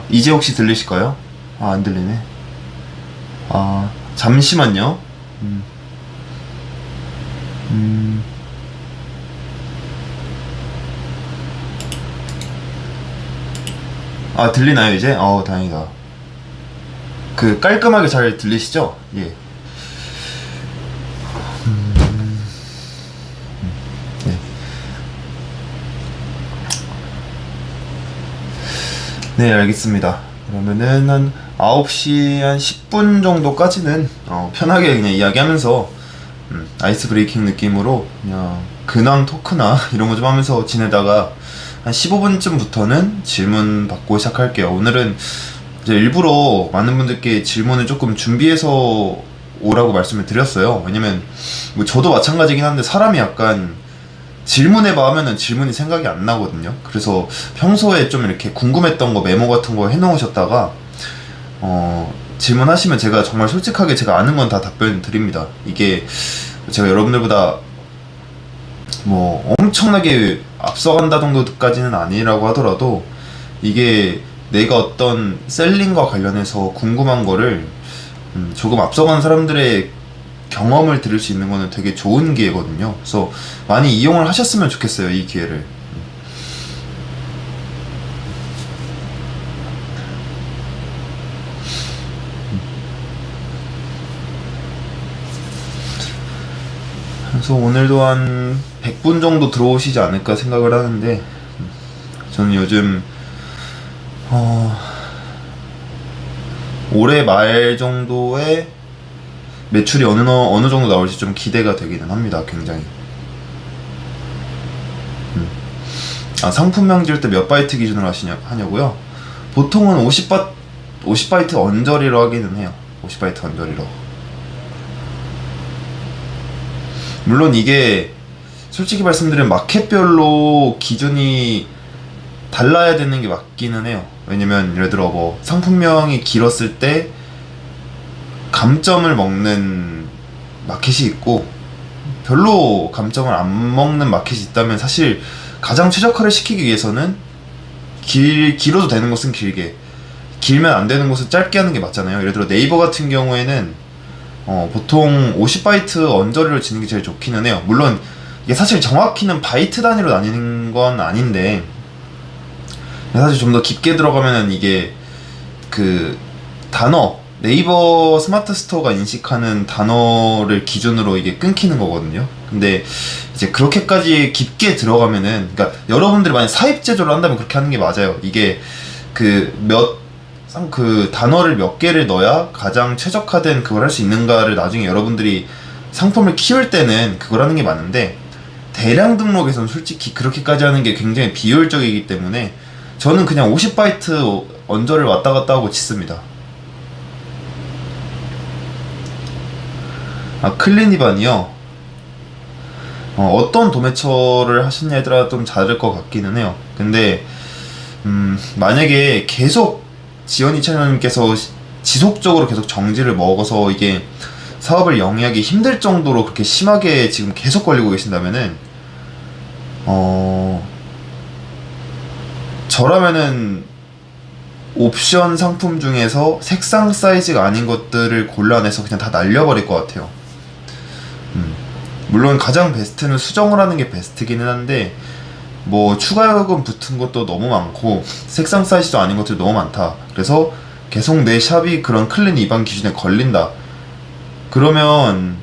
이제 혹시 들리실까요? 안 들리네. 잠시만요. 음, 음, 들리나요, 이제? 다행이다. 깔끔하게 잘 들리시죠? 예. 네. 네, 알겠습니다. 그러면은 한 9시 한 10분 정도까지는 편하게 그냥 이야기하면서 아이스 브레이킹 느낌으로 그냥 근황 토크나 이런 거 좀 하면서 지내다가 한 15분쯤부터는 질문 받고 시작할게요. 오늘은 이제 일부러 많은 분들께 질문을 조금 준비해서 오라고 말씀을 드렸어요. 왜냐면 뭐 저도 마찬가지긴 한데 사람이 약간 질문해봐 하면은 질문이 생각이 안 나거든요. 그래서 평소에 좀 이렇게 궁금했던 거 메모 같은 거 해놓으셨다가 질문하시면 제가 정말 솔직하게 제가 아는 건 다 답변 드립니다. 이게 제가 여러분들보다 뭐 엄청나게 앞서간다 정도까지는 아니라고 하더라도 이게 내가 어떤 셀링과 관련해서 궁금한 거를 조금 앞서간 사람들의 경험을 들을 수 있는 거는 되게 좋은 기회거든요. 그래서 많이 이용을 하셨으면 좋겠어요, 이 기회를. 그래서 오늘도 한 100분 정도 들어오시지 않을까 생각을 하는데 저는 요즘 올해 말 정도에 매출이 어느 정도 나올지 좀 기대가 되기는 합니다. 굉장히. 상품명 지을 때 몇 바이트 기준으로 하냐고요? 보통은 50바이트 언저리로 하기는 해요. 50바이트 언저리로. 물론 이게 솔직히 말씀드리면 마켓별로 기준이 달라야 되는 게 맞기는 해요. 왜냐면 예를 들어 뭐 상품명이 길었을 때 감점을 먹는 마켓이 있고 별로 감점을 안 먹는 마켓이 있다면 사실 가장 최적화를 시키기 위해서는 길어도 되는 곳은 길게, 길면 안 되는 곳은 짧게 하는 게 맞잖아요. 예를 들어 네이버 같은 경우에는 보통 50바이트 언저리로 지는 게 제일 좋기는 해요. 물론 이게 사실 정확히는 바이트 단위로 나뉘는 건 아닌데 사실 좀 더 깊게 들어가면은 이게 단어, 네이버 스마트 스토어가 인식하는 단어를 기준으로 이게 끊기는 거거든요. 근데 이제 그렇게까지 깊게 들어가면은, 그러니까 여러분들이 만약 사입 제조를 한다면 그렇게 하는 게 맞아요. 이게 단어를 몇 개를 넣어야 가장 최적화된 그걸 할 수 있는가를 나중에 여러분들이 상품을 키울 때는 그걸 하는 게 맞는데, 대량 등록에서는 솔직히 그렇게까지 하는 게 굉장히 비효율적이기 때문에 저는 그냥 50바이트 언저를 왔다 갔다 하고 짓습니다. 클리니반이요? 어떤 도매처를 하셨냐에 따라 좀 다를 것 같기는 해요. 근데 만약에 계속 지연이 채널님께서 지속적으로 계속 정지를 먹어서 이게 사업을 영위하기 힘들 정도로 그렇게 심하게 지금 계속 걸리고 계신다면은 저라면은 옵션 상품 중에서 색상 사이즈가 아닌 것들을 골라내서 그냥 다 날려버릴 것 같아요. 물론 가장 베스트는 수정을 하는 게 베스트기는 한데 뭐 추가 요금 붙은 것도 너무 많고 색상 사이즈도 아닌 것들이 너무 많다. 그래서 계속 내 샵이 그런 클린 위반 기준에 걸린다. 그러면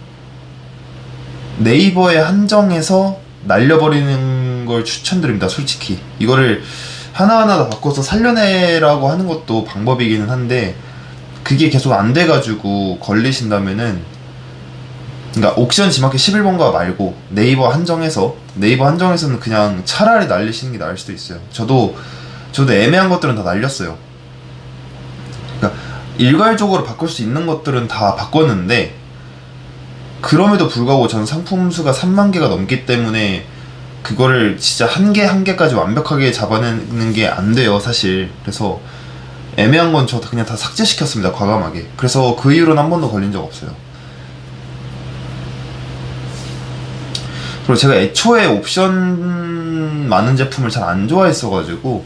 네이버에 한정해서 날려버리는 걸 추천드립니다. 솔직히 이거를 하나하나 다 바꿔서 살려내라고 하는 것도 방법이기는 한데 그게 계속 안 돼가지고 걸리신다면은, 그러니까 옥션 지마켓 11번가 말고 네이버 한정에서는 그냥 차라리 날리시는 게 나을 수도 있어요. 저도 애매한 것들은 다 날렸어요. 그러니까 일괄적으로 바꿀 수 있는 것들은 다 바꿨는데 그럼에도 불구하고 전 상품 수가 3만 개가 넘기 때문에 그거를 진짜 한 개까지 완벽하게 잡아내는 게 안 돼요, 사실. 그래서 애매한 건 저 그냥 다 삭제시켰습니다, 과감하게. 그래서 그 이후로는 한 번도 걸린 적 없어요. 그리고 제가 애초에 옵션 많은 제품을 잘 안 좋아했어가지고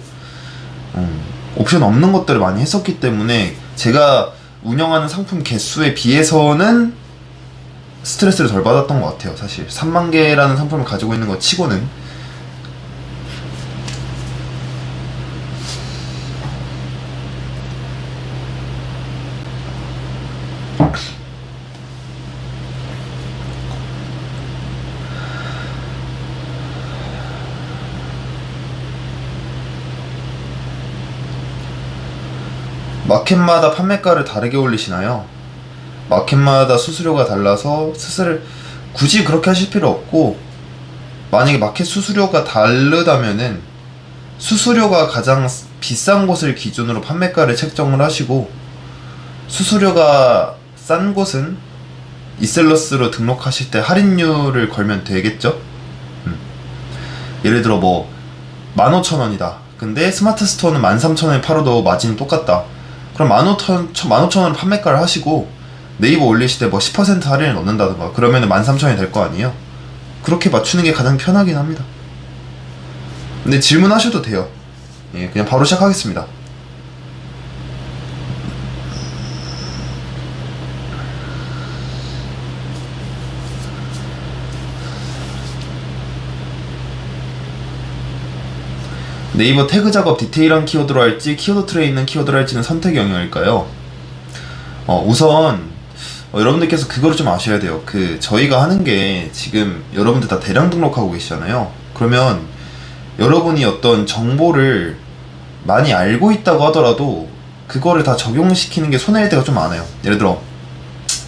옵션 없는 것들을 많이 했었기 때문에 제가 운영하는 상품 개수에 비해서는 스트레스를 덜 받았던 것 같아요. 사실 3만 개라는 상품을 가지고 있는 것 치고는. 마켓마다 판매가를 다르게 올리시나요? 마켓마다 수수료가 달라서 굳이 그렇게 하실 필요 없고, 만약에 마켓 수수료가 다르다면은 수수료가 가장 비싼 곳을 기준으로 판매가를 책정을 하시고, 수수료가 싼 곳은 이셀러스로 등록하실 때 할인율을 걸면 되겠죠? 예를 들어 뭐 15,000원이다. 근데 스마트 스토어는 13,000원에 팔아도 마진이 똑같다. 그럼 15,000원으로 판매가를 하시고 네이버 올리실 때 뭐 10% 할인을 넣는다든가 그러면은 13,000원이 될 거 아니에요? 그렇게 맞추는 게 가장 편하긴 합니다. 근데 질문하셔도 돼요. 예, 그냥 바로 시작하겠습니다. 네이버 태그 작업 디테일한 키워드로 할지 키워드 트레이 있는 키워드로 할지는 선택의 영역일까요? 우선 여러분들께서 그거를 좀 아셔야 돼요. 저희가 하는 게 지금 여러분들 다 대량 등록하고 계시잖아요. 그러면 여러분이 어떤 정보를 많이 알고 있다고 하더라도 그거를 다 적용시키는 게 손해일 때가 좀 많아요. 예를 들어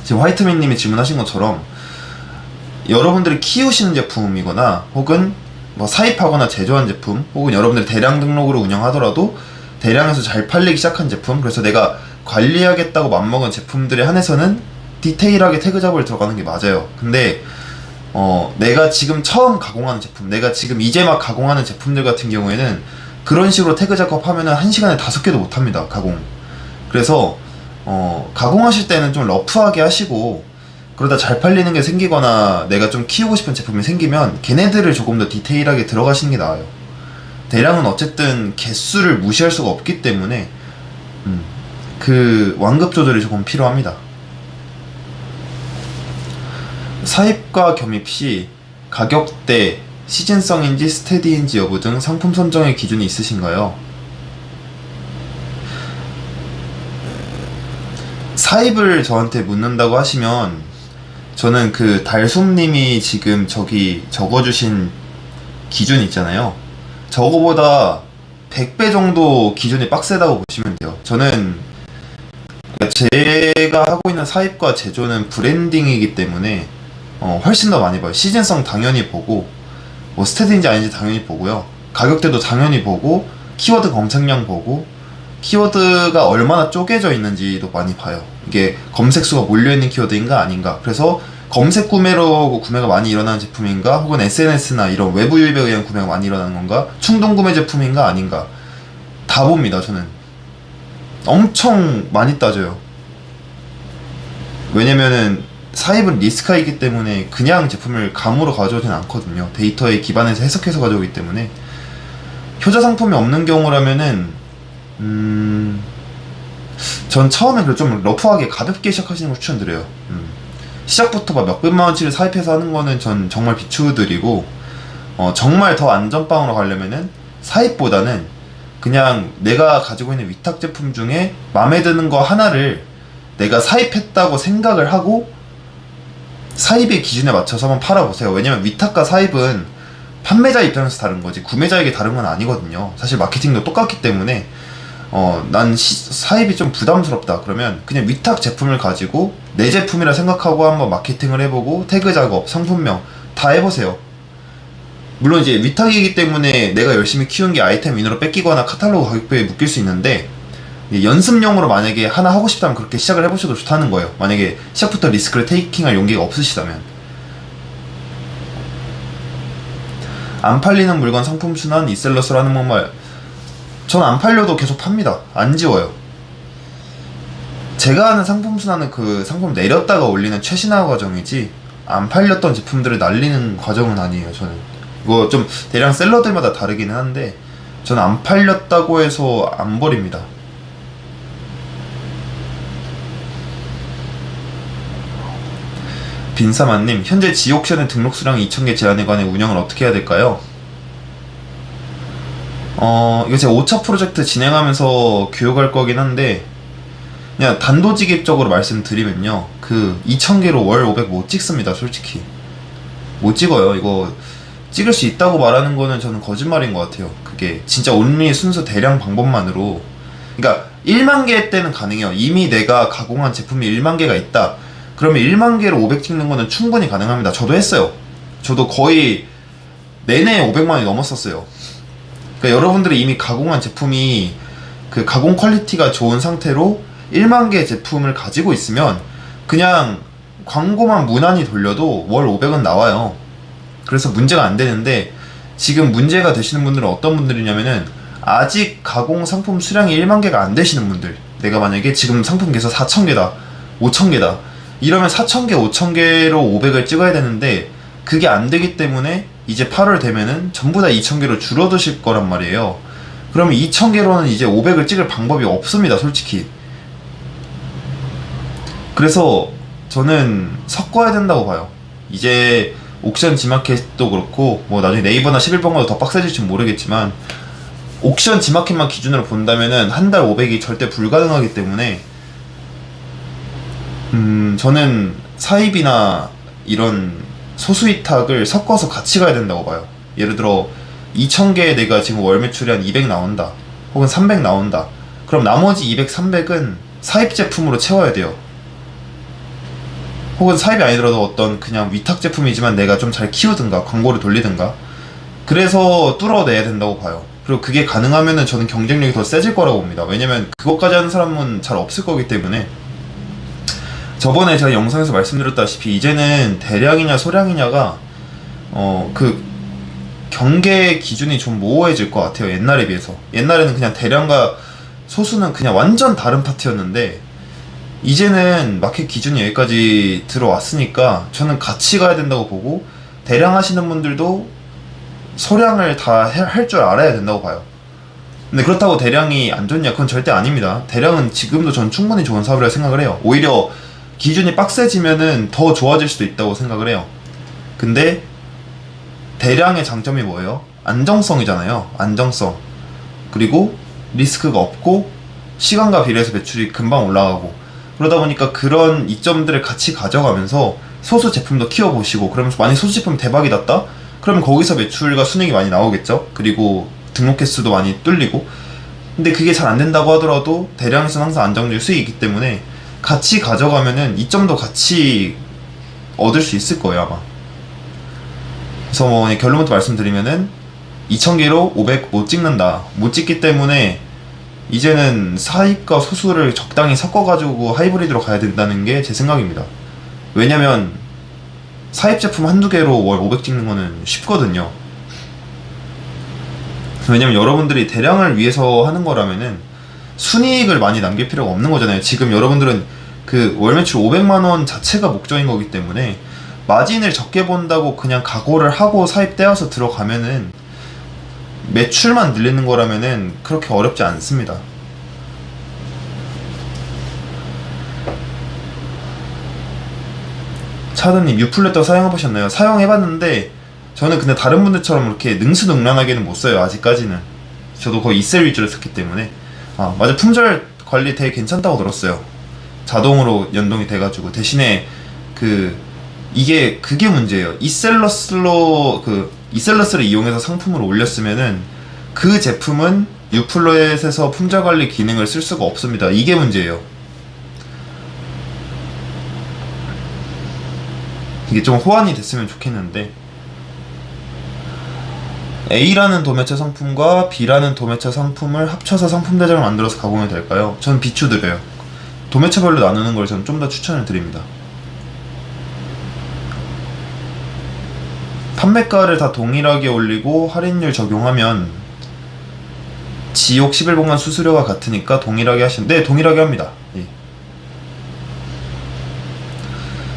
지금 화이트맨님이 질문하신 것처럼 여러분들이 키우시는 제품이거나 혹은 뭐 사입하거나 제조한 제품, 혹은 여러분들이 대량 등록으로 운영하더라도 대량에서 잘 팔리기 시작한 제품, 그래서 내가 관리하겠다고 맘먹은 제품들에 한해서는 디테일하게 태그 작업을 들어가는 게 맞아요. 근데 내가 지금 처음 가공하는 제품, 내가 지금 이제 막 가공하는 제품들 같은 경우에는 그런 식으로 태그 작업하면은 1시간에 5개도 못합니다, 가공. 그래서 가공하실 때는 좀 러프하게 하시고, 그러다 잘 팔리는 게 생기거나 내가 좀 키우고 싶은 제품이 생기면 걔네들을 조금 더 디테일하게 들어가시는 게 나아요. 대량은 어쨌든 개수를 무시할 수가 없기 때문에 그 완급 조절이 조금 필요합니다. 사입과 겸입 시 가격대, 시즌성인지 스테디인지 여부 등 상품 선정의 기준이 있으신가요? 사입을 저한테 묻는다고 하시면 저는 달솜님이 지금 저기 적어주신 기준 있잖아요. 저거보다 100배 정도 기준이 빡세다고 보시면 돼요. 저는 제가 하고 있는 사입과 제조는 브랜딩이기 때문에 훨씬 더 많이 봐요. 시즌성 당연히 보고, 뭐 스테디인지 아닌지 당연히 보고요. 가격대도 당연히 보고, 키워드 검색량 보고, 키워드가 얼마나 쪼개져 있는지도 많이 봐요. 이게 검색수가 몰려있는 키워드인가 아닌가. 그래서 검색 구매로 구매가 많이 일어나는 제품인가, 혹은 SNS나 이런 외부 유입에 의한 구매가 많이 일어나는 건가, 충동 구매 제품인가 아닌가, 다 봅니다. 저는 엄청 많이 따져요. 왜냐면은 사입은 리스크가 있기 때문에 그냥 제품을 감으로 가져오진 않거든요. 데이터에 기반해서 해석해서 가져오기 때문에. 효자 상품이 없는 경우라면은 전 처음에 좀 러프하게 가볍게 시작하시는 걸 추천드려요. 시작부터 막 몇백만 원치를 사입해서 하는 거는 전 정말 비추드리고, 정말 더 안전빵으로 가려면은 사입보다는 그냥 내가 가지고 있는 위탁 제품 중에 마음에 드는 거 하나를 내가 사입했다고 생각을 하고 사입의 기준에 맞춰서 한번 팔아보세요. 왜냐면 위탁과 사입은 판매자 입장에서 다른 거지 구매자에게 다른 건 아니거든요. 사실 마케팅도 똑같기 때문에 난 사입이 좀 부담스럽다 그러면 그냥 위탁 제품을 가지고 내 제품이라 생각하고 한번 마케팅을 해보고 태그 작업, 상품명 다 해보세요. 물론 이제 위탁이기 때문에 내가 열심히 키운 게 아이템 위너로 뺏기거나 카탈로그 가격표에 묶일 수 있는데, 연습용으로 만약에 하나 하고 싶다면 그렇게 시작을 해보셔도 좋다는 거예요. 만약에 시작부터 리스크를 테이킹할 용기가 없으시다면. 안 팔리는 물건 상품 순환 이셀러스로 하는 방법, 전 안 팔려도 계속 팝니다. 안 지워요. 제가 하는 상품 순환은 그 상품 내렸다가 올리는 최신화 과정이지 안 팔렸던 제품들을 날리는 과정은 아니에요. 저는 이거 좀 대량 셀러들마다 다르기는 한데 저는 안 팔렸다고 해서 안 버립니다. 빈사만님, 현재 지옥션의 등록 수량 2,000개 제한에 관해 운영을 어떻게 해야 될까요? 이거 제가 5차 프로젝트 진행하면서 교육할 거긴 한데, 그냥 단도직입적으로 말씀드리면요, 그 2,000개로 월 500 못 찍습니다. 솔직히 못 찍어요. 이거 찍을 수 있다고 말하는 거는 저는 거짓말인 것 같아요. 그게 진짜 온리 순수 대량 방법만으로, 그러니까 1만 개 때는 가능해요. 이미 내가 가공한 제품이 1만 개가 있다, 그러면 1만 개로 500 찍는 거는 충분히 가능합니다. 저도 했어요. 저도 거의 내내 500만이 넘었었어요. 그러니까 여러분들이 이미 가공한 제품이 그 가공 퀄리티가 좋은 상태로 1만 개 제품을 가지고 있으면 그냥 광고만 무난히 돌려도 월 500은 나와요. 그래서 문제가 안 되는데, 지금 문제가 되시는 분들은 어떤 분들이냐면은 아직 가공 상품 수량이 1만 개가 안 되시는 분들, 내가 만약에 지금 상품 개수 4,000개다 5,000개다 이러면 4,000개 5,000개로 500을 찍어야 되는데, 그게 안 되기 때문에 이제 8월 되면은 전부 다 2,000개로 줄어드실 거란 말이에요. 그러면 2,000개로는 이제 500을 찍을 방법이 없습니다, 솔직히. 그래서 저는 섞어야 된다고 봐요. 이제 옥션 지마켓도 그렇고, 뭐 나중에 네이버나 11번가도 더 빡세질지 모르겠지만, 옥션 지마켓만 기준으로 본다면은 한 달 500이 절대 불가능하기 때문에, 저는 사입이나 이런 소수위탁을 섞어서 같이 가야 된다고 봐요. 예를 들어 2,000개에 내가 지금 월 매출이 한 200 나온다, 혹은 300 나온다. 그럼 나머지 200, 300은 사입 제품으로 채워야 돼요. 혹은 사입이 아니더라도 어떤 그냥 위탁 제품이지만 내가 좀 잘 키우든가 광고를 돌리든가, 그래서 뚫어내야 된다고 봐요. 그리고 그게 가능하면은 저는 경쟁력이 더 세질 거라고 봅니다. 왜냐면 그것까지 하는 사람은 잘 없을 거기 때문에. 저번에 제가 영상에서 말씀드렸다시피 이제는 대량이냐 소량이냐가 그 경계 기준이 좀 모호해질 것 같아요. 옛날에 비해서. 옛날에는 그냥 대량과 소수는 그냥 완전 다른 파트였는데, 이제는 마켓 기준이 여기까지 들어왔으니까 저는 같이 가야 된다고 보고, 대량 하시는 분들도 소량을 다 할 줄 알아야 된다고 봐요. 근데 그렇다고 대량이 안 좋냐? 그건 절대 아닙니다. 대량은 지금도 전 충분히 좋은 사업이라고 생각을 해요. 오히려 기준이 빡세지면은 더 좋아질 수도 있다고 생각을 해요. 근데 대량의 장점이 뭐예요? 안정성이잖아요. 안정성. 그리고 리스크가 없고 시간과 비례해서 매출이 금방 올라가고, 그러다 보니까 그런 이점들을 같이 가져가면서 소수 제품도 키워보시고, 그러면서 만약 소수 제품이 대박이 났다? 그러면 거기서 매출과 순익이 많이 나오겠죠? 그리고 등록 횟수도 많이 뚫리고. 근데 그게 잘 안 된다고 하더라도 대량에서는 항상 안정적인 수익이 있기 때문에 같이 가져가면은 이점도 같이 얻을 수 있을 거예요, 아마. 그래서 뭐 결론부터 말씀드리면은 2,000개로 500 못 찍는다. 못 찍기 때문에 이제는 사입과 소수를 적당히 섞어가지고 하이브리드로 가야 된다는 게 제 생각입니다. 왜냐면 사입 제품 한두 개로 월 500 찍는 거는 쉽거든요. 왜냐면 여러분들이 대량을 위해서 하는 거라면은 순이익을 많이 남길 필요가 없는 거잖아요. 지금 여러분들은 그 월 매출 500만원 자체가 목적인 거기 때문에 마진을 적게 본다고 그냥 각오를 하고 사입 떼어서 들어가면은 매출만 늘리는 거라면은 그렇게 어렵지 않습니다. 차드님, 유플레터 사용해보셨나요? 사용해봤는데 저는 근데 다른 분들처럼 이렇게 능수능란하게는 못 써요. 아직까지는. 저도 거의 이셀 위주로 썼기 때문에. 아 맞아, 품절 관리 되게 괜찮다고 들었어요. 자동으로 연동이 돼가지고. 대신에 그게 문제예요. 이셀러스를 이용해서 상품을 올렸으면은 그 제품은 유플렛에서 품절 관리 기능을 쓸 수가 없습니다. 이게 문제예요. 이게 좀 호환이 됐으면 좋겠는데, A라는 도매체 상품과 B라는 도매체 상품을 합쳐서 상품 대장을 만들어서 가공이 될까요? 전 비추드려요. 도매체별로 나누는 걸 저는 좀 더 추천을 드립니다. 판매가를 다 동일하게 올리고 할인율 적용하면 지옥 11번간 수수료가 같으니까 동일하게 하시면, 네, 동일하게 합니다. 예.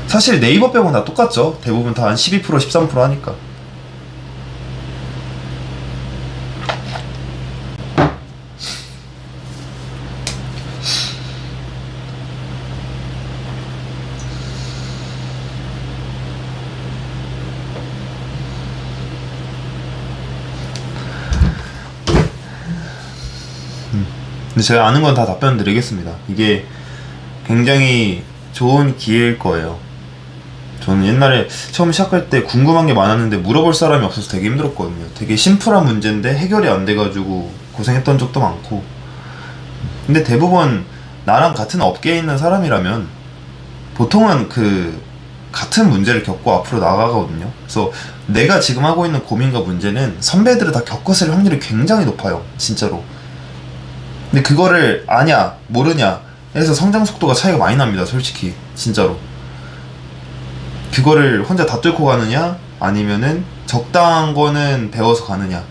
사실 네이버 빼고는 다 똑같죠. 대부분 다 한 12%, 13% 하니까. 근데 제가 아는 건 다 답변 드리겠습니다. 이게 굉장히 좋은 기회일 거예요. 저는 옛날에 처음 시작할 때 궁금한 게 많았는데 물어볼 사람이 없어서 되게 힘들었거든요. 되게 심플한 문제인데 해결이 안 돼가지고 고생했던 적도 많고. 근데 대부분 나랑 같은 업계에 있는 사람이라면 보통은 그 같은 문제를 겪고 앞으로 나가거든요. 그래서 내가 지금 하고 있는 고민과 문제는 선배들을 다 겪었을 확률이 굉장히 높아요. 진짜로. 근데 그거를 아냐 모르냐 해서 성장 속도가 차이가 많이 납니다. 솔직히 진짜로. 그거를 혼자 다 뚫고 가느냐 아니면은 적당한 거는 배워서 가느냐,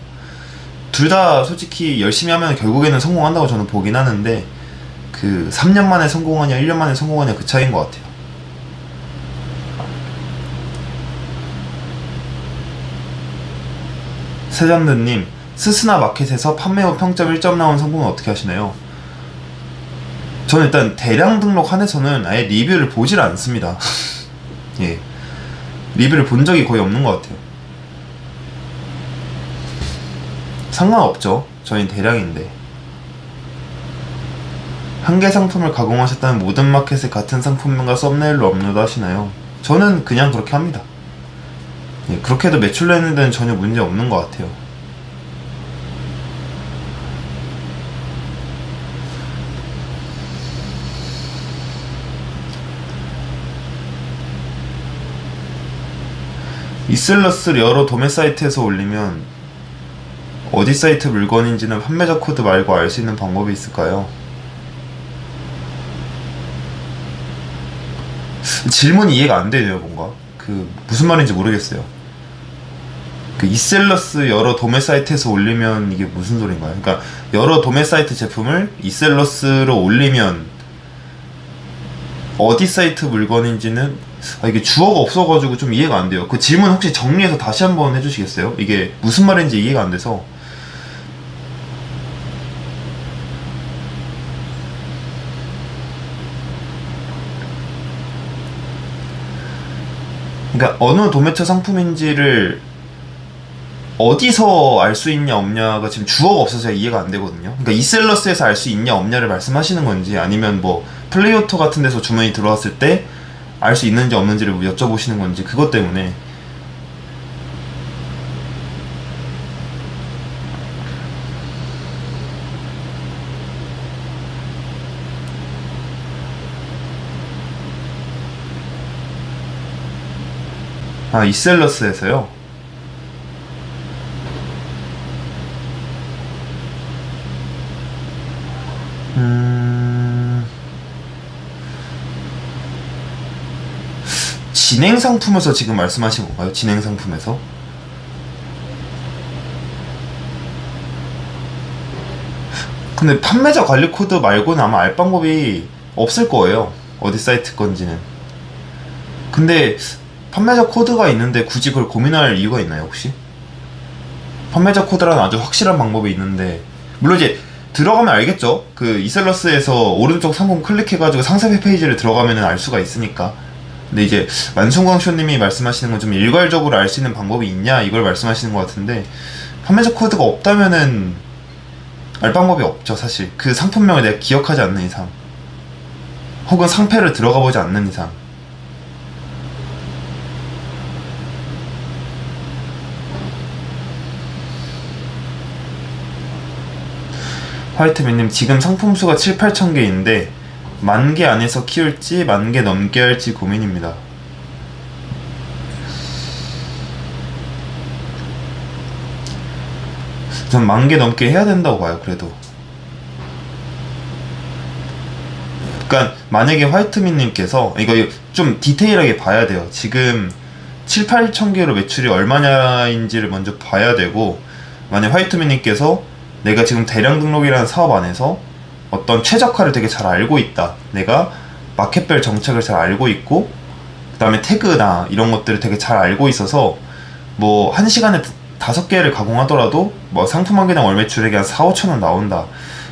둘 다 솔직히 열심히 하면 결국에는 성공한다고 저는 보긴 하는데 그 3년 만에 성공하냐 1년 만에 성공하냐 그 차이인 것 같아요. 세잔드님, 스스나 마켓에서 판매 후 평점 1점 나온 상품은 어떻게 하시나요? 저는 일단 대량 등록 한에서는 아예 리뷰를 보질 않습니다. 예, 리뷰를 본 적이 거의 없는 것 같아요. 상관없죠. 저희는 대량인데. 한 개 상품을 가공하셨다면 모든 마켓에 같은 상품명과 썸네일로 업로드 하시나요? 저는 그냥 그렇게 합니다. 예, 그렇게 해도 매출 내는 데는 전혀 문제 없는 것 같아요. 이셀러스를 여러 도매 사이트에서 올리면 어디 사이트 물건인지는 판매자 코드 말고 알 수 있는 방법이 있을까요? 질문이 이해가 안 되네요. 뭔가 그 무슨 말인지 모르겠어요. 그 이셀러스 여러 도매 사이트에서 올리면 이게 무슨 소린가요? 그러니까 여러 도매 사이트 제품을 이셀러스로 올리면 어디 사이트 물건인지는 이게 주어가 없어가지고 좀 이해가 안 돼요. 그 질문 혹시 정리해서 다시 한번 해주시겠어요? 이게 무슨 말인지 이해가 안 돼서. 그러니까 어느 도매처 상품인지를 어디서 알 수 있냐 없냐가 지금 주어가 없어서 이해가 안 되거든요. 그러니까 이셀러스에서 알 수 있냐 없냐를 말씀하시는 건지 아니면 뭐 플레이오토 같은 데서 주문이 들어왔을 때 알 수 있는지 없는지를 여쭤보시는 건지 그것 때문에. 아, 이셀러스에서요? 진행 상품에서 지금 말씀하신 건가요? 진행 상품에서? 근데 판매자 관리 코드 말고는 아마 알 방법이 없을 거예요. 어디 사이트 건지는. 근데 판매자 코드가 있는데 굳이 그걸 고민할 이유가 있나요, 혹시? 판매자 코드라는 아주 확실한 방법이 있는데, 물론 이제 들어가면 알겠죠? 그 이셀러스에서 오른쪽 상품 클릭해가지고 상세 페이지를 들어가면 알 수가 있으니까. 근데 이제 만순광쇼님이 말씀하시는 건 좀 일괄적으로 알 수 있는 방법이 있냐 이걸 말씀하시는 것 같은데, 판매자 코드가 없다면은 알 방법이 없죠. 사실 그 상품명을 내가 기억하지 않는 이상, 혹은 상패를 들어가 보지 않는 이상. 화이트맨님, 지금 상품 수가 7, 8천 개인데 10,000개 안에서 키울지 10,000개 넘게 할지 고민입니다. 전 10,000개 넘게 해야 된다고 봐요. 그래도. 그러니까 만약에 화이트민님께서 이거 좀 디테일하게 봐야 돼요. 지금 7, 8천 개로 매출이 얼마냐인지를 먼저 봐야 되고, 만약 화이트민님께서 내가 지금 대량 등록이라는 사업 안에서 어떤 최적화를 되게 잘 알고 있다, 내가 마켓별 정책을 잘 알고 있고 그 다음에 태그나 이런 것들을 되게 잘 알고 있어서 뭐 1시간에 5개를 가공하더라도 뭐 상품 한 개당 월 매출액이 한 4, 5천원 나온다,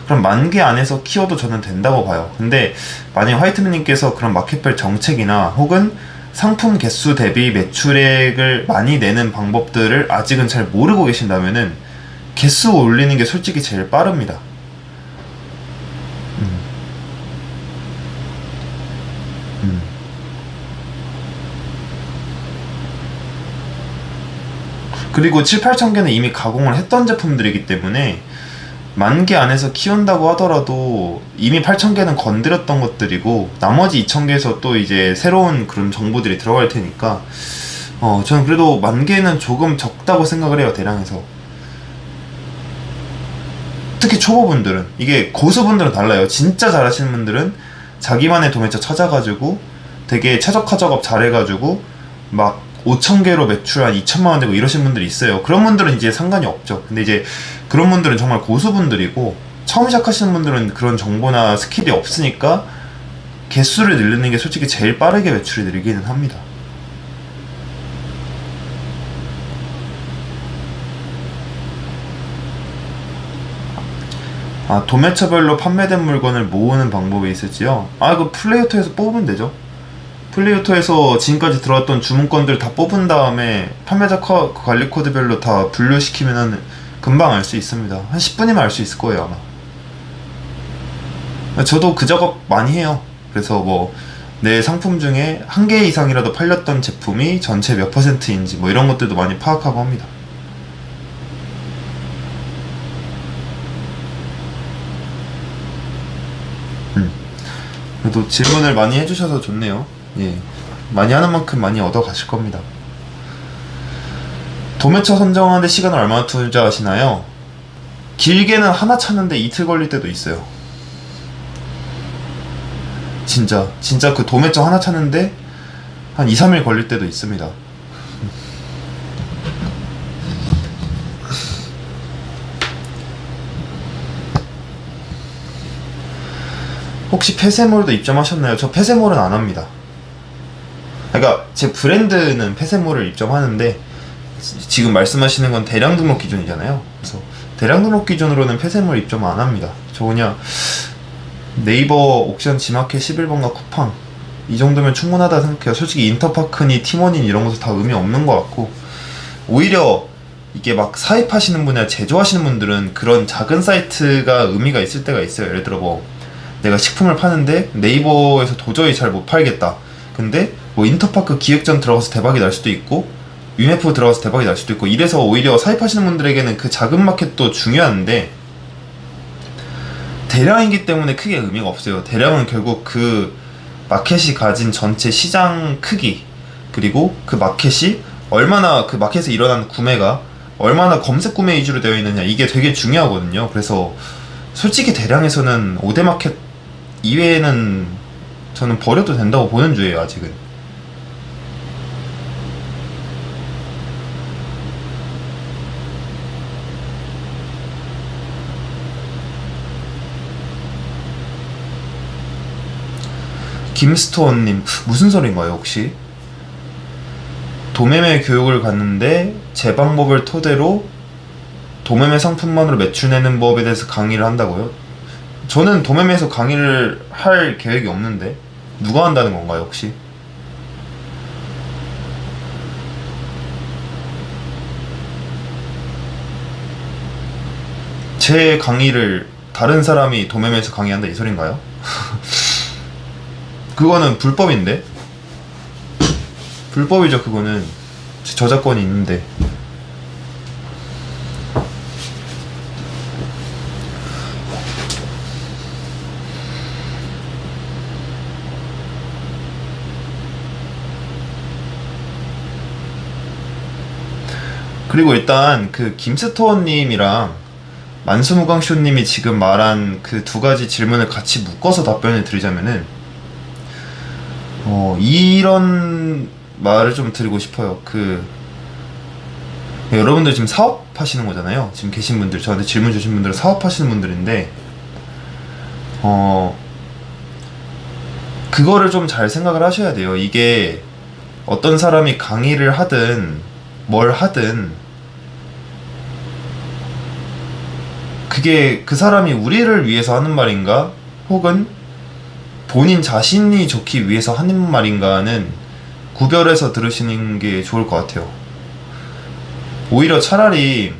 그럼 10,000개 안에서 키워도 저는 된다고 봐요. 근데 만약 화이트맨님께서 그런 마켓별 정책이나 혹은 상품 개수 대비 매출액을 많이 내는 방법들을 아직은 잘 모르고 계신다면은 개수 올리는 게 솔직히 제일 빠릅니다. 그리고 7, 8천 개는 이미 가공을 했던 제품들이기 때문에 10,000개 안에서 키운다고 하더라도 이미 8,000개는 건드렸던 것들이고 나머지 2,000개에서 또 이제 새로운 그런 정보들이 들어갈 테니까 저는 그래도 10,000개는 조금 적다고 생각을 해요, 대량에서. 특히 초보분들은, 이게 고수분들은 달라요. 진짜 잘하시는 분들은 자기만의 도매체 찾아가지고 되게 최적화 작업 잘해가지고 막 5,000개로 매출 한 2천만 원 되고 이러신 분들이 있어요. 그런 분들은 이제 상관이 없죠. 근데 이제 그런 분들은 정말 고수분들이고 처음 시작하시는 분들은 그런 정보나 스킬이 없으니까 개수를 늘리는 게 솔직히 제일 빠르게 매출이 늘기는 합니다. 아, 도매처별로 판매된 물건을 모으는 방법이 있을지요? 아, 그 플레이어토에서 뽑으면 되죠. 플레이어토에서 지금까지 들어왔던 주문건들 다 뽑은 다음에 판매자 관리 코드별로 다 분류시키면은 금방 알 수 있습니다. 한 10분이면 알 수 있을 거예요, 아마. 저도 그 작업 많이 해요. 그래서 뭐 내 상품 중에 한 개 이상이라도 팔렸던 제품이 전체 몇 %인지 뭐 이런 것들도 많이 파악하고 합니다. 그래도 질문을 많이 해주셔서 좋네요. 예, 많이 하는 만큼 많이 얻어 가실 겁니다. 도매처 선정하는데 시간을 얼마나 투자하시나요? 길게는 하나 찾는데 이틀 걸릴 때도 있어요. 진짜 그 도매처 하나 찾는데 한 2, 3일 걸릴 때도 있습니다. 혹시 폐쇄몰도 입점하셨나요? 저 폐쇄몰은 안 합니다. 그러니까 제 브랜드는 폐쇄몰을 입점하는데 지금 말씀하시는 건 대량 등록 기준이잖아요. 그래서 대량 등록 기준으로는 폐쇄몰 입점 안 합니다. 저 그냥 네이버 옥션 지마켓 11번가 쿠팡 이 정도면 충분하다 생각해요. 솔직히 인터파크니 티머니 이런 것도 다 의미 없는 것 같고, 오히려 이게 막 사입하시는 분이나 제조하시는 분들은 그런 작은 사이트가 의미가 있을 때가 있어요. 예를 들어 뭐 내가 식품을 파는데 네이버에서 도저히 잘 못 팔겠다. 근데 뭐 인터파크 기획전 들어가서 대박이 날 수도 있고 위메프 들어가서 대박이 날 수도 있고, 이래서 오히려 사입하시는 분들에게는 그 작은 마켓도 중요한데 대량이기 때문에 크게 의미가 없어요. 대량은 결국 그 마켓이 가진 전체 시장 크기, 그리고 그 마켓이 얼마나, 그 마켓에 일어난 구매가 얼마나 검색 구매 위주로 되어 있느냐, 이게 되게 중요하거든요. 그래서 솔직히 대량에서는 5대 마켓 이외에는 저는 버려도 된다고 보는 주예요, 아직은. 김스토어님, 무슨 소린가요, 혹시? 도매매 교육을 갔는데 제 방법을 토대로 도매매 상품만으로 매출 내는 법에 대해서 강의를 한다고요? 저는 도매매에서 강의를 할 계획이 없는데 누가 한다는 건가요, 혹시? 제 강의를 다른 사람이 도매매에서 강의한다 이 소린가요? 그거는 불법인데? 불법이죠. 그거는 저작권이 있는데. 그리고 일단 그 김스토어님이랑 만수무강쇼님이 지금 말한 그 두 가지 질문을 같이 묶어서 답변을 드리자면은 이런 말을 좀 드리고 싶어요. 여러분들 지금 사업하시는 거잖아요. 지금 계신 분들, 저한테 질문 주신 분들은 사업하시는 분들인데 그거를 좀 잘 생각을 하셔야 돼요. 이게 어떤 사람이 강의를 하든 뭘 하든 그게 그 사람이 우리를 위해서 하는 말인가, 혹은 본인 자신이 좋기 위해서 하는 말인가는 구별해서 들으시는 게 좋을 것 같아요. 오히려 차라리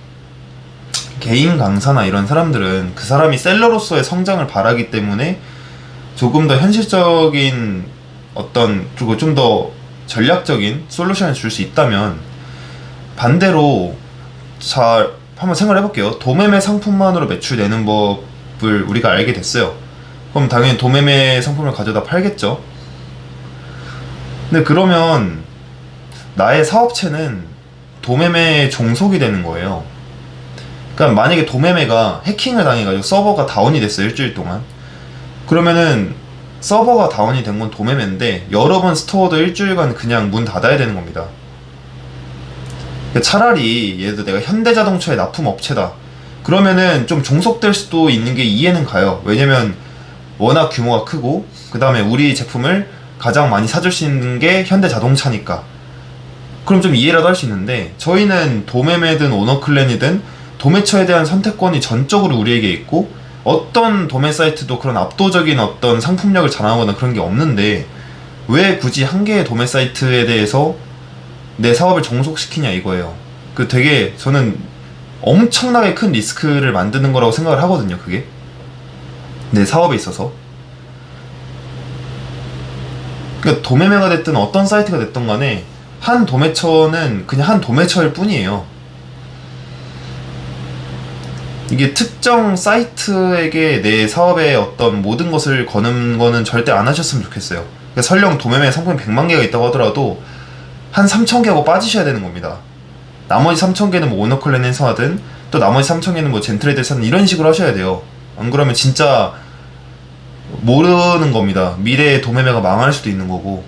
개인 강사나 이런 사람들은 그 사람이 셀러로서의 성장을 바라기 때문에 조금 더 현실적인 어떤, 그리고 좀 더 전략적인 솔루션을 줄 수 있다면, 반대로 자, 한번 생각을 해볼게요. 도매매 상품만으로 매출 내는 법을 우리가 알게 됐어요. 그럼 당연히 도매매 상품을 가져다 팔겠죠. 근데 그러면 나의 사업체는 도매매에 종속이 되는 거예요. 그러니까 만약에 도매매가 해킹을 당해가지고 서버가 다운이 됐어요, 일주일 동안. 그러면은 서버가 다운이 된 건 도매매인데 여러 번 스토어도 일주일간 그냥 문 닫아야 되는 겁니다. 그러니까 차라리 예를 들어 내가 현대자동차의 납품업체다. 그러면은 좀 종속될 수도 있는 게 이해는 가요. 왜냐면 워낙 규모가 크고 그 다음에 우리 제품을 가장 많이 사줄 수 있는 게 현대자동차니까. 그럼 좀 이해라도 할 수 있는데 저희는 도매매든 오너클랜이든 도매처에 대한 선택권이 전적으로 우리에게 있고 어떤 도매 사이트도 그런 압도적인 어떤 상품력을 자랑하거나 그런 게 없는데 왜 굳이 한 개의 도매 사이트에 대해서 내 사업을 종속시키냐 이거예요. 그 되게 저는 엄청나게 큰 리스크를 만드는 거라고 생각을 하거든요. 그게 내 사업에 있어서. 그러니까 도매매가 됐든 어떤 사이트가 됐든 간에 한 도매처는 그냥 한 도매처일 뿐이에요. 이게 특정 사이트에게 내 사업의 어떤 모든 것을 거는 거는 절대 안 하셨으면 좋겠어요. 그러니까 설령 도매매 상품이 100만 개가 있다고 하더라도 한 3,000개하고 빠지셔야 되는 겁니다. 나머지 3,000개는 뭐 오너클랜에서 하든 또 나머지 3,000개는 뭐 젠트레드에서 하든 이런 식으로 하셔야 돼요. 안 그러면 진짜 모르는 겁니다. 미래의 도매매가 망할 수도 있는 거고.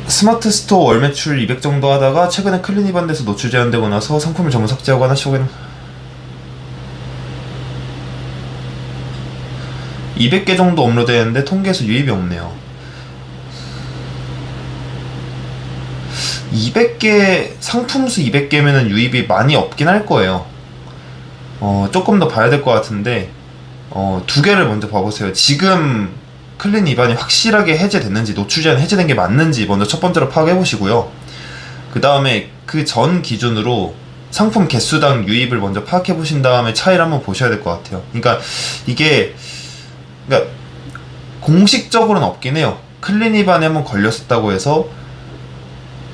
스마트 스토어 월 매출 200 정도 하다가 최근에 클린 위반돼서 노출 제한되고 나서 상품을 전부 삭제하고 하나씩 하고 200개 정도 업로드했는데 통계에서 유입이 없네요. 200개, 상품수 200개면은 유입이 많이 없긴 할 거예요. 조금 더 봐야 될 것 같은데, 두 개를 먼저 봐보세요. 지금 클린 위반이 확실하게 해제됐는지, 노출 제한 해제된 게 맞는지 먼저 첫 번째로 파악해 보시고요. 그 다음에 그 전 기준으로 상품 개수당 유입을 먼저 파악해 보신 다음에 차이를 한번 보셔야 될 것 같아요. 그러니까 이게, 그러니까 공식적으로는 없긴 해요. 클린 위반에 한번 걸렸었다고 해서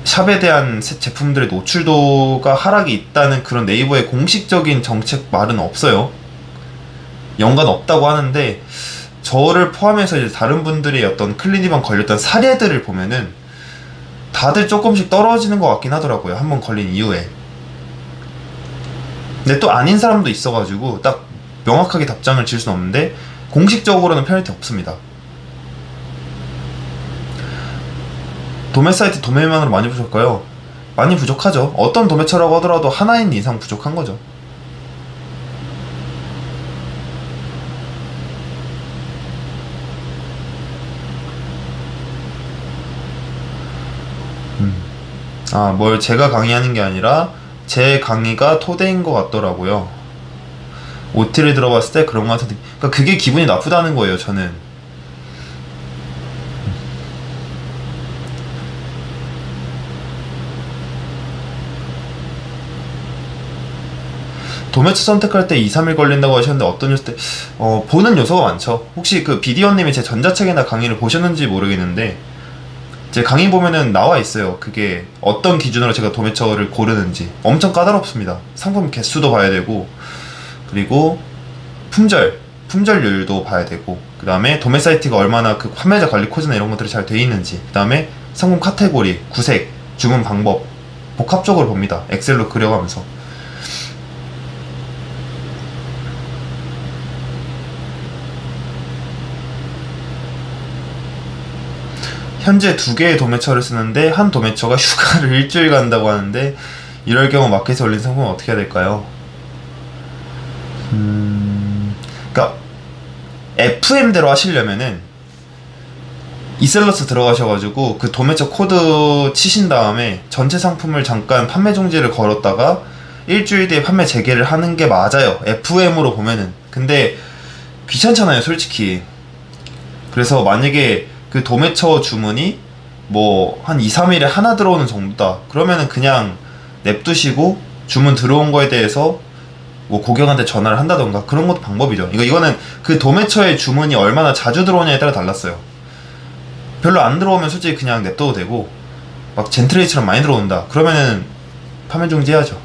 샵에 대한 제품들의 노출도가 하락이 있다는 그런 네이버의 공식적인 정책 말은 없어요. 연관 없다고 하는데 저를 포함해서 이제 다른 분들의 어떤 클린 위반 걸렸던 사례들을 보면은 다들 조금씩 떨어지는 것 같긴 하더라고요. 한번 걸린 이후에. 근데 또 아닌 사람도 있어가지고 딱 명확하게 답장을 질 수는 없는데 공식적으로는 페널티 없습니다. 도매 사이트 도매만으로 많이 부족할까요? 많이 부족하죠. 어떤 도매처라고 하더라도 하나인 이상 부족한 거죠. 뭘 제가 강의하는 게 아니라 제 강의가 토대인 것 같더라고요. OT를 들어봤을 때 그런 거 같은데, 그러니까 그게 기분이 나쁘다는 거예요, 저는. 도매처 선택할 때 2, 3일 걸린다고 하셨는데 어떤 요소 때 보는 요소가 많죠. 혹시 그 비디오님이 제 전자책이나 강의를 보셨는지 모르겠는데 제 강의 보면은 나와 있어요. 그게 어떤 기준으로 제가 도매처를 고르는지. 엄청 까다롭습니다. 상품 개수도 봐야 되고, 그리고 품절률도 봐야 되고, 그 다음에 도매 사이트가 얼마나 그 판매자 관리 코드나 이런 것들이 잘 돼 있는지, 그 다음에 상품 카테고리, 구색, 주문 방법 복합적으로 봅니다. 엑셀로 그려가면서. 현재 2개의 도매처를 쓰는데 한 도매처가 휴가를 일주일 간다고 하는데 이럴 경우 마켓에 올린 상품은 어떻게 해야 될까요? 그러니까 FM대로 하시려면은 이셀러스 들어가셔가지고 그 도매처 코드 치신 다음에 전체 상품을 잠깐 판매 중지를 걸었다가 일주일 뒤에 판매 재개를 하는 게 맞아요. FM으로 보면은. 근데 귀찮잖아요, 솔직히. 그래서 만약에 그 도매처 주문이 뭐 한 2, 3일에 하나 들어오는 정도다. 그러면은 그냥 냅두시고 주문 들어온 거에 대해서 뭐 고객한테 전화를 한다던가 그런 것도 방법이죠. 이거는 그 도매처의 주문이 얼마나 자주 들어오냐에 따라 달랐어요. 별로 안 들어오면 솔직히 그냥 냅둬도 되고, 막 젠트레이처럼 많이 들어온다 그러면은 판매 중지해야죠.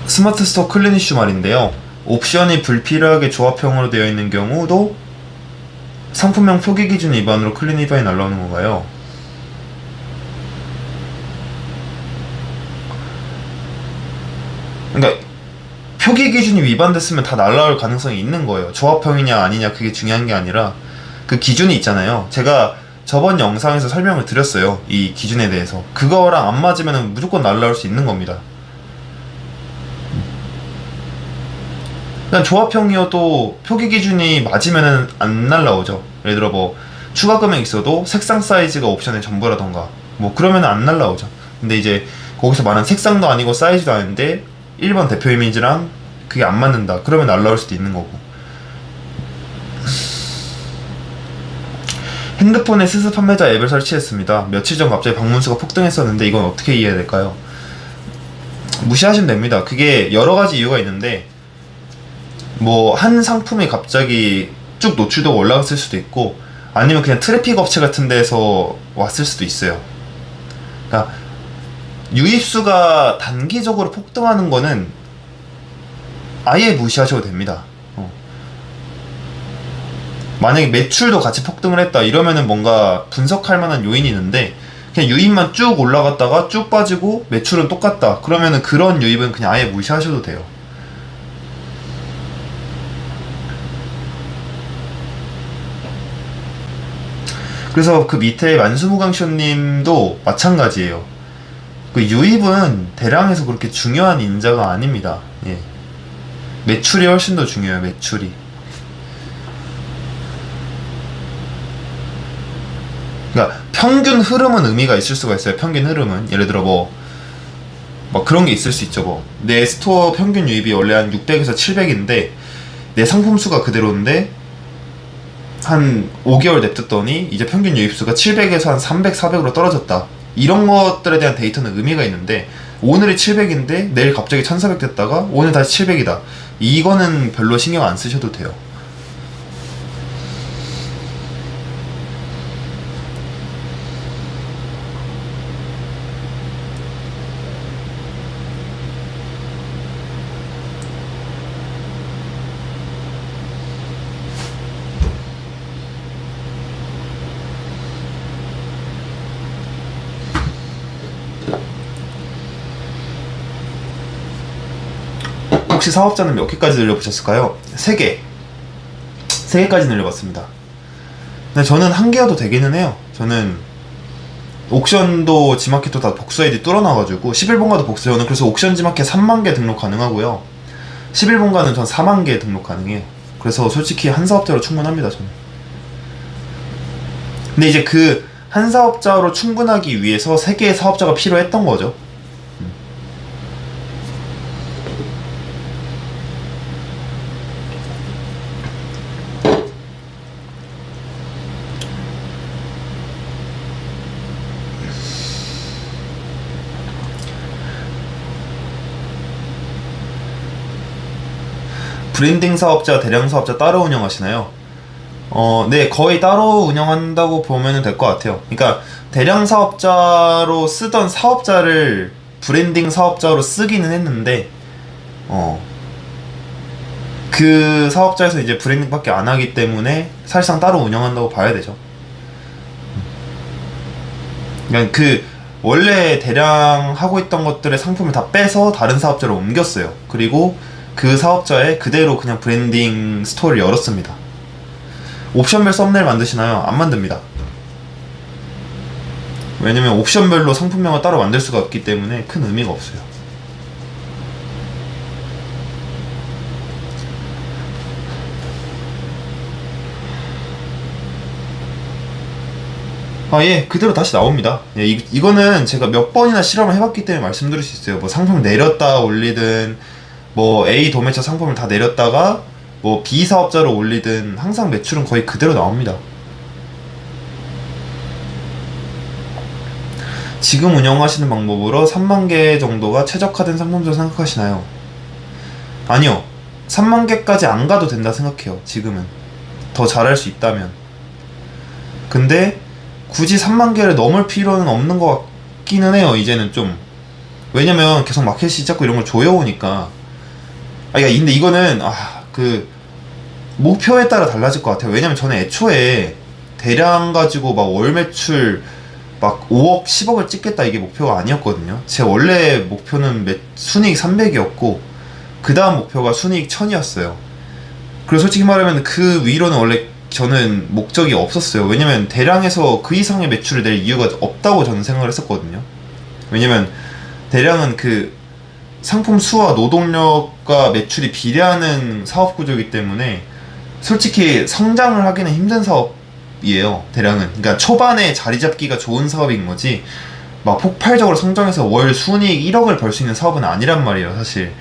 스마트 스토어 클린 이슈 말인데요. 옵션이 불필요하게 조합형으로 되어 있는 경우도 상품명 표기 기준 위반으로 클린 위반이 날라오는 건가요? 그러니까 표기 기준이 위반됐으면 다 날라올 가능성이 있는 거예요. 조합형이냐 아니냐 그게 중요한 게 아니라 그 기준이 있잖아요. 제가 저번 영상에서 설명을 드렸어요. 이 기준에 대해서. 그거랑 안 맞으면 무조건 날라올 수 있는 겁니다. 그냥 조합형이어도 표기 기준이 맞으면은 안 날라오죠. 예를 들어 뭐 추가 금액 있어도 색상 사이즈가 옵션의 전부라던가 뭐 그러면 안 날라오죠. 근데 이제 거기서 말한 색상도 아니고 사이즈도 아닌데 1번 대표 이미지랑 그게 안 맞는다 그러면 날라올 수도 있는 거고. 핸드폰에 스스 판매자 앱을 설치했습니다. 며칠 전 갑자기 방문수가 폭등했었는데 이건 어떻게 이해해야 될까요? 무시하시면 됩니다. 그게 여러 가지 이유가 있는데 뭐 한 상품이 갑자기 쭉 노출도가 올라갔을 수도 있고 아니면 그냥 트래픽 업체 같은 데서 왔을 수도 있어요. 그러니까 유입수가 단기적으로 폭등하는 거는 아예 무시하셔도 됩니다. 만약에 매출도 같이 폭등을 했다 이러면은 뭔가 분석할 만한 요인이 있는데 그냥 유입만 쭉 올라갔다가 쭉 빠지고 매출은 똑같다 그러면은 그런 유입은 그냥 아예 무시하셔도 돼요. 그래서 그 밑에 만수무강쇼님도 마찬가지예요. 그 유입은 대량에서 그렇게 중요한 인자가 아닙니다. 예. 매출이 훨씬 더 중요해요. 매출이. 그러니까 평균 흐름은 의미가 있을 수가 있어요. 평균 흐름은 예를 들어 뭐 그런 게 있을 수 있죠. 뭐 내 스토어 평균 유입이 원래 한 600에서 700인데 내 상품 수가 그대로인데 한 5개월 냅뒀더니 이제 평균 유입수가 700에서 한 300, 400으로 떨어졌다. 이런 것들에 대한 데이터는 의미가 있는데 오늘이 700인데 내일 갑자기 1400 됐다가 오늘 다시 700이다. 이거는 별로 신경 안 쓰셔도 돼요. 혹시 사업자는 몇 개까지 늘려보셨을까요? 3개. 3개까지 늘려봤습니다. 근데 저는 1개여도 되기는 해요. 저는 옥션도 지마켓도 다 복수 아이디 뚫어놔가지고 11번가도 복수. 저는 그래서 옥션 지마켓 3만 개 등록 가능하고요. 11번가는 전 4만 개 등록 가능해요. 그래서 솔직히 한 사업자로 충분합니다. 저는. 근데 이제 그 한 사업자로 충분하기 위해서 3개의 사업자가 필요했던 거죠. 브랜딩 사업자, 대량 사업자 따로 운영하시나요? 네, 거의 따로 운영한다고 보면 될 것 같아요. 그러니까 대량 사업자로 쓰던 사업자를 브랜딩 사업자로 쓰기는 했는데 그 사업자에서 이제 브랜딩밖에 안 하기 때문에 사실상 따로 운영한다고 봐야 되죠. 그러니까 그 원래 대량 하고 있던 것들의 상품을 다 빼서 다른 사업자로 옮겼어요. 그리고 그 사업자에 그대로 그냥 브랜딩 스토어를 열었습니다. 옵션별 썸네일 만드시나요? 안 만듭니다. 왜냐면 옵션별로 상품명을 따로 만들 수가 없기 때문에 큰 의미가 없어요. 예, 그대로 다시 나옵니다. 예, 이거는 제가 몇 번이나 실험을 해봤기 때문에 말씀드릴 수 있어요. 뭐 상품 내렸다 올리든 뭐 A 도매처 상품을 다 내렸다가 뭐 B 사업자로 올리든 항상 매출은 거의 그대로 나옵니다. 지금 운영하시는 방법으로 3만 개 정도가 최적화된 상품으로 생각하시나요? 아니요. 3만 개까지 안 가도 된다 생각해요. 지금은 더 잘할 수 있다면. 근데 굳이 3만 개를 넘을 필요는 없는 것 같기는 해요. 이제는 좀. 왜냐면 계속 마켓이 자꾸 이런 걸 조여오니까. 근데 이거는 그 목표에 따라 달라질 것 같아요. 왜냐면 저는 애초에 대량 가지고 막 월 매출 막 5억, 10억을 찍겠다 이게 목표가 아니었거든요. 제 원래 목표는 순이익 300이었고 그 다음 목표가 순이익 1000이었어요. 그리고 솔직히 말하면 그 위로는 원래 저는 목적이 없었어요. 왜냐면 대량에서 그 이상의 매출을 낼 이유가 없다고 저는 생각을 했었거든요. 왜냐면 대량은 그 상품 수와 노동력과 매출이 비례하는 사업 구조이기 때문에 솔직히 성장을 하기는 힘든 사업이에요. 대량은. 그러니까 초반에 자리 잡기가 좋은 사업인 거지 막 폭발적으로 성장해서 월 순이익 1억을 벌 수 있는 사업은 아니란 말이에요, 사실.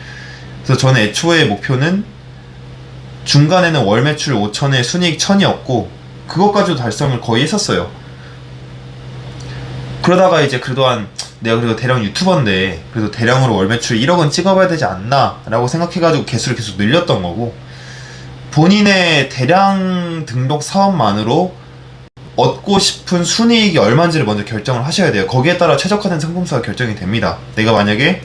그래서 저는 애초에 목표는 중간에는 월 매출 5천에 순이익 1000이었고 그것까지도 달성을 거의 했었어요. 그러다가 이제 그래도 내가 그래도 대량 유튜버인데 그래도 대량으로 월 매출 1억은 찍어봐야 되지 않나 라고 생각해가지고 개수를 계속 늘렸던 거고, 본인의 대량 등록 사업만으로 얻고 싶은 순이익이 얼마인지를 먼저 결정을 하셔야 돼요. 거기에 따라 최적화된 상품수가 결정이 됩니다. 내가 만약에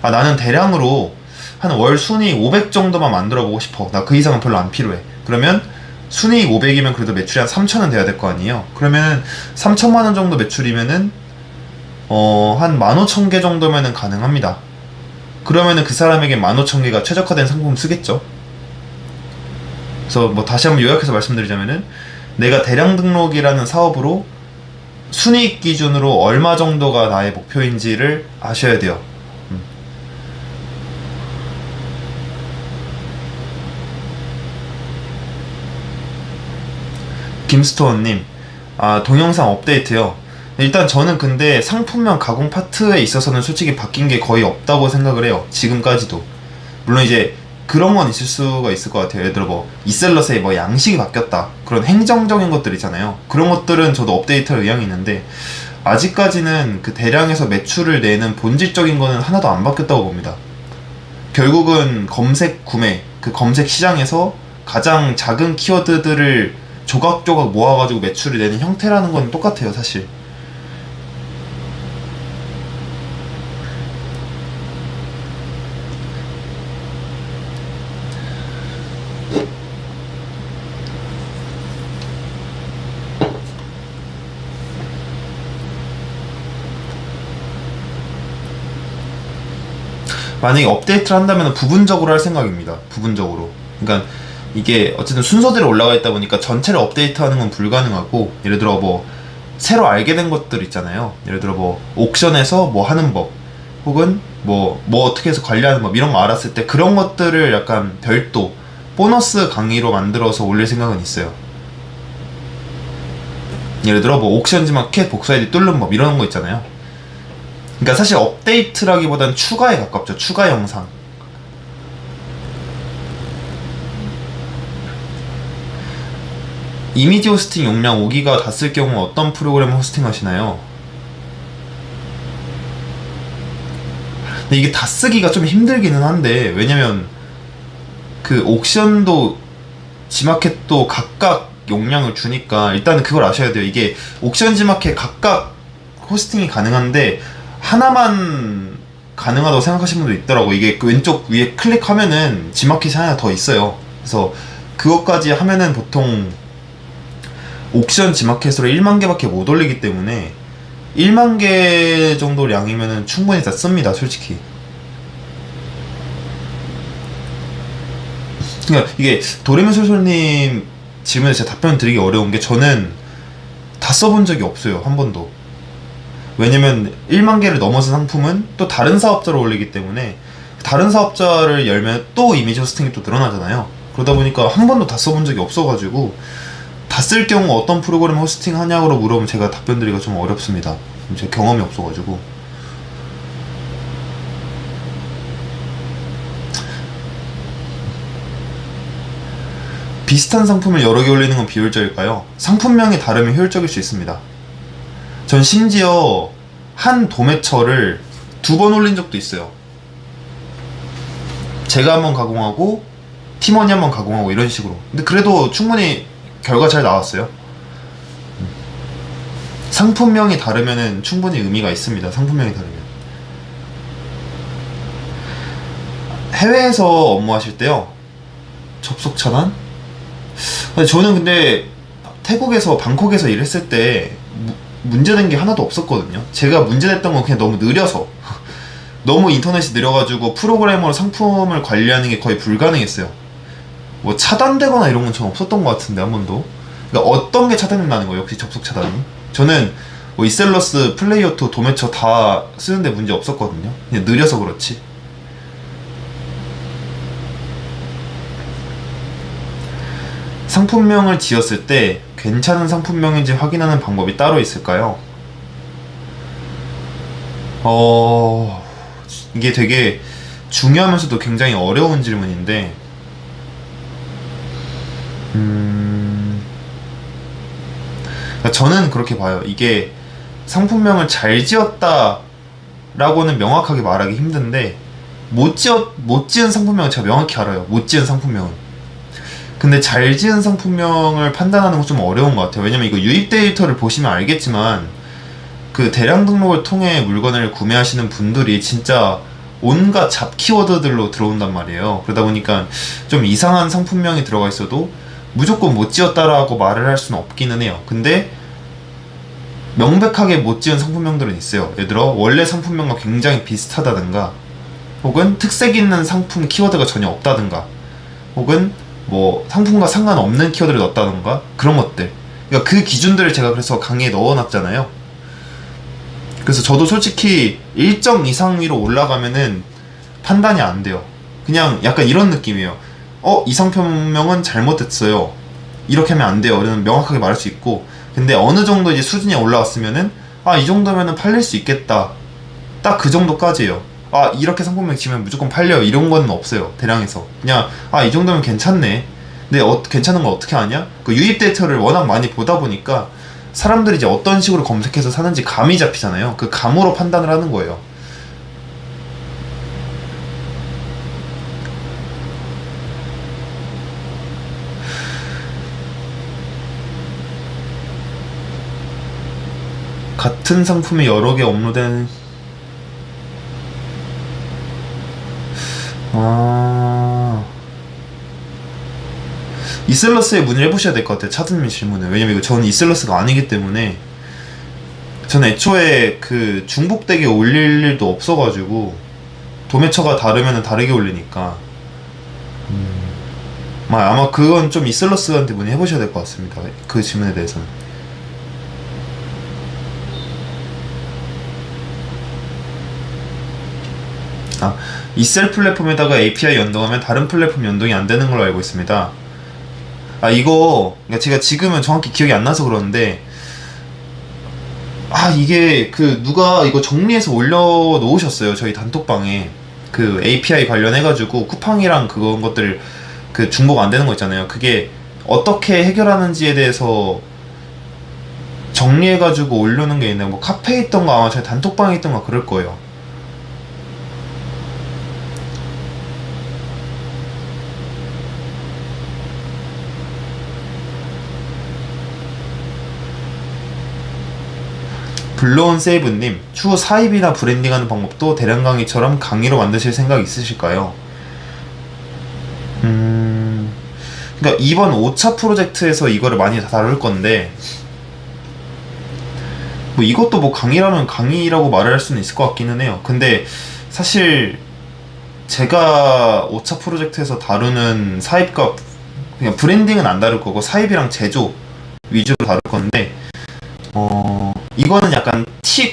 나는 대량으로 한 월 순이익 500 정도만 만들어 보고 싶어, 나 그 이상은 별로 안 필요해, 그러면 순이익 500이면 그래도 매출이 한 3천은 돼야 될 거 아니에요. 그러면 3천만원 정도 매출이면은 한 15,000개 정도면은 가능합니다. 그러면은 그 사람에게 15,000개가 최적화된 상품 쓰겠죠. 그래서 뭐 다시 한번 요약해서 말씀드리자면은 내가 대량 등록이라는 사업으로 순이익 기준으로 얼마 정도가 나의 목표인지를 아셔야 돼요. 김스토어님, 동영상 업데이트요. 일단 저는 근데 상품명 가공 파트에 있어서는 솔직히 바뀐 게 거의 없다고 생각을 해요. 지금까지도. 물론 이제 그런 건 있을 수가 있을 것 같아요. 예를 들어 뭐 이셀러스의 뭐 양식이 바뀌었다, 그런 행정적인 것들 있잖아요. 그런 것들은 저도 업데이트할 의향이 있는데 아직까지는 그 대량에서 매출을 내는 본질적인 거는 하나도 안 바뀌었다고 봅니다. 결국은 검색 구매, 그 검색 시장에서 가장 작은 키워드들을 조각조각 모아가지고 매출을 내는 형태라는 건 똑같아요, 사실. 만약에 업데이트를 한다면 부분적으로 할 생각입니다. 부분적으로. 그러니까 이게 어쨌든 순서대로 올라가 있다 보니까 전체를 업데이트하는 건 불가능하고, 예를 들어 뭐 새로 알게 된 것들 있잖아요. 예를 들어 뭐 옥션에서 뭐 하는 법, 혹은 뭐 어떻게 해서 관리하는 법, 이런 거 알았을 때 그런 것들을 약간 별도 보너스 강의로 만들어서 올릴 생각은 있어요. 예를 들어 뭐 옥션지 마켓 복사 아이디 뚫는 법, 이런 거 있잖아요. 그러니까 사실 업데이트라기보단 추가에 가깝죠. 추가 영상. 이미지 호스팅 용량 5기가 다 쓸 경우 어떤 프로그램 호스팅 하시나요? 근데 이게 다 쓰기가 좀 힘들기는 한데, 왜냐면 그 옥션도 지마켓도 각각 용량을 주니까 일단은 그걸 아셔야 돼요. 이게 옥션 지마켓 각각 호스팅이 가능한데 하나만 가능하다고 생각하시는 분도 있더라고. 이게 그 왼쪽 위에 클릭하면은 지마켓이 하나 더 있어요. 그래서 그것까지 하면은 보통 옥션 지마켓으로 1만 개밖에 못 올리기 때문에 1만 개 정도 량이면은 충분히 다 씁니다, 솔직히. 그러니까 이게 도레미솔솔님 질문에 제가 답변 드리기 어려운 게, 저는 다 써본 적이 없어요, 한 번도. 왜냐면 1만 개를 넘어선 상품은 또 다른 사업자로 올리기 때문에 다른 사업자를 열면 또 이미지 호스팅이 또 늘어나잖아요. 그러다 보니까 한 번도 다 써본 적이 없어가지고, 다 쓸 경우 어떤 프로그램 호스팅 하냐고 물어보면 제가 답변 드리기가 좀 어렵습니다. 제 경험이 없어가지고. 비슷한 상품을 여러 개 올리는 건 비효율적일까요? 상품명이 다르면 효율적일 수 있습니다. 전 심지어 한 도매처를 2번 올린 적도 있어요. 제가 한번 가공하고 팀원이 한번 가공하고 이런 식으로. 근데 그래도 충분히 결과 잘 나왔어요. 상품명이 다르면은 충분히 의미가 있습니다. 상품명이 다르면. 해외에서 업무하실 때요, 접속 차단? 저는 근데 태국에서 방콕에서 일했을 때 문제된 게 하나도 없었거든요. 제가 문제됐던 건 그냥 너무 느려서 너무 인터넷이 느려가지고 프로그래머로 상품을 관리하는 게 거의 불가능했어요. 뭐 차단되거나 이런 건 전 없었던 것 같은데 한 번도. 그러니까 어떤 게 차단된다는 거예요, 혹시 접속 차단이? 저는 뭐 이셀러스, 플레이어2, 도매처 다 쓰는데 문제 없었거든요. 그냥 느려서 그렇지. 상품명을 지었을 때 괜찮은 상품명인지 확인하는 방법이 따로 있을까요? 이게 되게 중요하면서도 굉장히 어려운 질문인데, 저는 그렇게 봐요. 이게 상품명을 잘 지었다 라고는 명확하게 말하기 힘든데, 못 지은 상품명은 제가 명확히 알아요. 못 지은 상품명은. 근데 잘 지은 상품명을 판단하는 건 좀 어려운 것 같아요. 왜냐면 이거 유입 데이터를 보시면 알겠지만, 그 대량 등록을 통해 물건을 구매하시는 분들이 진짜 온갖 잡 키워드들로 들어온단 말이에요. 그러다 보니까 좀 이상한 상품명이 들어가 있어도 무조건 못 지었다라고 말을 할 수는 없기는 해요. 근데 명백하게 못 지은 상품명들은 있어요. 예를 들어 원래 상품명과 굉장히 비슷하다든가, 혹은 특색 있는 상품 키워드가 전혀 없다든가, 혹은 뭐 상품과 상관없는 키워드를 넣었다든가, 그런 것들. 그러니까 그 기준들을 제가 그래서 강의에 넣어놨잖아요. 그래서 저도 솔직히 일정 이상 위로 올라가면은 판단이 안 돼요. 그냥 약간 이런 느낌이에요. 이 상품명은 잘못됐어요, 이렇게 하면 안 돼요, 이런 명확하게 말할 수 있고. 근데 어느 정도 이제 수준이 올라왔으면은 이 정도면은 팔릴 수 있겠다, 딱 그 정도까지예요. 이렇게 상품명 지면 무조건 팔려요, 이런 거는 없어요. 대량에서 그냥 이 정도면 괜찮네. 근데 괜찮은 걸 어떻게 아냐? 그 유입 데이터를 워낙 많이 보다 보니까 사람들이 이제 어떤 식으로 검색해서 사는지 감이 잡히잖아요. 그 감으로 판단을 하는 거예요. 같은 상품이 여러 개 업로드된 이셀러스에 문의를 해보셔야 될 것 같아요, 차드님 질문을. 왜냐면 이거 저는 이셀러스가 아니기 때문에. 저는 애초에 그 중복되게 올릴 일도 없어가지고, 도매처가 다르면 다르게 올리니까. 아마 그건 좀 이셀러스한테 문의해보셔야 될 것 같습니다, 그 질문에 대해서는. 이셀 플랫폼에다가 API 연동하면 다른 플랫폼 연동이 안 되는 걸로 알고 있습니다. 이거 그러니까 제가 지금은 정확히 기억이 안 나서 그러는데, 이게 그 누가 이거 정리해서 올려놓으셨어요, 저희 단톡방에. 그 API 관련해가지고 쿠팡이랑 그런 것들, 그 중복 안 되는 거 있잖아요. 그게 어떻게 해결하는지에 대해서 정리해가지고 올려놓은 게 있는데, 뭐 카페에 있던가 아마 저희 단톡방에 있던가 그럴 거예요. 블로운 세이브님, 추후 사입이나 브랜딩하는 방법도 대량 강의처럼 강의로 만드실 생각 있으실까요? 그러니까 이번 5차 프로젝트에서 이거를 많이 다룰 건데, 뭐 이것도 뭐 강의라면 강의라고 말할 수는 있을 것 같기는 해요. 근데 사실 제가 5차 프로젝트에서 다루는 사입과 그냥 브랜딩은 안 다룰 거고, 사입이랑 제조 위주로 다룰 건데, 이거는 약간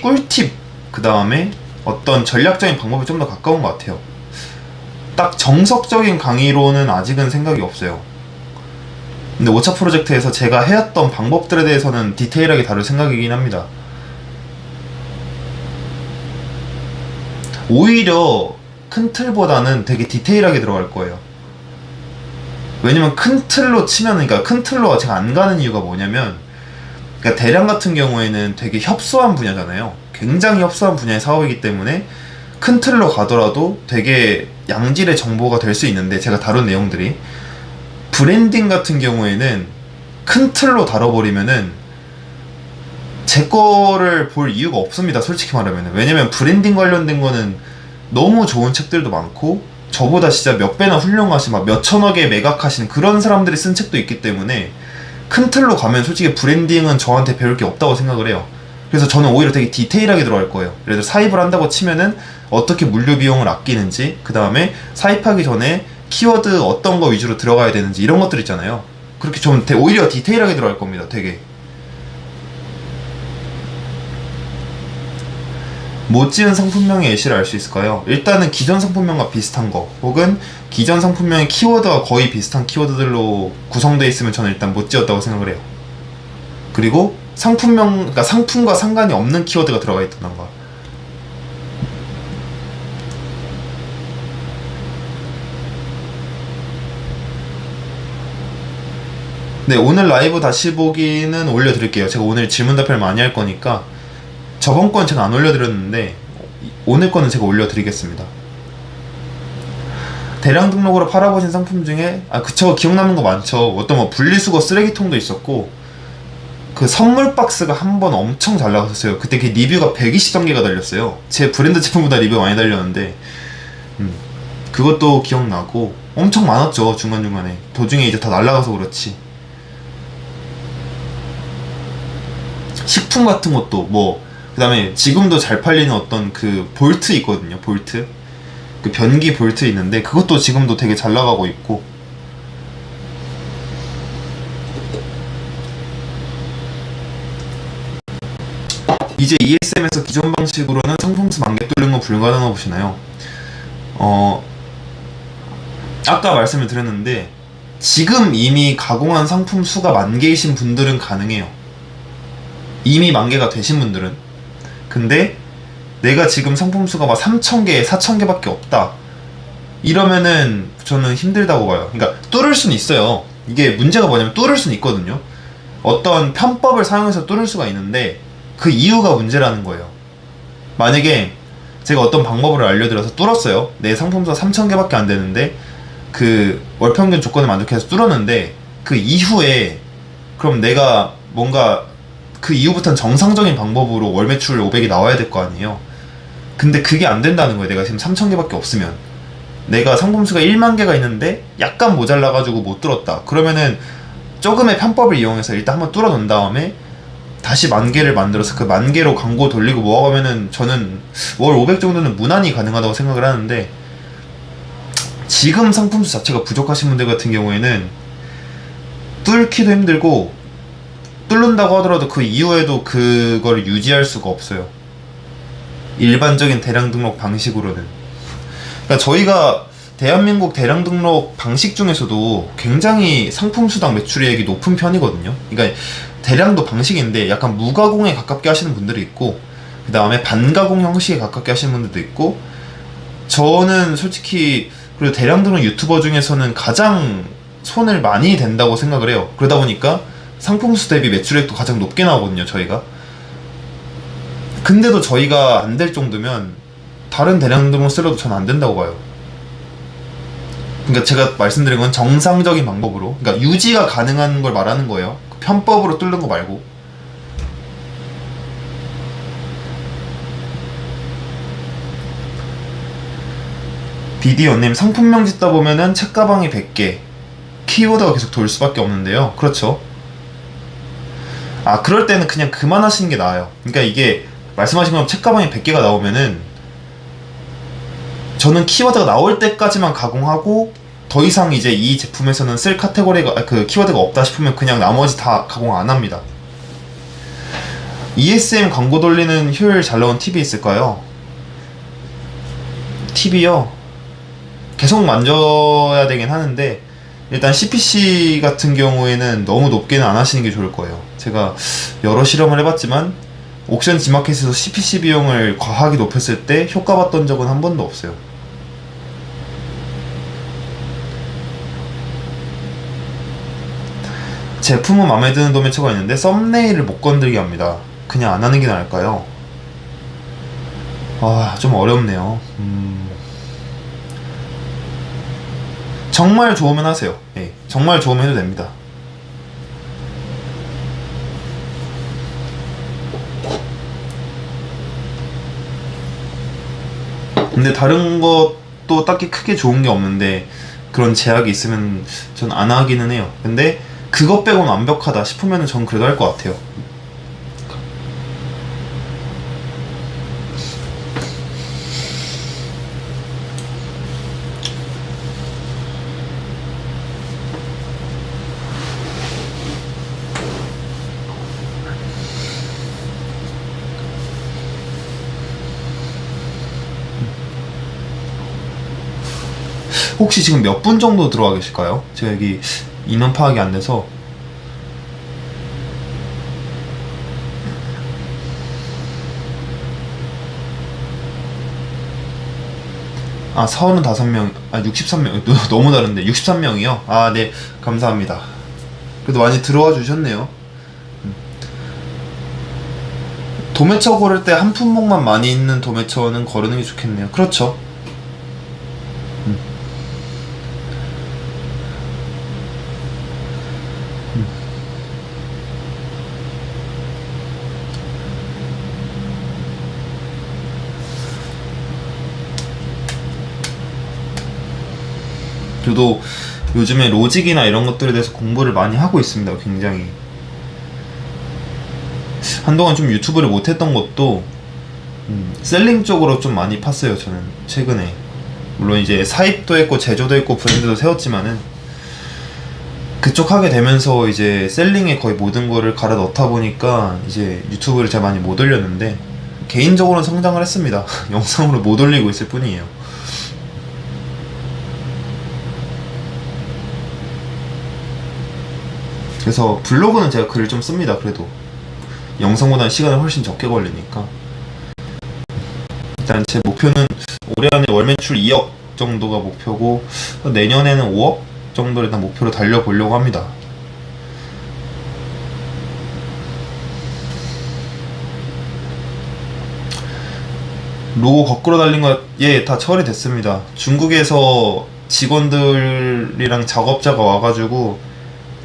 꿀팁, 그 다음에 어떤 전략적인 방법이 좀 더 가까운 것 같아요. 딱 정석적인 강의로는 아직은 생각이 없어요. 근데 5차 프로젝트에서 제가 해왔던 방법들에 대해서는 디테일하게 다룰 생각이긴 합니다. 오히려 큰 틀보다는 되게 디테일하게 들어갈 거예요. 왜냐면 큰 틀로 치면, 그러니까 큰 틀로 제가 안 가는 이유가 뭐냐면, 그러니까 대량 같은 경우에는 되게 협소한 분야잖아요. 굉장히 협소한 분야의 사업이기 때문에 큰 틀로 가더라도 되게 양질의 정보가 될 수 있는데, 제가 다룬 내용들이 브랜딩 같은 경우에는 큰 틀로 다뤄버리면은 제 거를 볼 이유가 없습니다, 솔직히 말하면. 왜냐면 브랜딩 관련된 거는 너무 좋은 책들도 많고, 저보다 진짜 몇 배나 훌륭하신, 막 몇천억에 매각하신 그런 사람들이 쓴 책도 있기 때문에 큰 틀로 가면 솔직히 브랜딩은 저한테 배울 게 없다고 생각을 해요. 그래서 저는 오히려 되게 디테일하게 들어갈 거예요. 예를 들어 사입을 한다고 치면은 어떻게 물류 비용을 아끼는지, 그 다음에 사입하기 전에 키워드 어떤 거 위주로 들어가야 되는지, 이런 것들 있잖아요. 그렇게 좀 오히려 디테일하게 들어갈 겁니다, 되게. 못 지은 상품명의 예시를 알 수 있을까요? 일단은 기존 상품명과 비슷한 거, 혹은 기존 상품명의 키워드와 거의 비슷한 키워드들로 구성되어 있으면 저는 일단 못 지었다고 생각을 해요. 그리고 상품명, 그러니까 상품과 상관이 없는 키워드가 들어가 있던가. 네, 오늘 라이브 다시 보기는 올려드릴게요. 제가 오늘 질문 답변을 많이 할 거니까. 저번 건 제가 안 올려드렸는데 오늘 거는 제가 올려드리겠습니다. 대량 등록으로 팔아보신 상품 중에, 그쵸, 기억나는 거 많죠. 어떤 뭐 분리수거 쓰레기통도 있었고, 그 선물 박스가 한 번 엄청 잘 나갔었어요. 그때 그 리뷰가 123개가 달렸어요. 제 브랜드 제품보다 리뷰가 많이 달렸는데, 그것도 기억나고. 엄청 많았죠, 중간중간에. 도중에 이제 다 날라가서 그렇지. 식품 같은 것도 뭐, 그 다음에 지금도 잘 팔리는 어떤 그 볼트 있거든요, 볼트. 그 변기 볼트 있는데 그것도 지금도 되게 잘 나가고 있고. 이제 ESM에서 기존 방식으로는 상품수 만개 뚫는 거 불가능하고 보시나요? 아까 말씀을 드렸는데 지금 이미 가공한 상품 수가 10,000개이신 분들은 가능해요. 이미 10,000개가 되신 분들은. 근데 내가 지금 상품 수가 막 3,000개, 4,000개밖에 없다, 이러면은 저는 힘들다고 봐요. 그러니까 뚫을 수는 있어요. 이게 문제가 뭐냐면 뚫을 수는 있거든요. 어떤 편법을 사용해서 뚫을 수가 있는데 그 이유가 문제라는 거예요. 만약에 제가 어떤 방법을 알려드려서 뚫었어요. 내 상품수가 3,000개밖에 안 되는데 그 월평균 조건을 만족해서 뚫었는데, 그 이후에 그럼 내가 뭔가 그 이후부터는 정상적인 방법으로 월 매출 500이 나와야 될 거 아니에요. 근데 그게 안 된다는 거예요. 내가 지금 3,000개밖에 없으면. 내가 상품수가 10,000개가 있는데 약간 모자라가지고 못 뚫었다, 그러면은 조금의 편법을 이용해서 일단 한번 뚫어 놓은 다음에 다시 10,000개를 만들어서 그 10,000개로 광고 돌리고 모아가면은 저는 월 500 정도는 무난히 가능하다고 생각을 하는데, 지금 상품수 자체가 부족하신 분들 같은 경우에는 뚫기도 힘들고, 뚫는다고 하더라도 그 이후에도 그걸 유지할 수가 없어요, 일반적인 대량 등록 방식으로는. 그러니까 저희가 대한민국 대량 등록 방식 중에서도 굉장히 상품 수당 매출액이 높은 편이거든요. 그러니까 대량도 방식인데 약간 무가공에 가깝게 하시는 분들이 있고, 그 다음에 반가공 형식에 가깝게 하시는 분들도 있고, 저는 솔직히 그리고 대량 등록 유튜버 중에서는 가장 손을 많이 댄다고 생각을 해요. 그러다 보니까 상품수 대비 매출액도 가장 높게 나오거든요, 저희가. 근데도 저희가 안 될 정도면 다른 대량 등록 쓰러도 저는 안 된다고 봐요. 그러니까 제가 말씀드린 건 정상적인 방법으로, 그러니까 유지가 가능한 걸 말하는 거예요. 편법으로 뚫는 거 말고. 비디오님, 상품명 짓다 보면은 책가방이 100개, 키워드가 계속 돌 수밖에 없는데요. 그렇죠. 그럴 때는 그냥 그만하시는 게 나아요. 그러니까 이게 말씀하신 것처럼 책가방이 100개가 나오면은 저는 키워드가 나올 때까지만 가공하고, 더 이상 이제 이 제품에서는 쓸 카테고리가, 그 키워드가 없다 싶으면 그냥 나머지 다 가공 안 합니다. ESM 광고 돌리는 효율 잘 나온 팁이 있을까요? 팁이요? 계속 만져야 되긴 하는데, 일단 CPC 같은 경우에는 너무 높게는 안 하시는 게 좋을 거예요. 제가 여러 실험을 해봤지만 옥션 지마켓에서 CPC 비용을 과하게 높였을 때 효과 봤던 적은 한 번도 없어요. 제품은 마음에 드는 도매체가 있는데 썸네일을 못 건들게 합니다. 그냥 안 하는 게 나을까요? 좀 어렵네요. 정말 좋으면 하세요. 예, 정말 좋으면 해도 됩니다. 근데 다른 것도 딱히 크게 좋은 게 없는데 그런 제약이 있으면 전 안 하기는 해요. 근데 그것 빼고는 완벽하다 싶으면 전 그래도 할 것 같아요. 혹시 지금 몇 분 정도 들어와 계실까요? 제가 여기 인원 파악이 안 돼서. 아, 35명, 아, 63명. 너무 다른데. 63명이요? 아, 네. 감사합니다. 그래도 많이 들어와 주셨네요. 도매처 고를 때 한 품목만 많이 있는 도매처는 거르는 게 좋겠네요. 그렇죠. 저도 요즘에 로직이나 이런 것들에 대해서 공부를 많이 하고 있습니다. 굉장히. 한동안 좀 유튜브를 못했던 것도 셀링 쪽으로 좀 많이 팠어요. 저는 최근에. 물론 이제 사입도 했고 제조도 했고 브랜드도 세웠지만은 그쪽 하게 되면서 이제 셀링에 거의 모든 거를 갈아 넣다 보니까 이제 유튜브를 잘 많이 못 올렸는데 개인적으로는 성장을 했습니다. 영상으로 못 올리고 있을 뿐이에요. 그래서 블로그는 제가 글을 좀 씁니다. 그래도 영상보다는 시간이 훨씬 적게 걸리니까. 일단 제 목표는 올해 안에 월 매출 2억 정도가 목표고 내년에는 5억 정도를 일단 목표로 달려보려고 합니다. 로고 거꾸로 달린 거, 예, 다 처리됐습니다. 중국에서 직원들이랑 작업자가 와가지고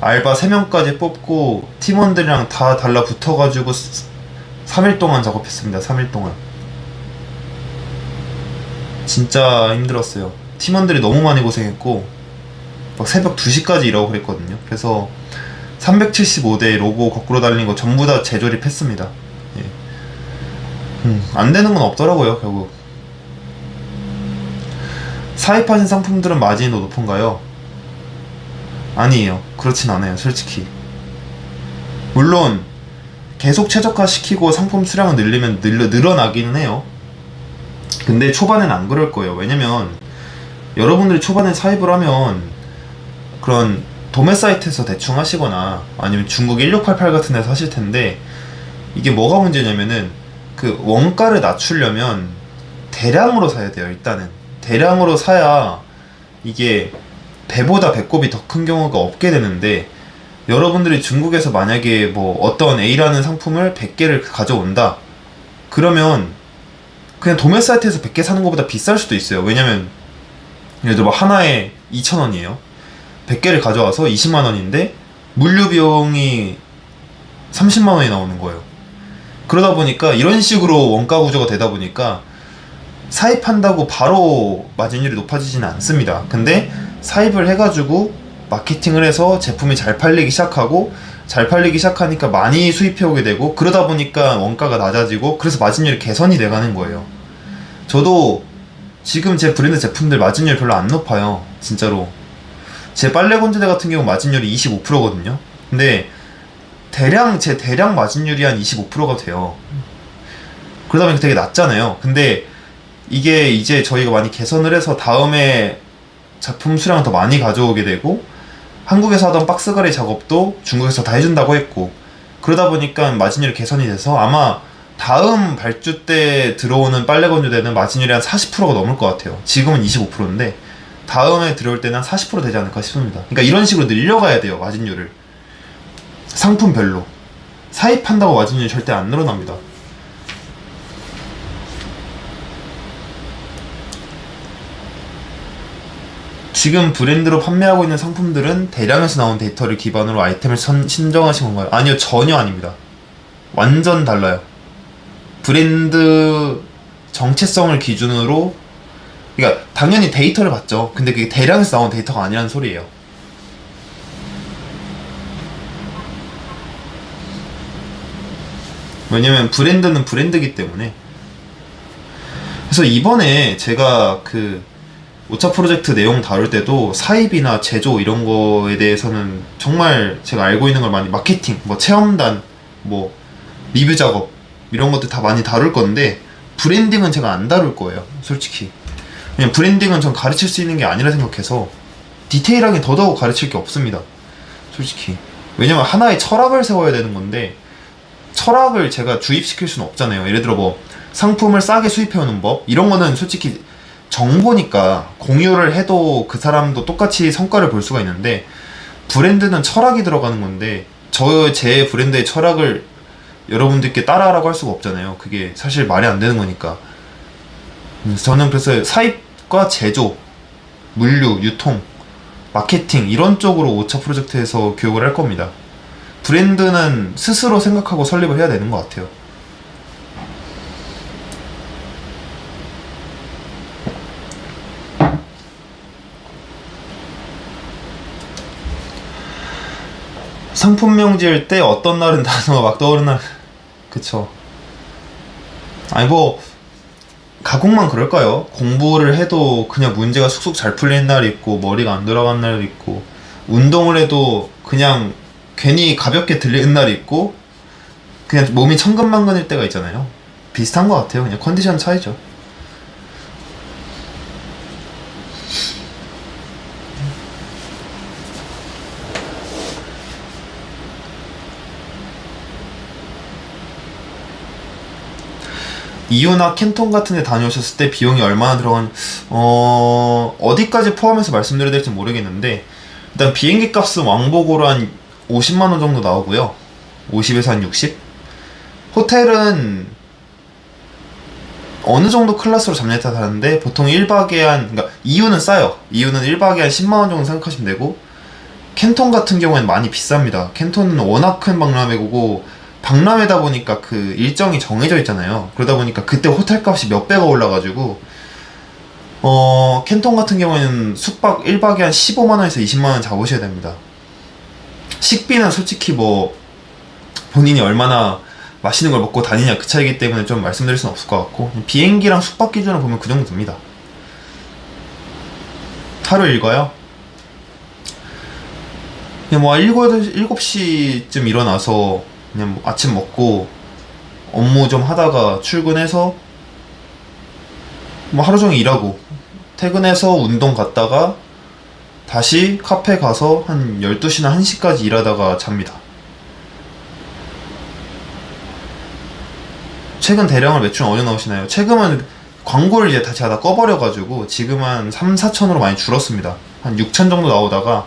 알바 3명까지 뽑고 팀원들이랑 다 달라붙어가지고 3일 동안 작업했습니다. 3일 동안. 진짜 힘들었어요. 팀원들이 너무 많이 고생했고 막 새벽 2시까지 일하고 그랬거든요. 그래서 375대 로고 거꾸로 달린 거 전부 다 재조립했습니다. 예. 안 되는 건 없더라고요, 결국. 사입하신 상품들은 마진이 더 높은가요? 아니에요. 그렇진 않아요, 솔직히. 물론 계속 최적화 시키고 상품 수량을 늘리면 늘어나기는 해요. 근데 초반엔 안 그럴 거예요. 왜냐면 여러분들이 초반에 사입을 하면 그런 도매 사이트에서 대충 하시거나 아니면 중국 1688 같은 데서 하실 텐데, 이게 뭐가 문제냐면은 그 원가를 낮추려면 대량으로 사야 돼요. 일단은 대량으로 사야 이게 배보다 배꼽이 더 큰 경우가 없게 되는데, 여러분들이 중국에서 만약에 뭐 어떤 A라는 상품을 100개를 가져온다 그러면 그냥 도매 사이트에서 100개 사는 것보다 비쌀 수도 있어요. 왜냐면 예를 들어 뭐 하나에 2,000원이에요 100개를 가져와서 20만원인데 물류 비용이 30만원이 나오는 거예요. 그러다 보니까 이런 식으로 원가 구조가 되다 보니까 사입한다고 바로 마진율이 높아지지는 않습니다. 근데 사입을 해가지고 마케팅을 해서 제품이 잘 팔리기 시작하고, 잘 팔리기 시작하니까 많이 수입해오게 되고, 그러다 보니까 원가가 낮아지고, 그래서 마진율이 개선이 돼가는 거예요. 저도 지금 제 브랜드 제품들 마진율 별로 안 높아요. 진짜로. 제 빨래 건조대 같은 경우 마진율이 25%거든요 근데 제 대량 마진율이 한 25%가 돼요. 그러다 보니까 되게 낮잖아요. 근데 이게 이제 저희가 많이 개선을 해서 다음에 작품 수량을 더 많이 가져오게 되고, 한국에서 하던 박스가리 작업도 중국에서 다 해준다고 했고, 그러다 보니까 마진율이 개선이 돼서 아마 다음 발주 때 들어오는 빨래 건조대는 마진율이 한 40%가 넘을 것 같아요. 지금은 25%인데 다음에 들어올 때는 한 40% 되지 않을까 싶습니다. 그러니까 이런 식으로 늘려가야 돼요, 마진율을. 상품별로. 사입한다고 마진율이 절대 안 늘어납니다. 지금 브랜드로 판매하고 있는 상품들은 대량에서 나온 데이터를 기반으로 아이템을 신정하신 건가요? 아니요, 전혀 아닙니다. 완전 달라요. 브랜드 정체성을 기준으로, 그러니까 당연히 데이터를 봤죠. 근데 그게 대량에서 나온 데이터가 아니라는 소리예요. 왜냐면 브랜드는 브랜드이기 때문에. 그래서 이번에 제가 그 오차 프로젝트 내용 다룰 때도 사입이나 제조 이런 거에 대해서는 정말 제가 알고 있는 걸 많이, 마케팅, 뭐 체험단, 뭐 리뷰 작업 이런 것들 다 많이 다룰 건데, 브랜딩은 제가 안 다룰 거예요, 솔직히. 그냥 브랜딩은 전 가르칠 수 있는 게 아니라 생각해서 디테일하게 더더욱 가르칠 게 없습니다, 솔직히. 왜냐면 하나의 철학을 세워야 되는 건데, 철학을 제가 주입시킬 수는 없잖아요. 예를 들어 뭐 상품을 싸게 수입해오는 법 이런 거는 솔직히 정보니까 공유를 해도 그 사람도 똑같이 성과를 볼 수가 있는데, 브랜드는 철학이 들어가는 건데 제 브랜드의 철학을 여러분들께 따라하라고 할 수가 없잖아요. 그게 사실 말이 안 되는 거니까. 저는 그래서 사입과 제조, 물류, 유통, 마케팅 이런 쪽으로 오차 프로젝트에서 교육을 할 겁니다. 브랜드는 스스로 생각하고 설립을 해야 되는 것 같아요. 상품명 지을 때 어떤 날은 단어가 막 떠오르는 날. 그쵸. 아니 뭐 가공만 그럴까요? 공부를 해도 그냥 문제가 쑥쑥 잘 풀리는 날이 있고, 머리가 안 돌아간 날이 있고, 운동을 해도 그냥 괜히 가볍게 들리는 날이 있고, 그냥 몸이 천근만근일 때가 있잖아요. 비슷한 것 같아요. 그냥 컨디션 차이죠. 이유나 캔톤 같은 데 다녀오셨을 때 비용이 얼마나 어디까지 포함해서 말씀드려야 될지 모르겠는데, 일단 비행기 값은 왕복으로 한 50만원 정도 나오고요. 50에서 한 60? 호텔은 어느 정도 클래스로 잡냐에 따라 다른데, 보통 1박에 그러니까 이유는 싸요. 이유는 1박에 한 10만원 정도 생각하시면 되고, 캔톤 같은 경우에는 많이 비쌉니다. 캔톤은 워낙 큰 박람회고, 박람회다 보니까 그 일정이 정해져 있잖아요. 그러다 보니까 그때 호텔 값이 몇 배가 올라가지고, 캔톤 같은 경우에는 숙박 1박에 한 15만원에서 20만원 잡으셔야 됩니다. 식비는 솔직히 뭐 본인이 얼마나 맛있는 걸 먹고 다니냐 그 차이기 때문에 좀 말씀드릴 수는 없을 것 같고, 비행기랑 숙박 기준으로 보면 그 정도 듭니다. 하루 일과요? 그냥 뭐 7시쯤 일어나서 그냥 뭐 아침 먹고 업무 좀 하다가 출근해서 뭐 하루 종일 일하고, 퇴근해서 운동 갔다가 다시 카페 가서 한 12시나 1시까지 일하다가 잡니다. 최근 대량을 매출 어디서 나오시나요? 최근은 광고를 이제 다시 하다 꺼버려가지고 지금 한 3, 4천으로 많이 줄었습니다. 한 6천 정도 나오다가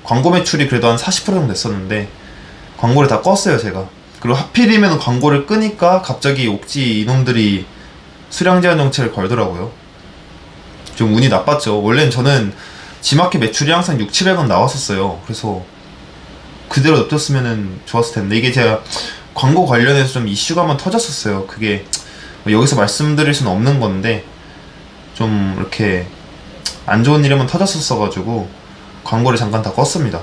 광고 매출이 그래도 한 40% 정도 됐었는데 광고를 다 껐어요, 제가. 그리고 하필이면 광고를 끄니까 갑자기 옥지 이놈들이 수량 제한 정책을 걸더라고요. 좀 운이 나빴죠. 원래는 저는 지마켓 매출이 항상 6, 700원 나왔었어요. 그래서 그대로 냅뒀으면 좋았을 텐데, 이게 제가 광고 관련해서 좀 이슈가 한번 터졌었어요. 그게 여기서 말씀드릴 수는 없는 건데 좀 이렇게 안 좋은 일이 한번 터졌었어가지고 광고를 잠깐 다 껐습니다.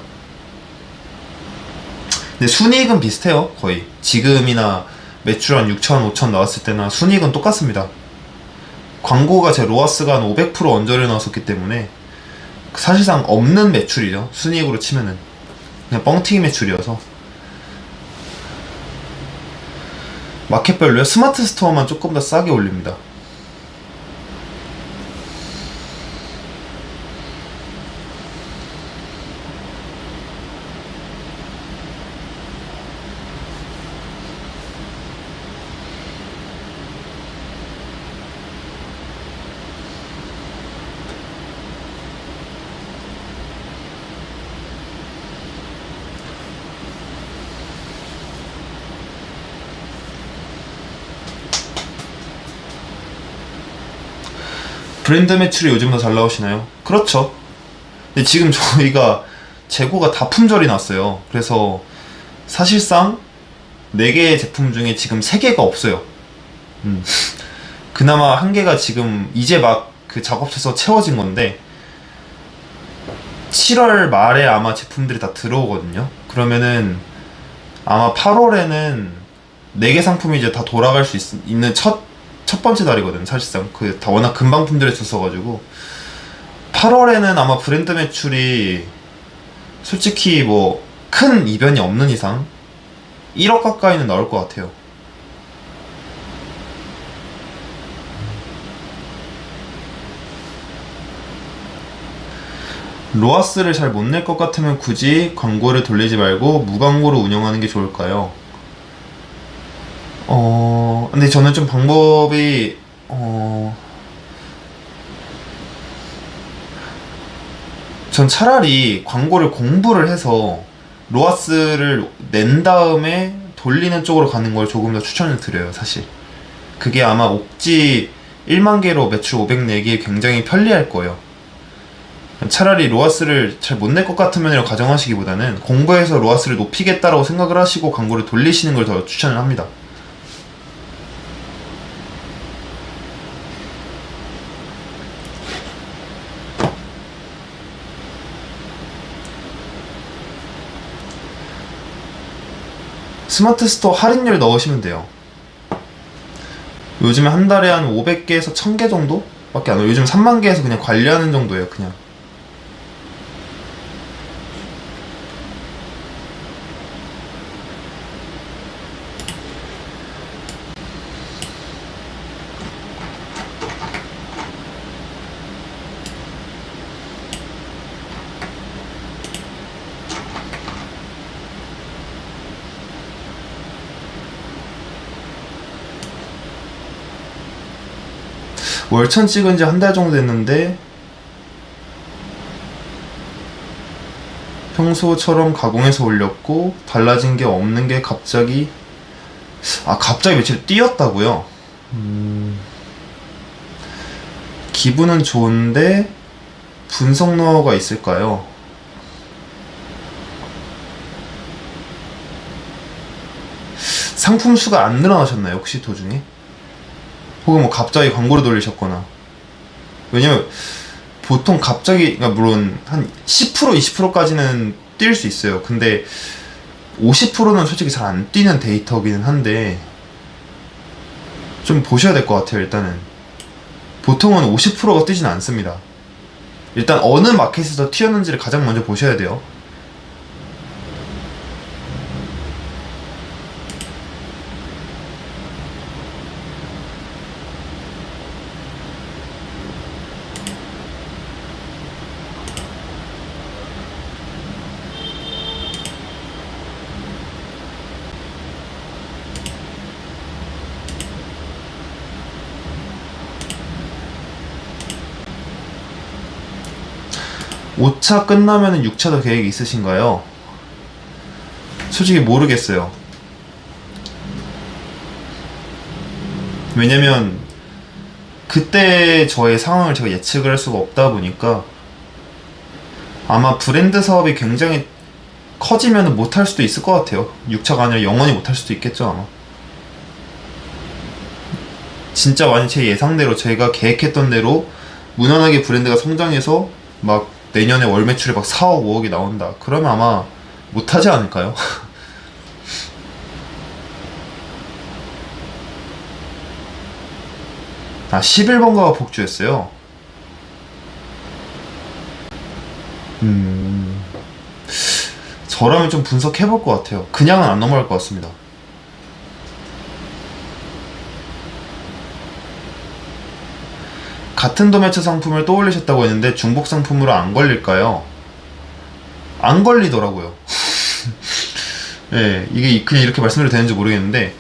근데 순이익은 비슷해요. 거의 지금이나 매출 한 6천, 5천 나왔을 때나 순이익은 똑같습니다. 광고가 제 로아스가 한 500% 언저리에 나왔었기 때문에 사실상 없는 매출이죠. 순이익으로 치면은 그냥 뻥튀기 매출이어서. 마켓별로요? 스마트 스토어만 조금 더 싸게 올립니다. 브랜드 매출이 요즘 더 잘 나오시나요? 그렇죠. 근데 지금 저희가 재고가 다 품절이 났어요. 그래서 사실상 4개의 제품 중에 지금 3개가 없어요. 그나마 1개가 지금 이제 막 그 작업해서 채워진 건데 7월 말에 아마 제품들이 다 들어오거든요. 그러면은 아마 8월에는 4개 상품이 이제 다 돌아갈 수 있는 첫 번째 달이거든, 사실상. 그 다 워낙 금방 품절했었어가지고 8월에는 아마 브랜드 매출이 솔직히 뭐 큰 이변이 없는 이상 1억 가까이는 나올 것 같아요. 로아스를 잘 못 낼 것 같으면 굳이 광고를 돌리지 말고 무광고로 운영하는 게 좋을까요? 근데 저는 좀 방법이, 전 차라리 광고를 공부를 해서 로아스를 낸 다음에 돌리는 쪽으로 가는 걸 조금 더 추천을 드려요, 사실. 그게 아마 옥지 1만 개로 매출 504개 굉장히 편리할 거예요. 차라리 로아스를 잘 못 낼 것 같으면 가정하시기보다는 공부해서 로아스를 높이겠다라고 생각을 하시고 광고를 돌리시는 걸 더 추천을 합니다. 스마트 스토어 할인율 넣으시면 돼요. 요즘에 한 달에 한 500개에서 1000개 정도? 밖에 안 와요. 요즘 3만 개에서 그냥 관리하는 정도예요, 그냥. 월천 찍은 지 한 달 정도 됐는데 평소처럼 가공해서 올렸고 달라진 게 없는 게 갑자기 며칠 뛰었다고요? 기분은 좋은데 분석 노하우가 있을까요? 상품 수가 안 늘어나셨나요, 혹시 도중에? 혹은 뭐 갑자기 광고를 돌리셨거나. 왜냐면 보통 갑자기, 그러니까 물론 한 10% 20%까지는 뛸 수 있어요. 근데 50%는 솔직히 잘 안 뛰는 데이터기는 한데 좀 보셔야 될 것 같아요. 일단은 보통은 50%가 뛰진 않습니다. 일단 어느 마켓에서 튀었는지를 가장 먼저 보셔야 돼요. 오차 끝나면은 6차도 계획이 있으신가요? 솔직히 모르겠어요. 왜냐면 그때 저의 상황을 제가 예측을 할 수가 없다 보니까 아마 브랜드 사업이 굉장히 커지면 못할 수도 있을 것 같아요. 6차가 아니라 영원히 못할 수도 있겠죠, 아마. 진짜 만약 제 예상대로 제가 계획했던 대로 무난하게 브랜드가 성장해서 막 내년에 월 매출이 막 4억 5억이 나온다, 그러면 아마 못하지 않을까요? 11번가가 복주했어요. 저라면 좀 분석해볼 것 같아요. 그냥은 안 넘어갈 것 같습니다. 같은 도매체 상품을 또 올리셨다고 했는데 중복 상품으로 안 걸릴까요? 안 걸리더라고요. 네, 이게 그냥 이렇게 말씀드려도 되는지 모르겠는데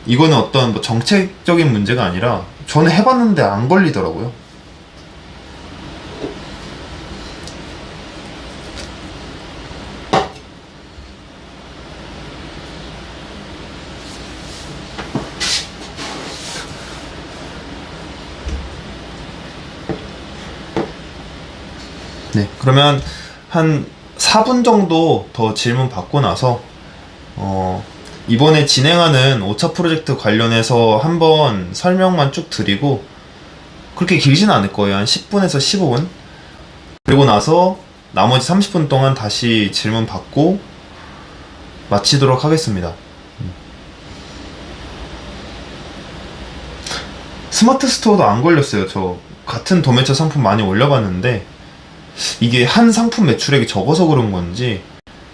이거는 어떤 뭐 정책적인 문제가 아니라 저는 해봤는데 안 걸리더라고요. 네, 그러면 한 4분 정도 더 질문 받고 나서 이번에 진행하는 5차 프로젝트 관련해서 한번 설명만 쭉 드리고 그렇게 길지는 않을 거예요. 한 10분에서 15분. 그리고 나서 나머지 30분 동안 다시 질문 받고 마치도록 하겠습니다. 스마트 스토어도 안 걸렸어요. 저 같은 도매처 상품 많이 올려봤는데 이게 한 상품 매출액이 적어서 그런 건지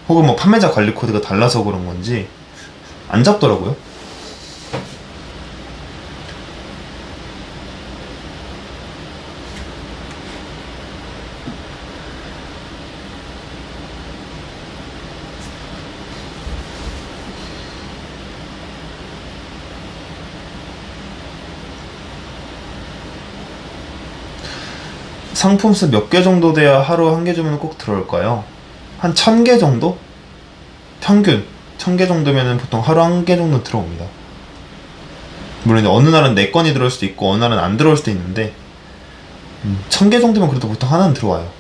혹은 뭐 판매자 관리 코드가 달라서 그런 건지 안 잡더라고요. 상품 수 몇 개 정도 돼야 하루 한 개 주문은 꼭 들어올까요? 한 1000개 정도? 평균 1000개 정도면은 보통 하루 한 개 정도 들어옵니다. 물론 어느 날은 4건이 들어올 수도 있고 어느 날은 안 들어올 수도 있는데 1000개 정도면 그래도 보통 하나는 들어와요.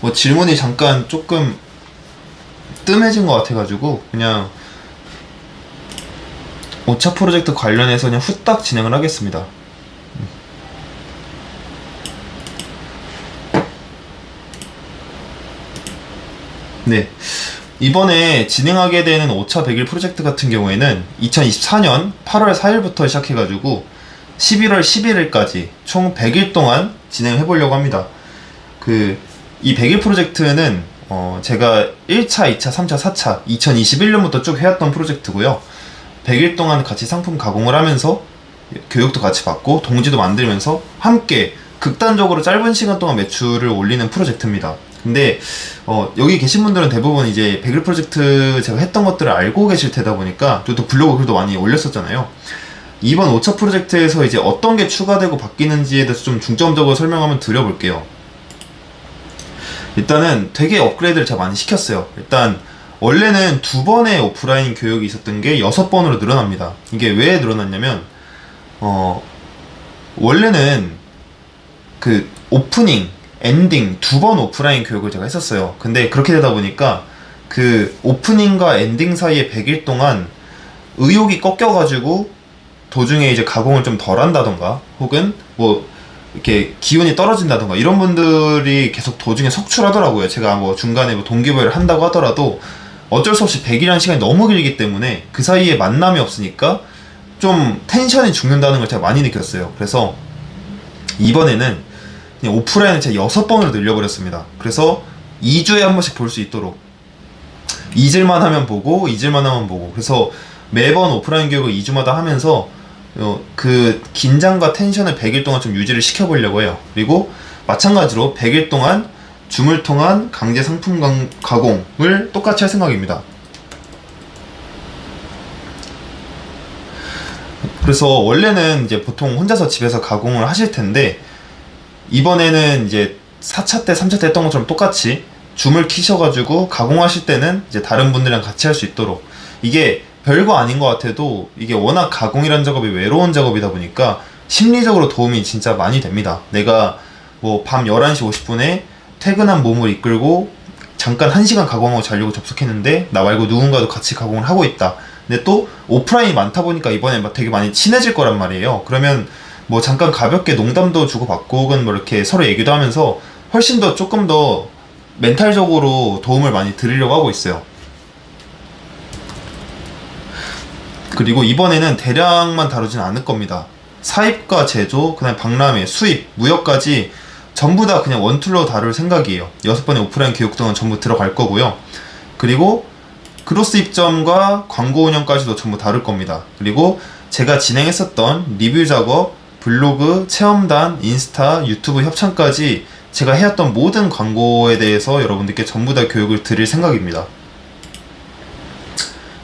뭐 질문이 잠깐 조금 뜸해진 것 같아가지고 그냥 5차 프로젝트 관련해서 그냥 후딱 진행을 하겠습니다. 네, 이번에 진행하게 되는 5차 100일 프로젝트 같은 경우에는 2024년 8월 4일부터 시작해가지고 11월 11일까지 총 100일 동안 진행해 보려고 합니다. 이 100일 프로젝트는 제가 1차, 2차, 3차, 4차 2021년부터 쭉 해왔던 프로젝트고요. 100일 동안 같이 상품 가공을 하면서 교육도 같이 받고 동지도 만들면서 함께 극단적으로 짧은 시간 동안 매출을 올리는 프로젝트입니다. 근데 여기 계신 분들은 대부분 이제 100일 프로젝트 제가 했던 것들을 알고 계실 테다 보니까 또 블로그 글도 많이 올렸었잖아요. 이번 5차 프로젝트에서 이제 어떤 게 추가되고 바뀌는지에 대해서 좀 중점적으로 설명 한번 드려볼게요. 일단은 되게 업그레이드를 제가 많이 시켰어요. 일단 원래는 2번의 오프라인 교육이 있었던 게 6번으로 늘어납니다. 이게 왜 늘어났냐면 원래는 그 오프닝, 엔딩 2번 오프라인 교육을 제가 했었어요. 근데 그렇게 되다 보니까 그 오프닝과 엔딩 사이에 100일 동안 의욕이 꺾여가지고 도중에 이제 가공을 좀 덜 한다던가 혹은 뭐 이렇게 기운이 떨어진다던가 이런 분들이 계속 도중에 속출하더라고요. 제가 뭐 중간에 뭐 동기부여를 한다고 하더라도 어쩔 수 없이 100일이라는 시간이 너무 길기 때문에 그 사이에 만남이 없으니까 좀 텐션이 죽는다는 걸 제가 많이 느꼈어요. 그래서 이번에는 그냥 오프라인을 제가 6번으로 늘려버렸습니다. 그래서 2주에 한 번씩 볼 수 있도록 잊을만 하면 보고 잊을만 하면 보고 그래서 매번 오프라인 교육을 2주마다 하면서 그 긴장과 텐션을 100일 동안 좀 유지를 시켜보려고 해요. 그리고 마찬가지로 100일 동안 줌을 통한 강제 상품 가공을 똑같이 할 생각입니다. 그래서 원래는 이제 보통 혼자서 집에서 가공을 하실 텐데 이번에는 이제 4차 때, 3차 때 했던 것처럼 똑같이 줌을 키셔가지고 가공하실 때는 이제 다른 분들이랑 같이 할 수 있도록 이게 별거 아닌 것 같아도 이게 워낙 가공이란 작업이 외로운 작업이다 보니까 심리적으로 도움이 진짜 많이 됩니다. 내가 뭐 밤 11시 50분에 퇴근한 몸을 이끌고 잠깐 1시간 가공하고 자려고 접속했는데 나 말고 누군가도 같이 가공을 하고 있다. 근데 또 오프라인이 많다 보니까 이번에 막 되게 많이 친해질 거란 말이에요. 그러면 뭐 잠깐 가볍게 농담도 주고받고 혹은 뭐 이렇게 서로 얘기도 하면서 훨씬 더 조금 더 멘탈적으로 도움을 많이 드리려고 하고 있어요. 그리고 이번에는 대량만 다루진 않을 겁니다. 사입과 제조, 그다음에 박람회, 수입, 무역까지 전부 다 그냥 원툴로 다룰 생각이에요. 6번의 오프라인 교육 등은 전부 들어갈 거고요. 그리고 크로스 입점과 광고 운영까지도 전부 다룰 겁니다. 그리고 제가 진행했었던 리뷰 작업, 블로그, 체험단, 인스타, 유튜브 협찬까지 제가 해왔던 모든 광고에 대해서 여러분들께 전부 다 교육을 드릴 생각입니다.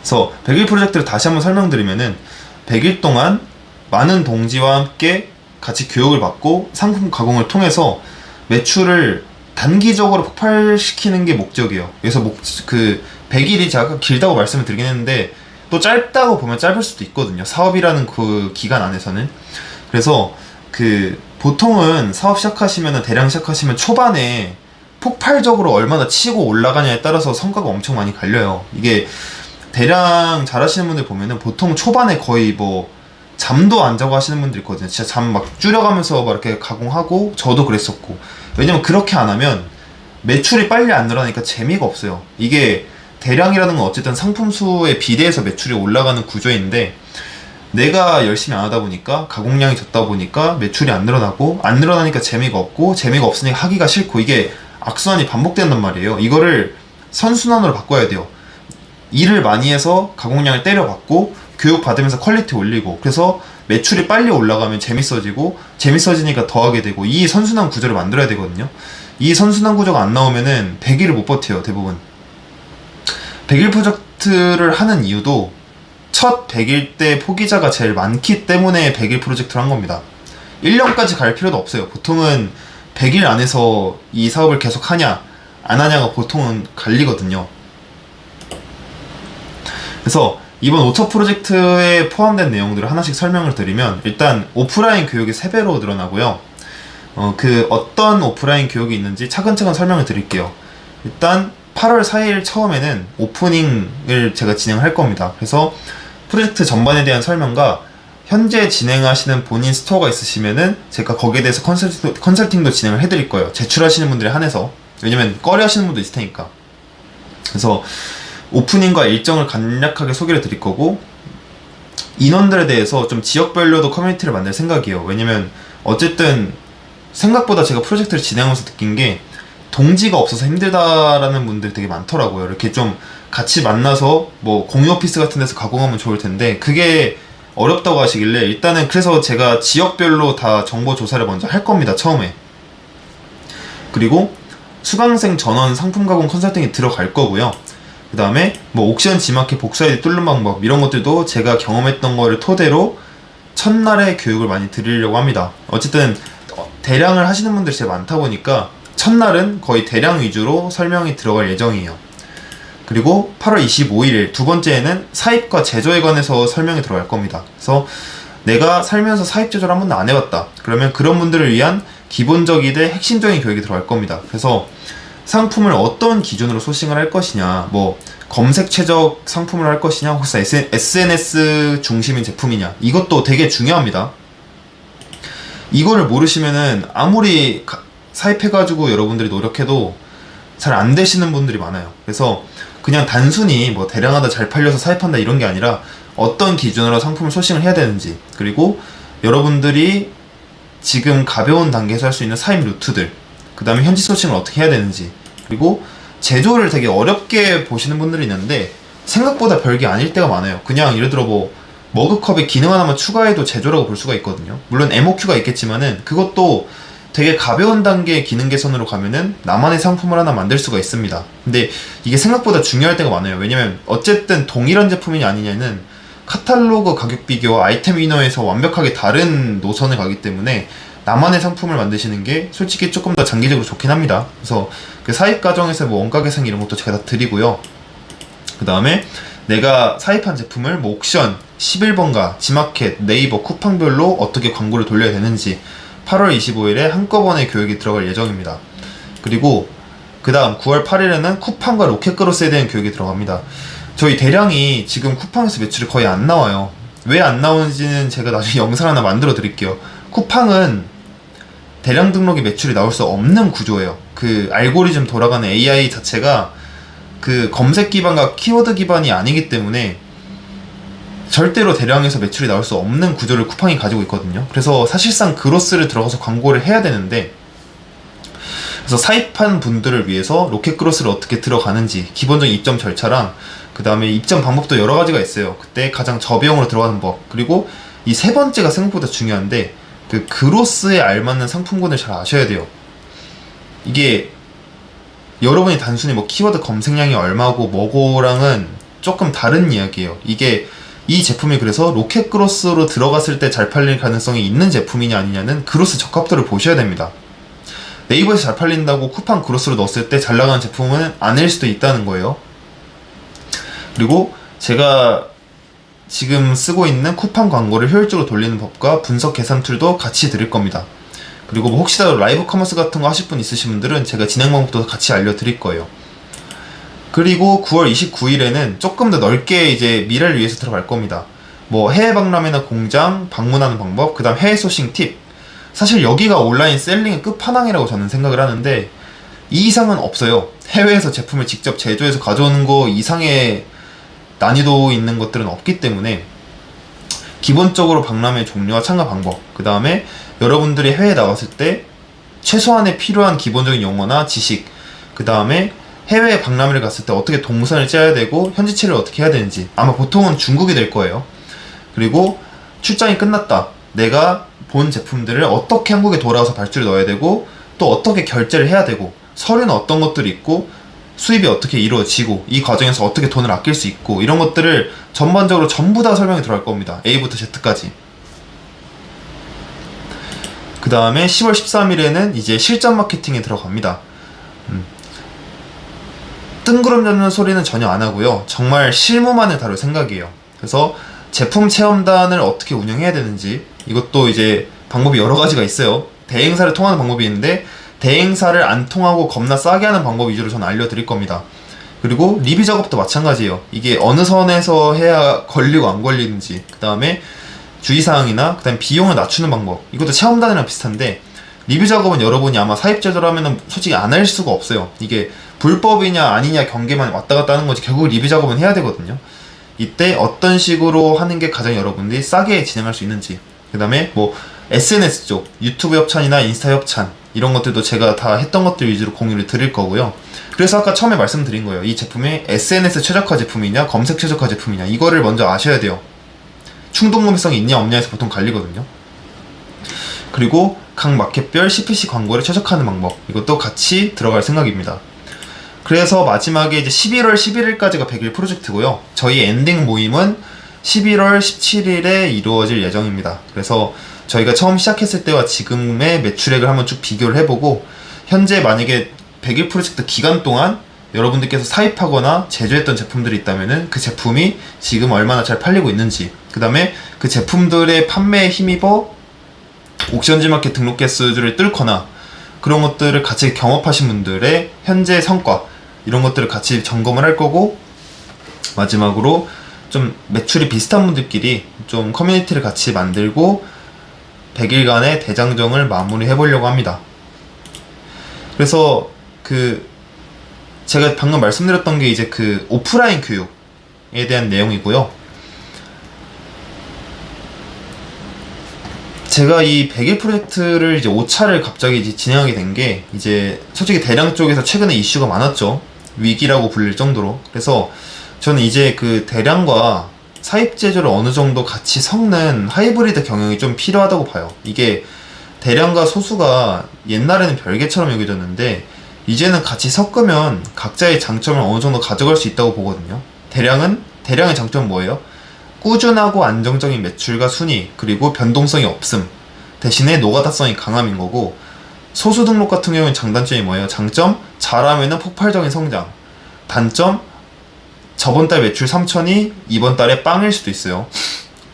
그래서 100일 프로젝트를 다시 한번 설명드리면은 100일 동안 많은 동지와 함께 같이 교육을 받고 상품 가공을 통해서 매출을 단기적으로 폭발시키는 게 목적이에요. 그래서 100일이 제가 길다고 말씀을 드리긴 했는데 또 짧다고 보면 짧을 수도 있거든요. 사업이라는 그 기간 안에서는. 그래서 보통은 사업 시작하시면 대량 시작하시면 초반에 폭발적으로 얼마나 치고 올라가냐에 따라서 성과가 엄청 많이 갈려요. 이게 대량 잘하시는 분들 보면은 보통 초반에 거의 뭐 잠도 안 자고 하시는 분들 있거든요. 진짜 잠 막 줄여가면서 막 이렇게 가공하고, 저도 그랬었고. 왜냐면 그렇게 안 하면 매출이 빨리 안 늘어나니까 재미가 없어요. 이게 대량이라는 건 어쨌든 상품 수에 비례해서 매출이 올라가는 구조인데, 내가 열심히 안 하다 보니까 가공량이 적다 보니까 매출이 안 늘어나고, 안 늘어나니까 재미가 없고, 재미가 없으니까 하기가 싫고, 이게 악순환이 반복된단 말이에요. 이거를 선순환으로 바꿔야 돼요. 일을 많이 해서 가공량을 때려받고 교육 받으면서 퀄리티 올리고, 그래서 매출이 빨리 올라가면 재밌어지고, 재밌어지니까 더 하게 되고, 이 선순환 구조를 만들어야 되거든요. 이 선순환 구조가 안 나오면은 100일을 못 버텨요. 대부분 100일 프로젝트를 하는 이유도 첫 100일 때 포기자가 제일 많기 때문에 100일 프로젝트를 한 겁니다. 1년까지 갈 필요도 없어요. 보통은 100일 안에서 이 사업을 계속 하냐 안 하냐가 보통은 갈리거든요. 그래서 이번 5차 프로젝트에 포함된 내용들을 하나씩 설명을 드리면, 일단 오프라인 교육이 3배로 늘어나고요. 어떤 오프라인 교육이 있는지 차근차근 설명을 드릴게요. 일단 8월 4일 처음에는 오프닝을 제가 진행할 겁니다. 그래서 프로젝트 전반에 대한 설명과 현재 진행하시는 본인 스토어가 있으시면은 제가 거기에 대해서 컨설팅도 진행을 해드릴 거예요. 제출하시는 분들에 한해서. 왜냐면 꺼려 하시는 분도 있을 테니까. 그래서 오프닝과 일정을 간략하게 소개를 드릴 거고, 인원들에 대해서 좀 지역별로도 커뮤니티를 만들 생각이에요. 왜냐면 어쨌든 생각보다 제가 프로젝트를 진행하면서 느낀 게, 동지가 없어서 힘들다라는 분들이 되게 많더라고요. 이렇게 좀 같이 만나서 뭐 공유 오피스 같은 데서 가공하면 좋을 텐데 그게 어렵다고 하시길래, 일단은 그래서 제가 지역별로 다 정보 조사를 먼저 할 겁니다. 처음에. 그리고 수강생 전원 상품 가공 컨설팅이 들어갈 거고요. 그 다음에 뭐 옥션 지마켓 복사 아이디 뚫는 방법, 이런 것들도 제가 경험했던 거를 토대로 첫날에 교육을 많이 드리려고 합니다. 어쨌든 대량을 하시는 분들이 제일 많다 보니까 첫날은 거의 대량 위주로 설명이 들어갈 예정이에요. 그리고 8월 25일 두 번째에는 사입과 제조에 관해서 설명이 들어갈 겁니다. 그래서 내가 살면서 사입 제조를 한 번도 안 해봤다, 그러면 그런 분들을 위한 기본적이되 핵심적인 교육이 들어갈 겁니다. 그래서 상품을 어떤 기준으로 소싱을 할 것이냐, 뭐 검색 최적 상품을 할 것이냐, 혹시 SNS 중심인 제품이냐, 이것도 되게 중요합니다. 이거를 모르시면은 아무리 사입해가지고 여러분들이 노력해도 잘 안 되시는 분들이 많아요. 그래서 그냥 단순히 뭐 대량하다 잘 팔려서 사입한다 이런 게 아니라, 어떤 기준으로 상품을 소싱을 해야 되는지, 그리고 여러분들이 지금 가벼운 단계에서 할 수 있는 사입 루트들, 그 다음에 현지 소싱을 어떻게 해야 되는지, 그리고 제조를 되게 어렵게 보시는 분들이 있는데 생각보다 별게 아닐 때가 많아요. 그냥 예를 들어 뭐 머그컵에 기능 하나만 추가해도 제조라고 볼 수가 있거든요. 물론 MOQ가 있겠지만은 그것도 되게 가벼운 단계의 기능 개선으로 가면은 나만의 상품을 하나 만들 수가 있습니다. 근데 이게 생각보다 중요할 때가 많아요. 왜냐면 어쨌든 동일한 제품이냐 아니냐는 카탈로그 가격 비교, 아이템 위너에서 완벽하게 다른 노선을 가기 때문에 나만의 상품을 만드시는 게 솔직히 조금 더 장기적으로 좋긴 합니다. 그래서 그 사입 과정에서 뭐 원가 계산 이런 것도 제가 다 드리고요. 그 다음에 내가 사입한 제품을 뭐 옥션, 11번가, 지마켓, 네이버, 쿠팡별로 어떻게 광고를 돌려야 되는지 8월 25일에 한꺼번에 교육이 들어갈 예정입니다. 그리고 그 다음 9월 8일에는 쿠팡과 로켓크로스에 대한 교육이 들어갑니다. 저희 대량이 지금 쿠팡에서 매출이 거의 안 나와요. 왜 안 나오는지는 제가 나중에 영상 하나 만들어 드릴게요. 쿠팡은 대량 등록이 매출이 나올 수 없는 구조예요. 그 알고리즘 돌아가는 AI 자체가 그 검색 기반과 키워드 기반이 아니기 때문에 절대로 대량에서 매출이 나올 수 없는 구조를 쿠팡이 가지고 있거든요. 그래서 사실상 그로스를 들어가서 광고를 해야 되는데, 그래서 사입한 분들을 위해서 로켓크로스를 어떻게 들어가는지 기본적인 입점 절차랑, 그 다음에 입점 방법도 여러 가지가 있어요. 그때 가장 저비용으로 들어가는 법, 그리고 이 세 번째가 생각보다 중요한데, 그 그로스에 알맞는 상품군을 잘 아셔야 돼요. 이게 여러분이 단순히 뭐 키워드 검색량이 얼마고 뭐고랑은 조금 다른 이야기예요. 이 제품이 그래서 로켓그로스로 들어갔을 때 잘 팔릴 가능성이 있는 제품이냐 아니냐는 그로스 적합도를 보셔야 됩니다. 네이버에서 잘 팔린다고 쿠팡 그로스로 넣었을 때 잘 나가는 제품은 아닐 수도 있다는 거예요. 그리고 제가 지금 쓰고 있는 쿠팡 광고를 효율적으로 돌리는 법과 분석 계산 툴도 같이 드릴 겁니다. 그리고 뭐 혹시라도 라이브 커머스 같은 거 하실 분 있으신 분들은 제가 진행 방법도 같이 알려드릴 거예요. 그리고 9월 29일에는 조금 더 넓게 이제 미래를 위해서 들어갈 겁니다. 뭐 해외 박람회나 공장 방문하는 방법, 그 다음 해외 소싱 팁. 사실 여기가 온라인 셀링의 끝판왕이라고 저는 생각을 하는데 이 이상은 없어요. 해외에서 제품을 직접 제조해서 가져오는 거 이상의 난이도 있는 것들은 없기 때문에 기본적으로 박람회 종류와 참가 방법, 그 다음에 여러분들이 해외에 나갔을 때 최소한의 필요한 기본적인 용어나 지식, 그 다음에 해외 박람회를 갔을 때 어떻게 동선을 짜야 되고 현지체를 어떻게 해야 되는지, 아마 보통은 중국이 될 거예요. 그리고 출장이 끝났다, 내가 본 제품들을 어떻게 한국에 돌아와서 발주를 넣어야 되고 또 어떻게 결제를 해야 되고 서류는 어떤 것들이 있고 수입이 어떻게 이루어지고 이 과정에서 어떻게 돈을 아낄 수 있고 이런 것들을 전반적으로 전부 다 설명이 들어갈 겁니다. A부터 Z까지. 그 다음에 10월 13일에는 이제 실전 마케팅에 들어갑니다. 뜬구름 잡는 소리는 전혀 안 하고요. 정말 실무만을 다룰 생각이에요. 그래서 제품 체험단을 어떻게 운영해야 되는지, 이것도 이제 방법이 여러 가지가 있어요. 대행사를 통하는 방법이 있는데 대행사를 안 통하고 겁나 싸게 하는 방법 위주로 저는 알려드릴 겁니다. 그리고 리뷰 작업도 마찬가지예요. 이게 어느 선에서 해야 걸리고 안 걸리는지, 그 다음에 주의사항이나 그 다음에 비용을 낮추는 방법, 이것도 체험단이랑 비슷한데 리뷰 작업은 여러분이 아마 사입제조로 하면은 솔직히 안 할 수가 없어요. 이게 불법이냐 아니냐 경계만 왔다 갔다 하는 거지 결국 리뷰 작업은 해야 되거든요. 이때 어떤 식으로 하는 게 가장 여러분들이 싸게 진행할 수 있는지, 그 다음에 뭐 SNS 쪽 유튜브 협찬이나 인스타 협찬 이런 것들도 제가 다 했던 것들 위주로 공유를 드릴 거고요. 그래서 아까 처음에 말씀드린 거예요. 이 제품이 SNS 최적화 제품이냐 검색 최적화 제품이냐 이거를 먼저 아셔야 돼요. 충동구매성이 있냐 없냐에서 보통 갈리거든요. 그리고 각 마켓별 CPC 광고를 최적화하는 방법, 이것도 같이 들어갈 생각입니다. 그래서 마지막에 이제 11월 11일까지가 100일 프로젝트고요. 저희 엔딩 모임은 11월 17일에 이루어질 예정입니다. 그래서 저희가 처음 시작했을 때와 지금의 매출액을 한번 쭉 비교를 해보고, 현재 만약에 100일 프로젝트 기간 동안 여러분들께서 사입하거나 제조했던 제품들이 있다면은 그 제품이 지금 얼마나 잘 팔리고 있는지, 그 다음에 그 제품들의 판매에 힘입어 옥션지 마켓 등록 개수를 뚫거나 그런 것들을 같이 경험하신 분들의 현재 성과, 이런 것들을 같이 점검을 할 거고, 마지막으로 좀 매출이 비슷한 분들끼리 좀 커뮤니티를 같이 만들고 100일간의 대장정을 마무리해 보려고 합니다. 그래서 제가 방금 말씀드렸던 게 이제 오프라인 교육에 대한 내용이고요. 제가 이 100일 프로젝트를 이제 5차를 갑자기 이제 진행하게 된 게, 이제 솔직히 대량 쪽에서 최근에 이슈가 많았죠. 위기라고 불릴 정도로. 그래서 저는 이제 대량과 사입 제조를 어느 정도 같이 섞는 하이브리드 경영이 좀 필요하다고 봐요. 이게 대량과 소수가 옛날에는 별개처럼 여겨졌는데 이제는 같이 섞으면 각자의 장점을 어느 정도 가져갈 수 있다고 보거든요. 대량의 장점은 뭐예요? 꾸준하고 안정적인 매출과 순위, 그리고 변동성이 없음, 대신에 노가다성이 강함인 거고, 소수 등록 같은 경우는 장단점이 뭐예요? 장점, 잘하면은 폭발적인 성장. 단점, 저번 달 매출 3천이 이번 달에 빵일 수도 있어요.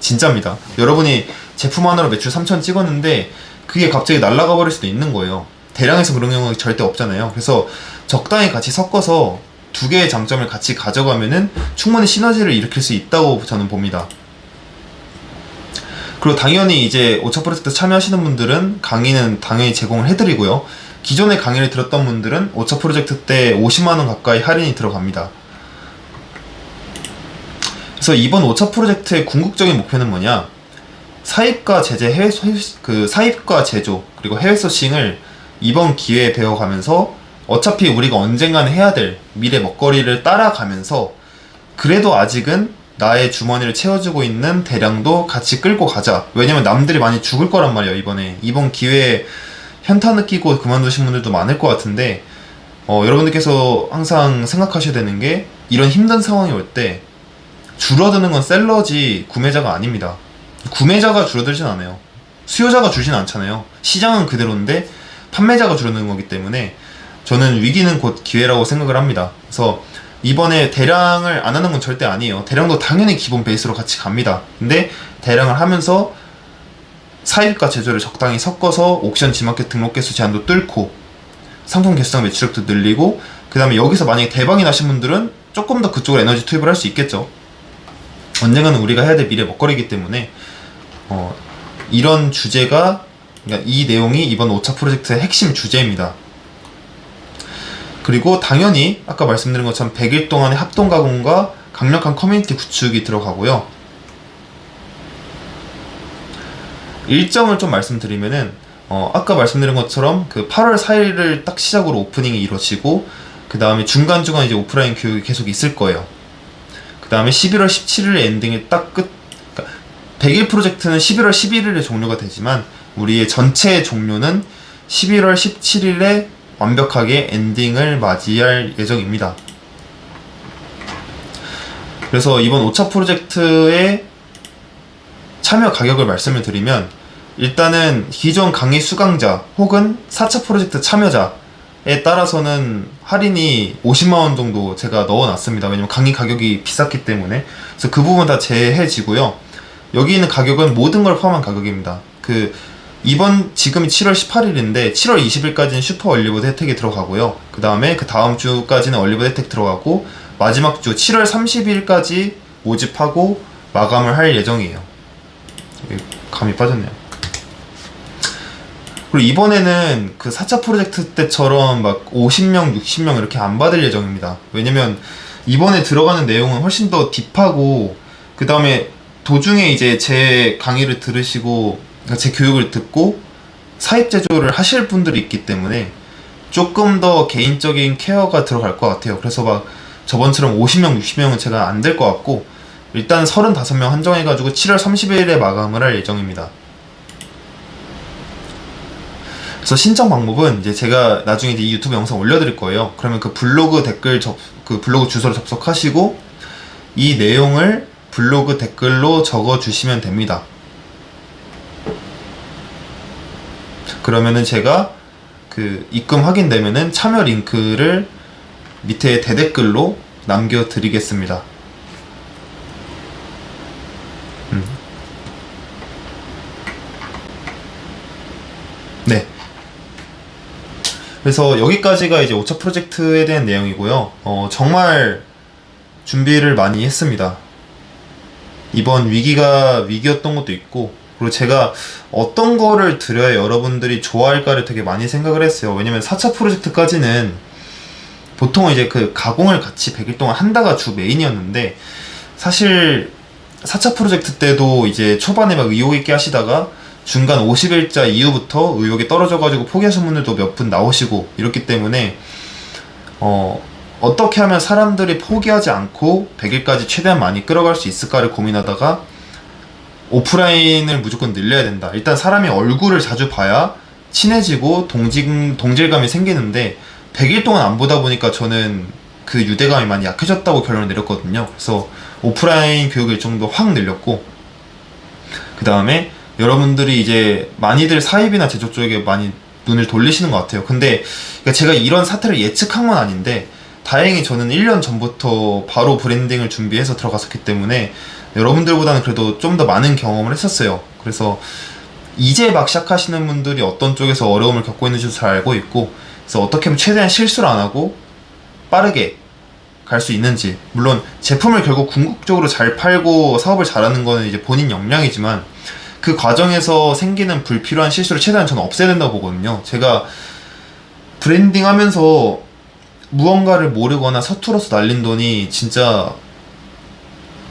진짜입니다. 여러분이 제품 하나로 매출 3천 찍었는데 그게 갑자기 날아가 버릴 수도 있는 거예요. 대량에서 그런 경우가 절대 없잖아요. 그래서 적당히 같이 섞어서 두 개의 장점을 같이 가져가면은 충분히 시너지를 일으킬 수 있다고 저는 봅니다. 그리고 당연히 이제 5차 프로젝트 참여하시는 분들은 강의는 당연히 제공을 해드리고요. 기존에 강의를 들었던 분들은 5차 프로젝트 때 50만원 가까이 할인이 들어갑니다. 그래서 이번 5차 프로젝트의 궁극적인 목표는 뭐냐? 사입과 제조 그리고 해외 소싱을 이번 기회에 배워가면서 어차피 우리가 언젠가는 해야 될 미래 먹거리를 따라가면서 그래도 아직은 나의 주머니를 채워주고 있는 대량도 같이 끌고 가자. 왜냐면 남들이 많이 죽을 거란 말이에요. 이번 기회에 현타 느끼고 그만두신 분들도 많을 것 같은데, 여러분들께서 항상 생각하셔야 되는 게, 이런 힘든 상황이 올 때 줄어드는 건 셀러지 구매자가 아닙니다. 구매자가 줄어들진 않아요. 수요자가 줄진 않잖아요. 시장은 그대로인데 판매자가 줄어드는 거기 때문에 저는 위기는 곧 기회라고 생각을 합니다. 그래서 이번에 대량을 안 하는 건 절대 아니에요. 대량도 당연히 기본 베이스로 같이 갑니다. 근데 대량을 하면서 사입과 제조를 적당히 섞어서 옥션 G마켓 등록 개수 제한도 뚫고 상품 개수당 매출력도 늘리고, 그 다음에 여기서 만약에 대박이 나신 분들은 조금 더 그쪽으로 에너지 투입을 할 수 있겠죠. 언젠가는 우리가 해야 될 미래 먹거리이기 때문에 이런 주제가, 그러니까 이 내용이 이번 5차 프로젝트의 핵심 주제입니다. 그리고 당연히 아까 말씀드린 것처럼 100일 동안의 합동 가공과 강력한 커뮤니티 구축이 들어가고요. 일정을 좀 말씀드리면은 아까 말씀드린 것처럼 그 8월 4일을 딱 시작으로 오프닝이 이루어지고, 그 다음에 중간중간 이제 오프라인 교육이 계속 있을 거예요. 그 다음에 11월 17일 엔딩이 딱 끝. 그러니까 100일 프로젝트는 11월 11일에 종료가 되지만 우리의 전체 종료는 11월 17일에 완벽하게 엔딩을 맞이할 예정입니다. 그래서 이번 5차 프로젝트의 참여 가격을 말씀을 드리면, 일단은 기존 강의 수강자 혹은 4차 프로젝트 참여자에 따라서는 할인이 50만원 정도 제가 넣어놨습니다. 왜냐면 강의 가격이 비쌌기 때문에. 그래서 그 부분 다 제해지고요. 여기 있는 가격은 모든 걸 포함한 가격입니다. 지금이 7월 18일인데 7월 20일까지는 슈퍼 얼리버드 혜택이 들어가고요. 그 다음에 그 다음 주까지는 얼리버드 혜택 들어가고, 마지막 주 7월 30일까지 모집하고 마감을 할 예정이에요. 감이 빠졌네요. 그리고 이번에는 그 4차 프로젝트 때처럼 막 50명, 60명 이렇게 안 받을 예정입니다. 왜냐면 이번에 들어가는 내용은 훨씬 더 딥하고, 그 다음에 도중에 이제 제 강의를 들으시고 제 교육을 듣고 사입 제조를 하실 분들이 있기 때문에 조금 더 개인적인 케어가 들어갈 것 같아요. 그래서 막 저번처럼 50명, 60명은 제가 안 될 것 같고, 일단 35명 한정해가지고 7월 30일에 마감을 할 예정입니다. 그래서 신청 방법은 이제 제가 나중에 이제 이 유튜브 영상 올려드릴 거예요. 그러면 그 블로그 그 블로그 주소로 접속하시고 이 내용을 블로그 댓글로 적어주시면 됩니다. 그러면은 제가 그 입금 확인되면은 참여 링크를 밑에 대댓글로 남겨드리겠습니다. 네. 그래서 여기까지가 이제 5차 프로젝트에 대한 내용이고요. 정말 준비를 많이 했습니다. 이번 위기가 위기였던 것도 있고, 그리고 제가 어떤 거를 드려야 여러분들이 좋아할까를 되게 많이 생각을 했어요. 왜냐면 4차 프로젝트까지는 보통 이제 그 가공을 같이 100일 동안 한다가 주 메인이었는데, 사실 4차 프로젝트 때도 이제 초반에 막 의욕 있게 하시다가 중간 50일자 이후부터 의욕이 떨어져가지고 포기하신 분들도 몇 분 나오시고 이렇기 때문에 어떻게 하면 사람들이 포기하지 않고 100일까지 최대한 많이 끌어갈 수 있을까를 고민하다가 오프라인을 무조건 늘려야 된다. 일단 사람이 얼굴을 자주 봐야 친해지고 동질감이 생기는데 100일 동안 안 보다 보니까 저는 그 유대감이 많이 약해졌다고 결론을 내렸거든요. 그래서 오프라인 교육 일정도 확 늘렸고, 그 다음에 여러분들이 이제 많이들 사입이나 제조 쪽에 많이 눈을 돌리시는 것 같아요. 근데 제가 이런 사태를 예측한 건 아닌데, 다행히 저는 1년 전부터 바로 브랜딩을 준비해서 들어갔었기 때문에 여러분들보다는 그래도 좀 더 많은 경험을 했었어요. 그래서 이제 막 시작하시는 분들이 어떤 쪽에서 어려움을 겪고 있는지도 잘 알고 있고, 그래서 어떻게 하면 최대한 실수를 안 하고 빠르게 갈 수 있는지, 물론 제품을 결국 궁극적으로 잘 팔고 사업을 잘하는 거는 이제 본인 역량이지만 그 과정에서 생기는 불필요한 실수를 최대한 저는 없애야 된다고 보거든요. 제가 브랜딩 하면서 무언가를 모르거나 서툴러서 날린 돈이 진짜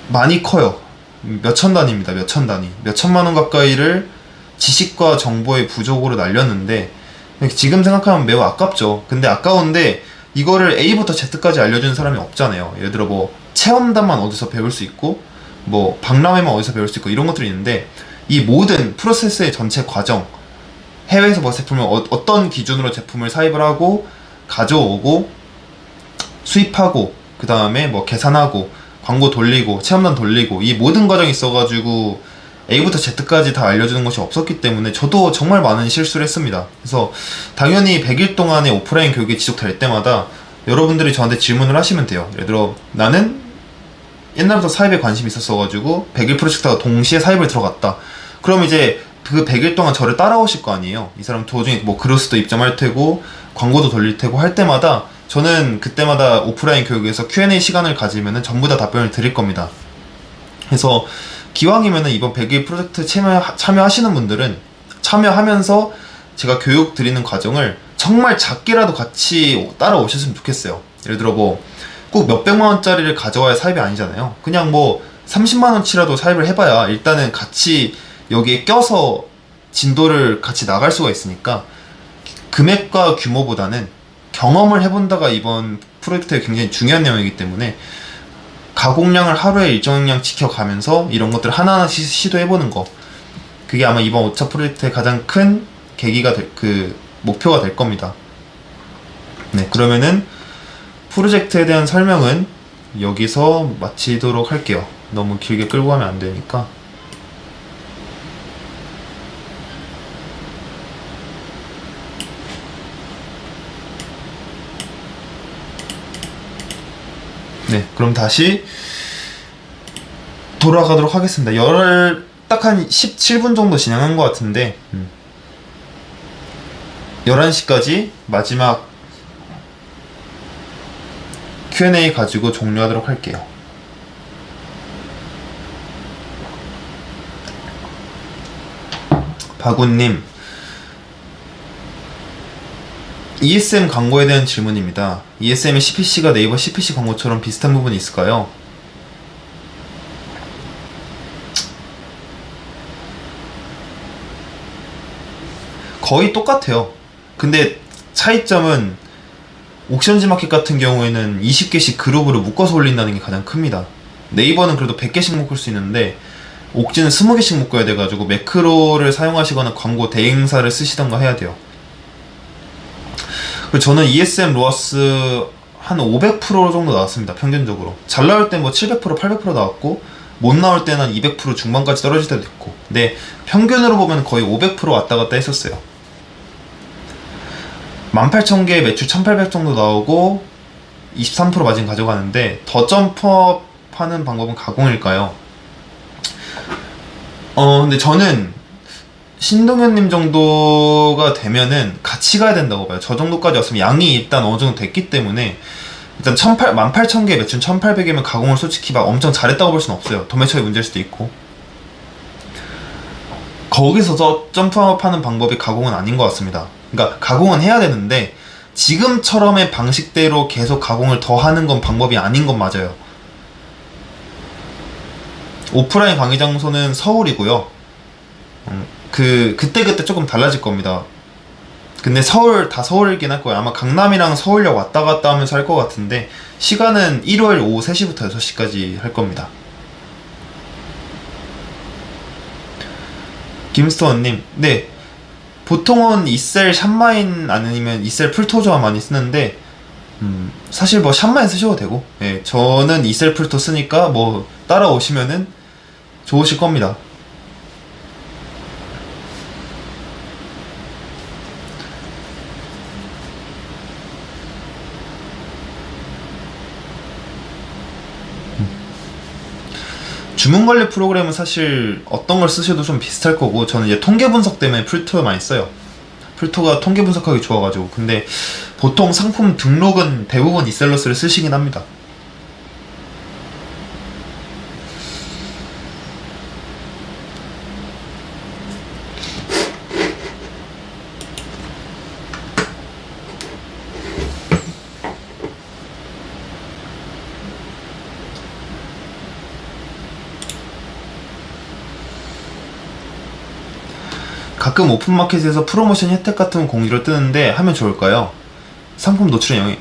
많이 커요. 몇천 단위입니다. 몇천 단위. 몇천만 원 가까이를 지식과 정보의 부족으로 날렸는데, 지금 생각하면 매우 아깝죠. 근데 아까운데 이거를 A부터 Z까지 알려주는 사람이 없잖아요. 예를 들어 뭐 체험단만 어디서 배울 수 있고, 뭐 박람회만 어디서 배울 수 있고, 이런 것들이 있는데 이 모든 프로세스의 전체 과정, 해외에서 뭐 제품을 어떤 기준으로 제품을 사입을 하고 가져오고 수입하고 그 다음에 뭐 계산하고 광고 돌리고 체험단 돌리고 이 모든 과정이 있어가지고 A부터 Z까지 다 알려주는 것이 없었기 때문에 저도 정말 많은 실수를 했습니다. 그래서 당연히 100일 동안의 오프라인 교육이 지속될 때마다 여러분들이 저한테 질문을 하시면 돼요. 예를 들어 나는 옛날부터 사입에 관심이 있었어가지고 100일 프로젝트가 동시에 사입을 들어갔다. 그럼 이제 그 100일 동안 저를 따라오실 거 아니에요. 이 사람 도중에 뭐 그로스도 입점할 테고 광고도 돌릴 테고 할 때마다 저는 그때마다 오프라인 교육에서 Q&A 시간을 가지면은 전부 다 답변을 드릴 겁니다. 그래서 기왕이면은 이번 100일 프로젝트 참여하시는 분들은 참여하면서 제가 교육 드리는 과정을 정말 작게라도 같이 따라오셨으면 좋겠어요. 예를 들어 뭐 꼭 몇백만 원짜리를 가져와야 사입이 아니잖아요. 그냥 뭐 30만 원치라도 사입을 해봐야 일단은 같이 여기에 껴서 진도를 같이 나갈 수가 있으니까 금액과 규모보다는 경험을 해본다가 이번 프로젝트의 굉장히 중요한 내용이기 때문에 가공량을 하루에 일정량 지켜가면서 이런 것들을 하나하나씩 시도해보는 거, 그게 아마 이번 5차 프로젝트의 가장 큰 계기가 목표가 될 겁니다. 네, 그러면은 프로젝트에 대한 설명은 여기서 마치도록 할게요. 너무 길게 끌고 가면 안 되니까. 네, 그럼 다시 돌아가도록 하겠습니다. 딱 한 17분 정도 진행한 것 같은데 11시까지 마지막 Q&A 가지고 종료하도록 할게요. 바구님, ESM 광고에 대한 질문입니다. ESM의 CPC가 네이버 CPC 광고처럼 비슷한 부분이 있을까요? 거의 똑같아요. 근데 차이점은 옥션지 마켓 같은 경우에는 20개씩 그룹으로 묶어서 올린다는 게 가장 큽니다. 네이버는 그래도 100개씩 묶을 수 있는데 옥지는 20개씩 묶어야 돼가지고 매크로를 사용하시거나 광고 대행사를 쓰시던가 해야 돼요. 그리고 저는 ESM 로아스 한 500% 정도 나왔습니다. 평균적으로 잘 나올 땐 뭐 700% 800% 나왔고 못 나올 때는 한 200% 중반까지 떨어질 때도 있고, 근데 평균으로 보면 거의 500% 왔다 갔다 했었어요. 18,000개 매출 1,800 정도 나오고 23% 마진 가져가는데 더 점프업 하는 방법은 가공일까요? 근데 저는 신동현님 정도가 되면은 같이 가야 된다고 봐요. 저 정도까지 왔으면 양이 일단 어느 정도 됐기 때문에 일단 18,000개 매출 1,800개면 가공을 솔직히 막 엄청 잘했다고 볼 수는 없어요. 도매처의 문제일 수도 있고. 거기서 점프업 하는 방법이 가공은 아닌 것 같습니다. 그러니까 가공은 해야 되는데 지금처럼의 방식대로 계속 가공을 더 하는 건 방법이 아닌 건 맞아요. 오프라인 강의 장소는 서울이고요. 그때 조금 달라질 겁니다. 근데 다 서울이긴 할 거예요. 아마 강남이랑 서울역 왔다 갔다 하면서 할 것 같은데 시간은 일요일 오후 3시부터 6시까지 할 겁니다. 김스토어님, 네, 보통은 이셀 샷마인 아니면 이셀 풀토조화 많이 쓰는데 사실 뭐 샷마인 쓰셔도 되고, 예, 저는 이셀 풀토 쓰니까 뭐 따라오시면은 좋으실 겁니다. 주문관리 프로그램은 사실 어떤 걸 쓰셔도 좀 비슷할 거고, 저는 이제 통계 분석 때문에 풀토 많이 써요. 풀토가 통계 분석하기 좋아가지고. 근데 보통 상품 등록은 대부분 이셀러스를 쓰시긴 합니다. 가끔 오픈마켓에서 프로모션 혜택 같은 공지를 뜨는데 하면 좋을까요? 상품 노출의 영역.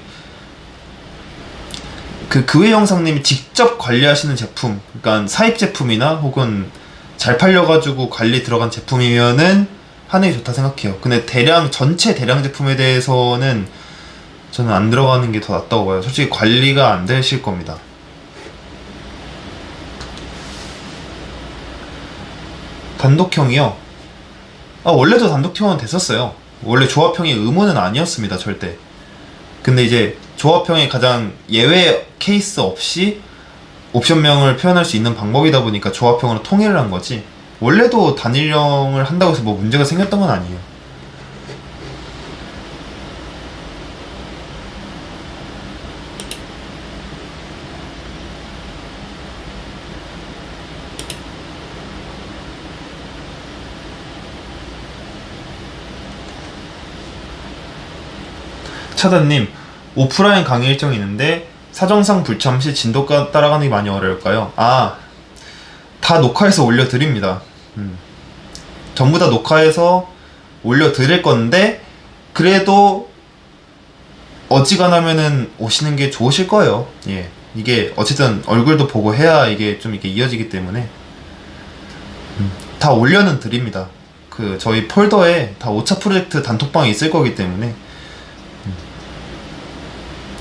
그외 영상님이 직접 관리하시는 제품, 그러니까 사입 제품이나 혹은 잘 팔려가지고 관리 들어간 제품이면은 하는 게 좋다 생각해요. 근데 전체 대량 제품에 대해서는 저는 안 들어가는 게 더 낫다고 봐요. 솔직히 관리가 안 되실 겁니다. 단독형이요? 아, 원래도 단독형은 됐었어요. 원래 조합형이 의무는 아니었습니다, 절대. 근데 이제 조합형의 가장 예외 케이스 없이 옵션명을 표현할 수 있는 방법이다 보니까 조합형으로 통일을 한 거지, 원래도 단일형을 한다고 해서 뭐 문제가 생겼던 건 아니에요. 차단님, 오프라인 강의 일정이 있는데 사정상 불참 시 진도가 따라가는 게 많이 어려울까요? 아, 다 녹화해서 올려드립니다. 전부 다 녹화해서 올려드릴 건데, 그래도 어지간하면은 오시는 게 좋으실 거예요. 예, 이게 어쨌든 얼굴도 보고 해야 이게 좀 이렇게 이어지기 때문에 다 올려는 드립니다. 그 저희 폴더에 다 5차 프로젝트 단톡방이 있을 거기 때문에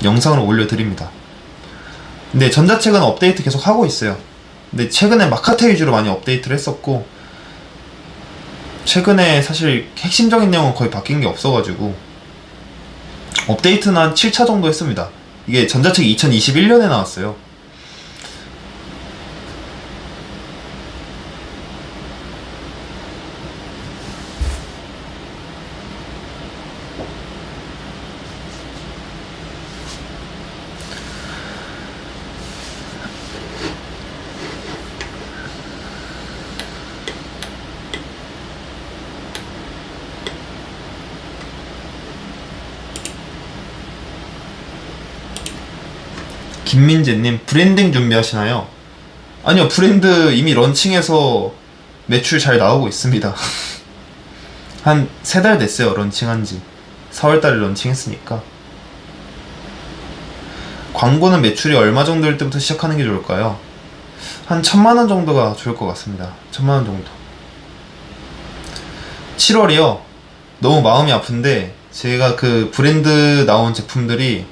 영상으로 올려드립니다. 근데 전자책은 업데이트 계속 하고 있어요. 근데 최근에 마카테 위주로 많이 업데이트를 했었고, 최근에 사실 핵심적인 내용은 거의 바뀐 게 없어가지고 업데이트는 한 7차 정도 했습니다. 이게 전자책이 2021년에 나왔어요. 김민재님, 브랜딩 준비하시나요? 아니요, 브랜드 이미 런칭해서 매출 잘 나오고 있습니다. 한 3달 됐어요, 런칭한지. 4월달에 런칭했으니까. 광고는 매출이 얼마 정도일 때부터 시작하는 게 좋을까요? 한 1000만원 정도가 좋을 것 같습니다. 1000만원 정도. 7월이요? 너무 마음이 아픈데, 제가 그 브랜드 나온 제품들이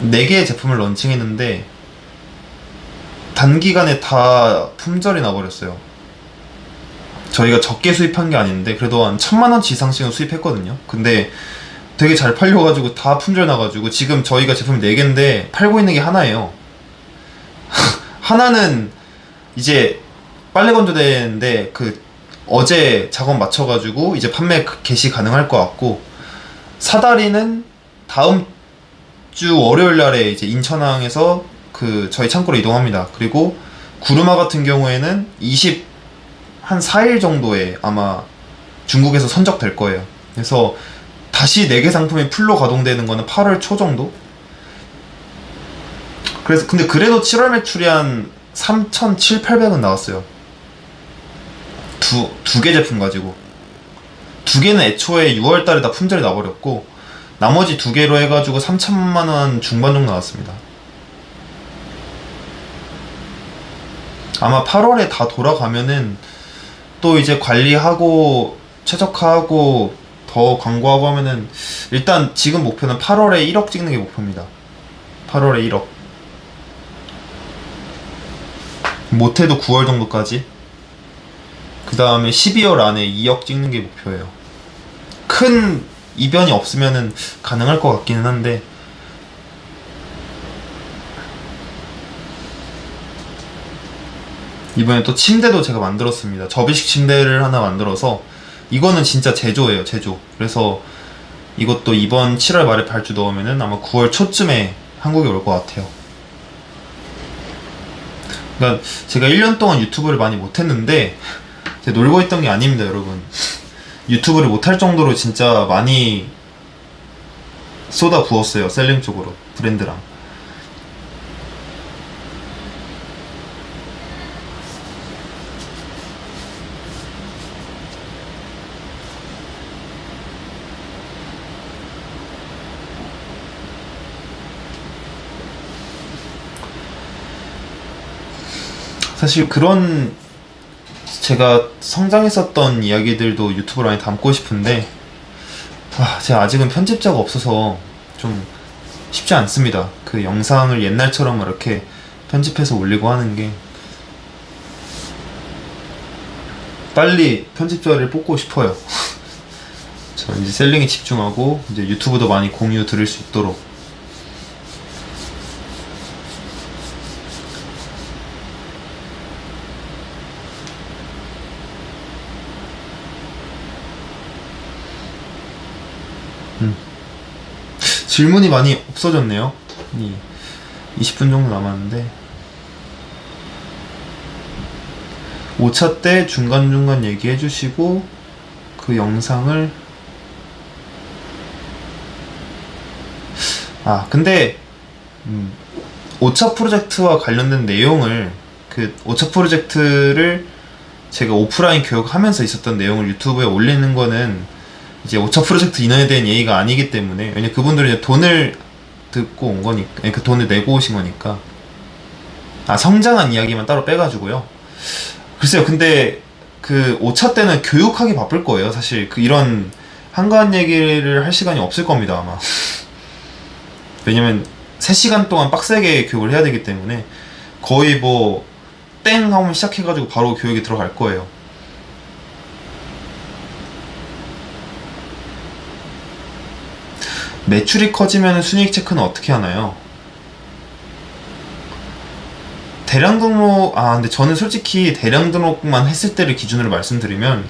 4개의 제품을 런칭했는데 단기간에 다 품절이 나버렸어요. 저희가 적게 수입한 게 아닌데 그래도 한 1000만원치 이상씩은 수입했거든요. 근데 되게 잘 팔려가지고 다 품절 나가지고 지금 저희가 제품 4개인데 팔고 있는 게 하나예요. 하나는 이제 빨래 건조대인데 그 어제 작업 마쳐가지고 이제 판매 개시 가능할 것 같고, 사다리는 다음 주 월요일 날에 이제 인천항에서 그 저희 창고로 이동합니다. 그리고 구르마 같은 경우에는 한 4일 정도에 아마 중국에서 선적될 거예요. 그래서 다시 4개 상품이 풀로 가동되는 거는 8월 초 정도? 그래서 근데 그래도 7월 매출이 한 3,700~800은 나왔어요. 두 개 제품 가지고. 2개는 애초에 6월 달에 다 품절이 나버렸고, 나머지 2개로 해가지고 3천만원 중반 정도 나왔습니다. 아마 8월에 다 돌아가면은 또 이제 관리하고 최적화하고 더 광고하고 하면은, 일단 지금 목표는 8월에 1억 찍는 게 목표입니다. 8월에 1억. 못해도 9월 정도까지. 그 다음에 12월 안에 2억 찍는 게 목표예요. 큰 이변이 없으면은 가능할 것 같기는 한데, 이번에 또 침대도 제가 만들었습니다. 접이식 침대를 하나 만들어서, 이거는 진짜 제조예요, 제조. 그래서 이것도 이번 7월 말에 발주 넣으면은 아마 9월 초쯤에 한국에 올 것 같아요. 그러니까 제가 1년 동안 유튜브를 많이 못했는데 제가 놀고 있던 게 아닙니다, 여러분. 유튜브를 못할 정도로 진짜 많이 쏟아 부었어요, 셀링 쪽으로, 브랜드랑. 사실 그런 제가 성장했었던 이야기들도 유튜브로 많이 담고 싶은데, 제가 아직은 편집자가 없어서 좀 쉽지 않습니다. 그 영상을 옛날처럼 이렇게 편집해서 올리고 하는 게. 빨리 편집자를 뽑고 싶어요. 저 이제 셀링에 집중하고 이제 유튜브도 많이 공유 들을 수 있도록. 질문이 많이 없어졌네요. 20분 정도 남았는데 5차 때 중간중간 얘기해 주시고 그 영상을 근데 5차 프로젝트와 관련된 내용을 그 5차 프로젝트를 제가 오프라인 교육하면서 있었던 내용을 유튜브에 올리는 거는 이제 5차 프로젝트 인원에 대한 예의가 아니기 때문에, 왜냐면 그분들은 이제 돈을 듣고 온 거니까, 그 돈을 내고 오신 거니까. 성장한 이야기만 따로 빼가지고요. 글쎄요, 근데 그 5차 때는 교육하기 바쁠 거예요. 사실 이런 한가한 얘기를 할 시간이 없을 겁니다, 아마. 왜냐면 3시간 동안 빡세게 교육을 해야 되기 때문에 거의 뭐 땡 하면 시작해가지고 바로 교육에 들어갈 거예요. 매출이 커지면 순이익 체크는 어떻게 하나요? 대량 등록, 근데 저는 솔직히 대량 등록만 했을 때를 기준으로 말씀드리면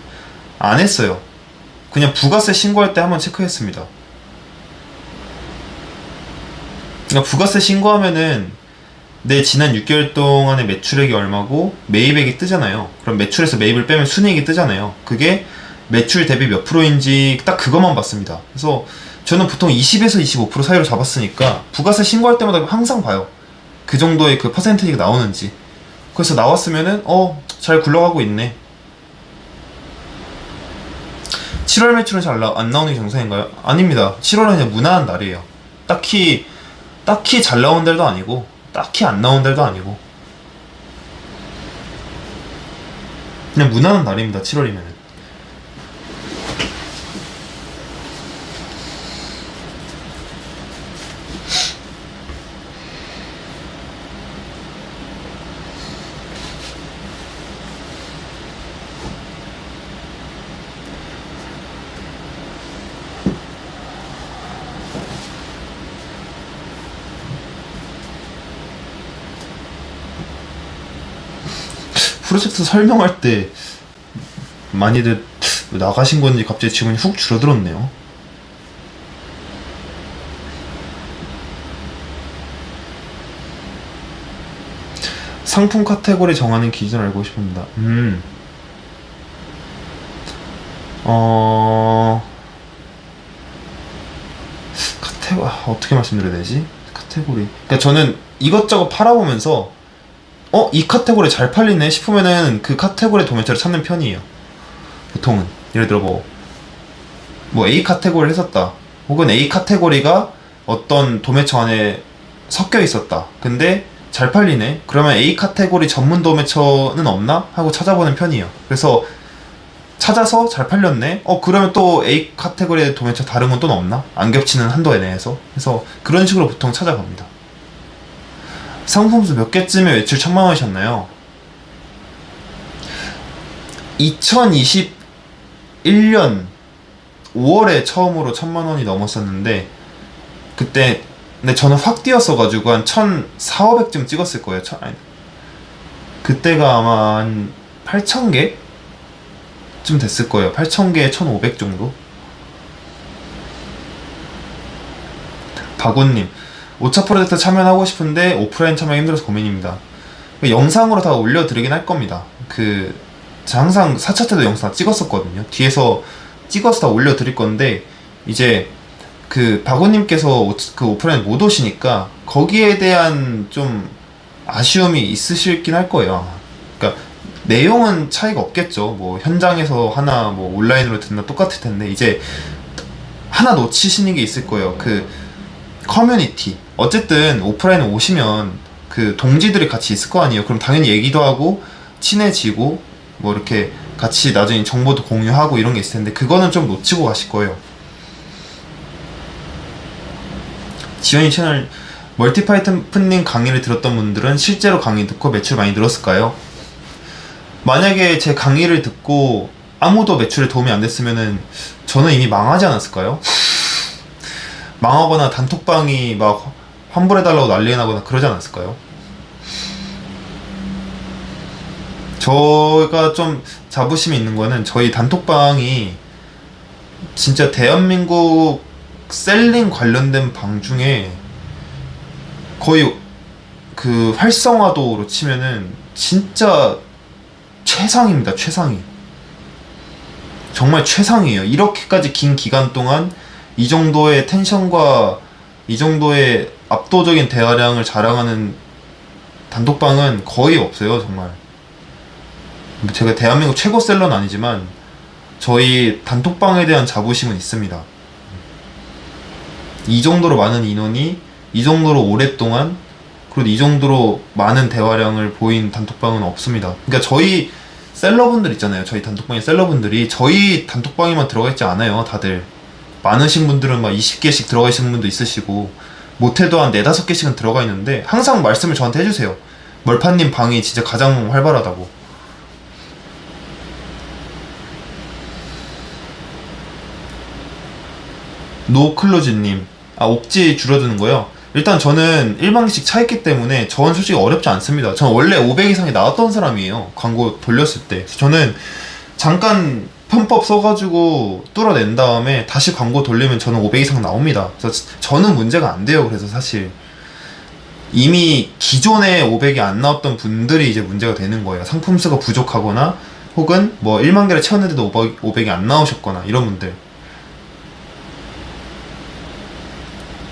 안 했어요. 그냥 부가세 신고할 때 한번 체크했습니다. 그러니까 부가세 신고하면은 내 지난 6개월 동안의 매출액이 얼마고 매입액이 뜨잖아요. 그럼 매출에서 매입을 빼면 순이익이 뜨잖아요. 그게 매출 대비 몇 프로인지 딱 그것만 봤습니다. 그래서 저는 보통 20에서 25% 사이로 잡았으니까 부가세 신고할 때마다 항상 봐요. 그 정도의 그 퍼센테이지가 나오는지. 그래서 나왔으면은 잘 굴러가고 있네. 7월 매출은 잘 안 나오는 게 정상인가요? 아닙니다. 7월은 그냥 무난한 날이에요. 딱히 잘 나온 달도 아니고 딱히 안 나온 달도 아니고 그냥 무난한 날입니다. 7월이면은. 프로젝트 설명할 때 많이들 나가신 건지 갑자기 지분이 훅 줄어들었네요. 상품 카테고리 정하는 기준 알고 싶습니다. 어떻게 말씀드려야 되지? 카테고리. 그러니까 저는 이것저것 팔아보면서 이 카테고리 잘 팔리네 싶으면은 그 카테고리 도매체를 찾는 편이에요. 보통은. 예를 들어 뭐 A 카테고리를 했었다. 혹은 A 카테고리가 어떤 도매처 안에 섞여 있었다. 근데 잘 팔리네. 그러면 A 카테고리 전문 도매처는 없나? 하고 찾아보는 편이에요. 그래서 찾아서 잘 팔렸네. 그러면 또 A 카테고리의 도매처 다른 건 또 없나? 안 겹치는 한도 내에서. 그래서 그런 식으로 보통 찾아갑니다. 상품수 몇 개쯤에 매출 1000만 원이셨나요? 2021년 5월에 처음으로 1000만 원이 넘었었는데 그때 근데 저는 확 뛰었어가지고 한 1400~500쯤 찍었을 거예요. 그때가 아마 한 8000개? 쯤 됐을 거예요. 8000개에 1500 정도? 박원님 5차 프로젝트 참여하고 싶은데 오프라인 참여 힘들어서 고민입니다. 영상으로 다 올려드리긴 할 겁니다. 제가 항상 4차 때도 영상 다 찍었었거든요. 뒤에서 찍어서 다 올려드릴 건데 이제 박우님께서 그 오프라인 못 오시니까 거기에 대한 좀 아쉬움이 있으실긴 할 거예요. 그러니까 내용은 차이가 없겠죠. 뭐 현장에서 하나 뭐 온라인으로 듣나 똑같을 텐데 이제 하나 놓치시는 게 있을 거예요. 커뮤니티. 어쨌든 오프라인에 오시면 동지들이 같이 있을 거 아니에요. 그럼 당연히 얘기도 하고 친해지고 뭐 이렇게 같이 나중에 정보도 공유하고 이런 게 있을 텐데 그거는 좀 놓치고 가실 거예요. 지원이 채널 멀티파이썬님 강의를 들었던 분들은 실제로 강의 듣고 매출 많이 늘었을까요? 만약에 제 강의를 듣고 아무도 매출에 도움이 안 됐으면은 저는 이미 망하지 않았을까요? 망하거나 단톡방이 막 환불해달라고 난리 나거나 그러지 않았을까요? 저가 좀 자부심이 있는 거는 저희 단톡방이 진짜 대한민국 셀링 관련된 방 중에 거의 그 활성화도로 치면은 진짜 최상입니다. 최상위. 정말 최상이에요. 이렇게까지 긴 기간 동안 이 정도의 텐션과 이 정도의 압도적인 대화량을 자랑하는 단톡방은 거의 없어요. 정말. 제가 대한민국 최고 셀러는 아니지만 저희 단톡방에 대한 자부심은 있습니다. 이 정도로 많은 인원이 이 정도로 오랫동안 그리고 이 정도로 많은 대화량을 보인 단톡방은 없습니다. 그러니까 저희 셀러분들 있잖아요. 저희 단톡방의 셀러분들이 저희 단톡방에만 들어가 있지 않아요. 다들 많으신 분들은 막 20개씩 들어가 있는 분도 있으시고 못해도 한 4-5개씩은 들어가 있는데 항상 말씀을 저한테 해주세요. 멀판님 방이 진짜 가장 활발하다고. 노클로즈님, 옥지 줄어드는 거요? 일단 저는 1만기씩 차있기 때문에 저는 솔직히 어렵지 않습니다. 저는 원래 500 이상이 나왔던 사람이에요. 광고 돌렸을 때. 저는 잠깐 편법 써가지고 뚫어낸 다음에 다시 광고 돌리면 저는 500 이상 나옵니다. 그래서 저는 문제가 안 돼요. 그래서 사실 이미 기존에 500이 안 나왔던 분들이 이제 문제가 되는 거예요. 상품 수가 부족하거나 혹은 뭐 1만 개를 채웠는데도 500이 안 나오셨거나 이런 분들.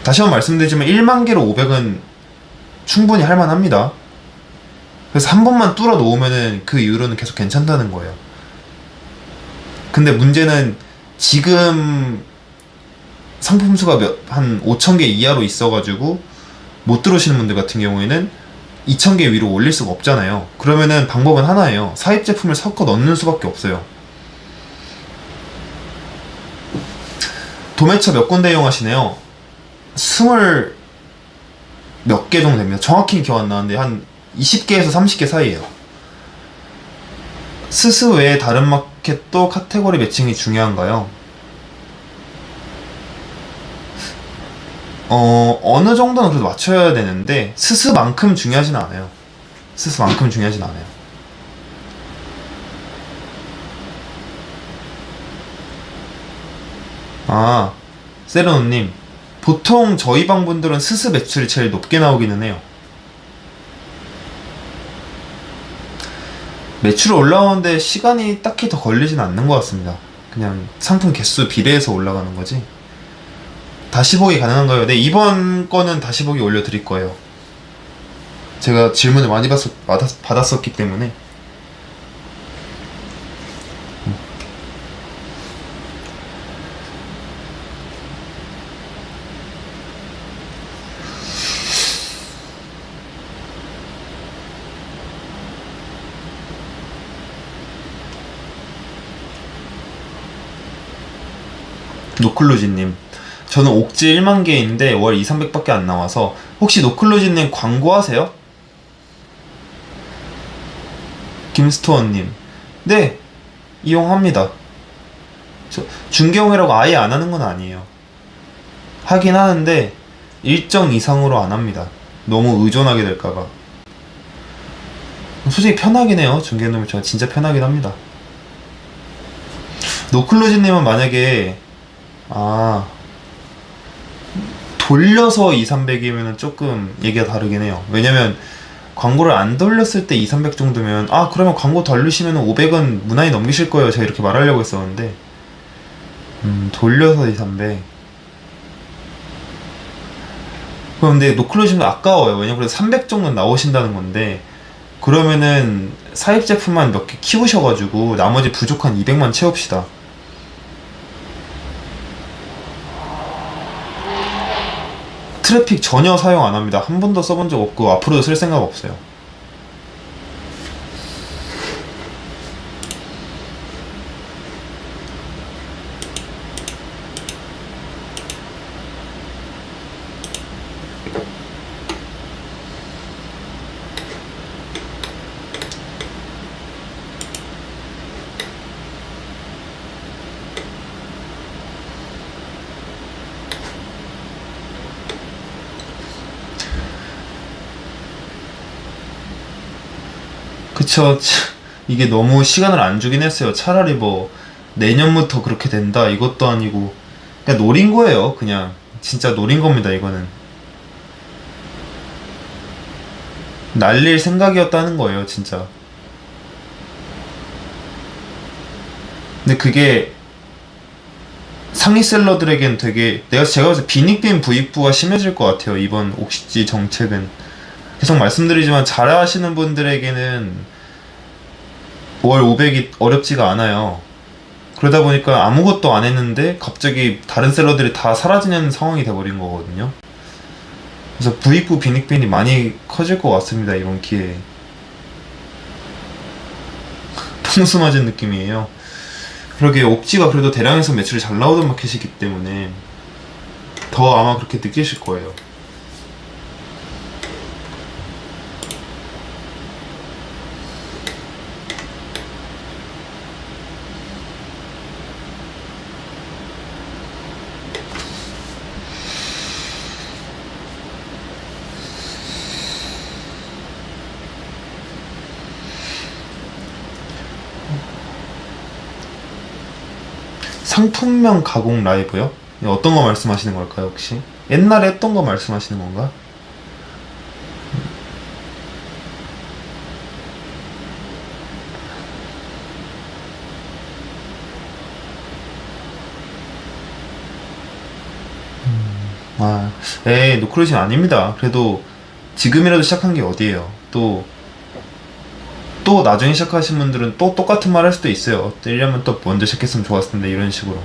다시 한번 말씀드리지만 1만 개로 500은 충분히 할만합니다. 그래서 한 번만 뚫어 놓으면은 그 이후로는 계속 괜찮다는 거예요. 근데 문제는 지금 상품 수가 한 5,000개 이하로 있어가지고 못 들어오시는 분들 같은 경우에는 2,000개 위로 올릴 수가 없잖아요. 그러면은 방법은 하나예요. 사입 제품을 섞어 넣는 수밖에 없어요. 도매처 몇 군데 이용하시네요? 20 몇 개 정도 됩니다. 정확히 기억 안 나는데 한 20개에서 30개 사이에요. 스스 외에 다른 마켓도 카테고리 매칭이 중요한가요? 어느 정도는 그래도 맞춰야 되는데 스스만큼 중요하진 않아요. 스스만큼 중요하진 않아요. 세르노님, 보통 저희 방 분들은 스스 매출이 제일 높게 나오기는 해요. 매출이 올라오는데 시간이 딱히 더 걸리진 않는 것 같습니다. 그냥 상품 개수 비례해서 올라가는 거지. 다시 보기 가능한가요? 네, 이번 거는 다시 보기 올려드릴 거예요. 제가 질문을 많이 받았었기 때문에. 노클루지님, 저는 옥지 1만 개인데 월 2,300밖에 안 나와서 혹시 노클루지님 광고하세요? 김스토어님, 네, 이용합니다. 중개용이라고 아예 안 하는 건 아니에요. 하긴 하는데 일정 이상으로 안 합니다. 너무 의존하게 될까봐. 솔직히 편하긴 해요. 중개놈이 저 진짜 편하긴 합니다. 노클루지님은 만약에 돌려서 2,300이면 조금 얘기가 다르긴 해요. 왜냐면 광고를 안 돌렸을 때 2,300 정도면 그러면 광고 돌리시면 500은 무난히 넘기실 거예요. 제가 이렇게 말하려고 했었는데 돌려서 2,300 그런데 노클로지면 아까워요. 왜냐면 그래도 300 정도는 나오신다는 건데 그러면은 사입 제품만 몇 개 키우셔가지고 나머지 부족한 200만 채웁시다. 트래픽 전혀 사용 안 합니다. 한 번도 써본 적 없고 앞으로도 쓸 생각 없어요. 그쵸. 이게 너무 시간을 안 주긴 했어요. 차라리 뭐 내년부터 그렇게 된다 이것도 아니고 그냥 노린 거예요. 그냥 진짜 노린 겁니다. 이거는 날릴 생각이었다는 거예요. 진짜. 근데 그게 상위 셀러들에겐 되게 제가 봐서 빈익빈 부익부가 심해질 것 같아요. 이번 옥시지 정책은 계속 말씀드리지만 잘하시는 분들에게는 월 500이 어렵지가 않아요. 그러다 보니까 아무것도 안 했는데 갑자기 다른 셀러들이 다 사라지는 상황이 돼버린 거거든요. 그래서 부익부 빈익빈이 많이 커질 것 같습니다. 이번 기회에. 통수 맞은 느낌이에요. 그러게 옥지가 그래도 대량에서 매출이 잘 나오던 마켓이기 때문에 더 아마 그렇게 느끼실 거예요. 상품명 가공 라이브요? 어떤 거 말씀하시는 걸까요, 혹시? 옛날에 했던 거 말씀하시는 건가? 아, 에이, 노크루신 아닙니다. 그래도 지금이라도 시작한 게 어디예요? 또 나중에 시작하신 분들은 또 똑같은 말 할 수도 있어요. 1년만 또 먼저 시작했으면 좋았을 텐데, 이런 식으로.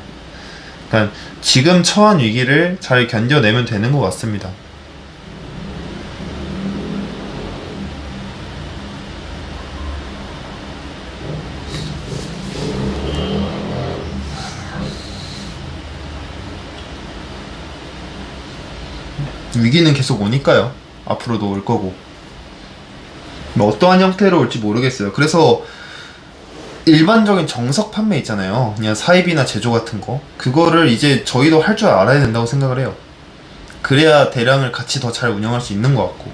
그러니까 지금 처한 위기를 잘 견뎌내면 되는 것 같습니다. 위기는 계속 오니까요. 앞으로도 올 거고. 뭐 어떠한 형태로 올지 모르겠어요. 그래서 일반적인 정석 판매 있잖아요. 그냥 사입이나 제조 같은 거. 그거를 이제 저희도 할 줄 알아야 된다고 생각을 해요. 그래야 대량을 같이 더 잘 운영할 수 있는 것 같고.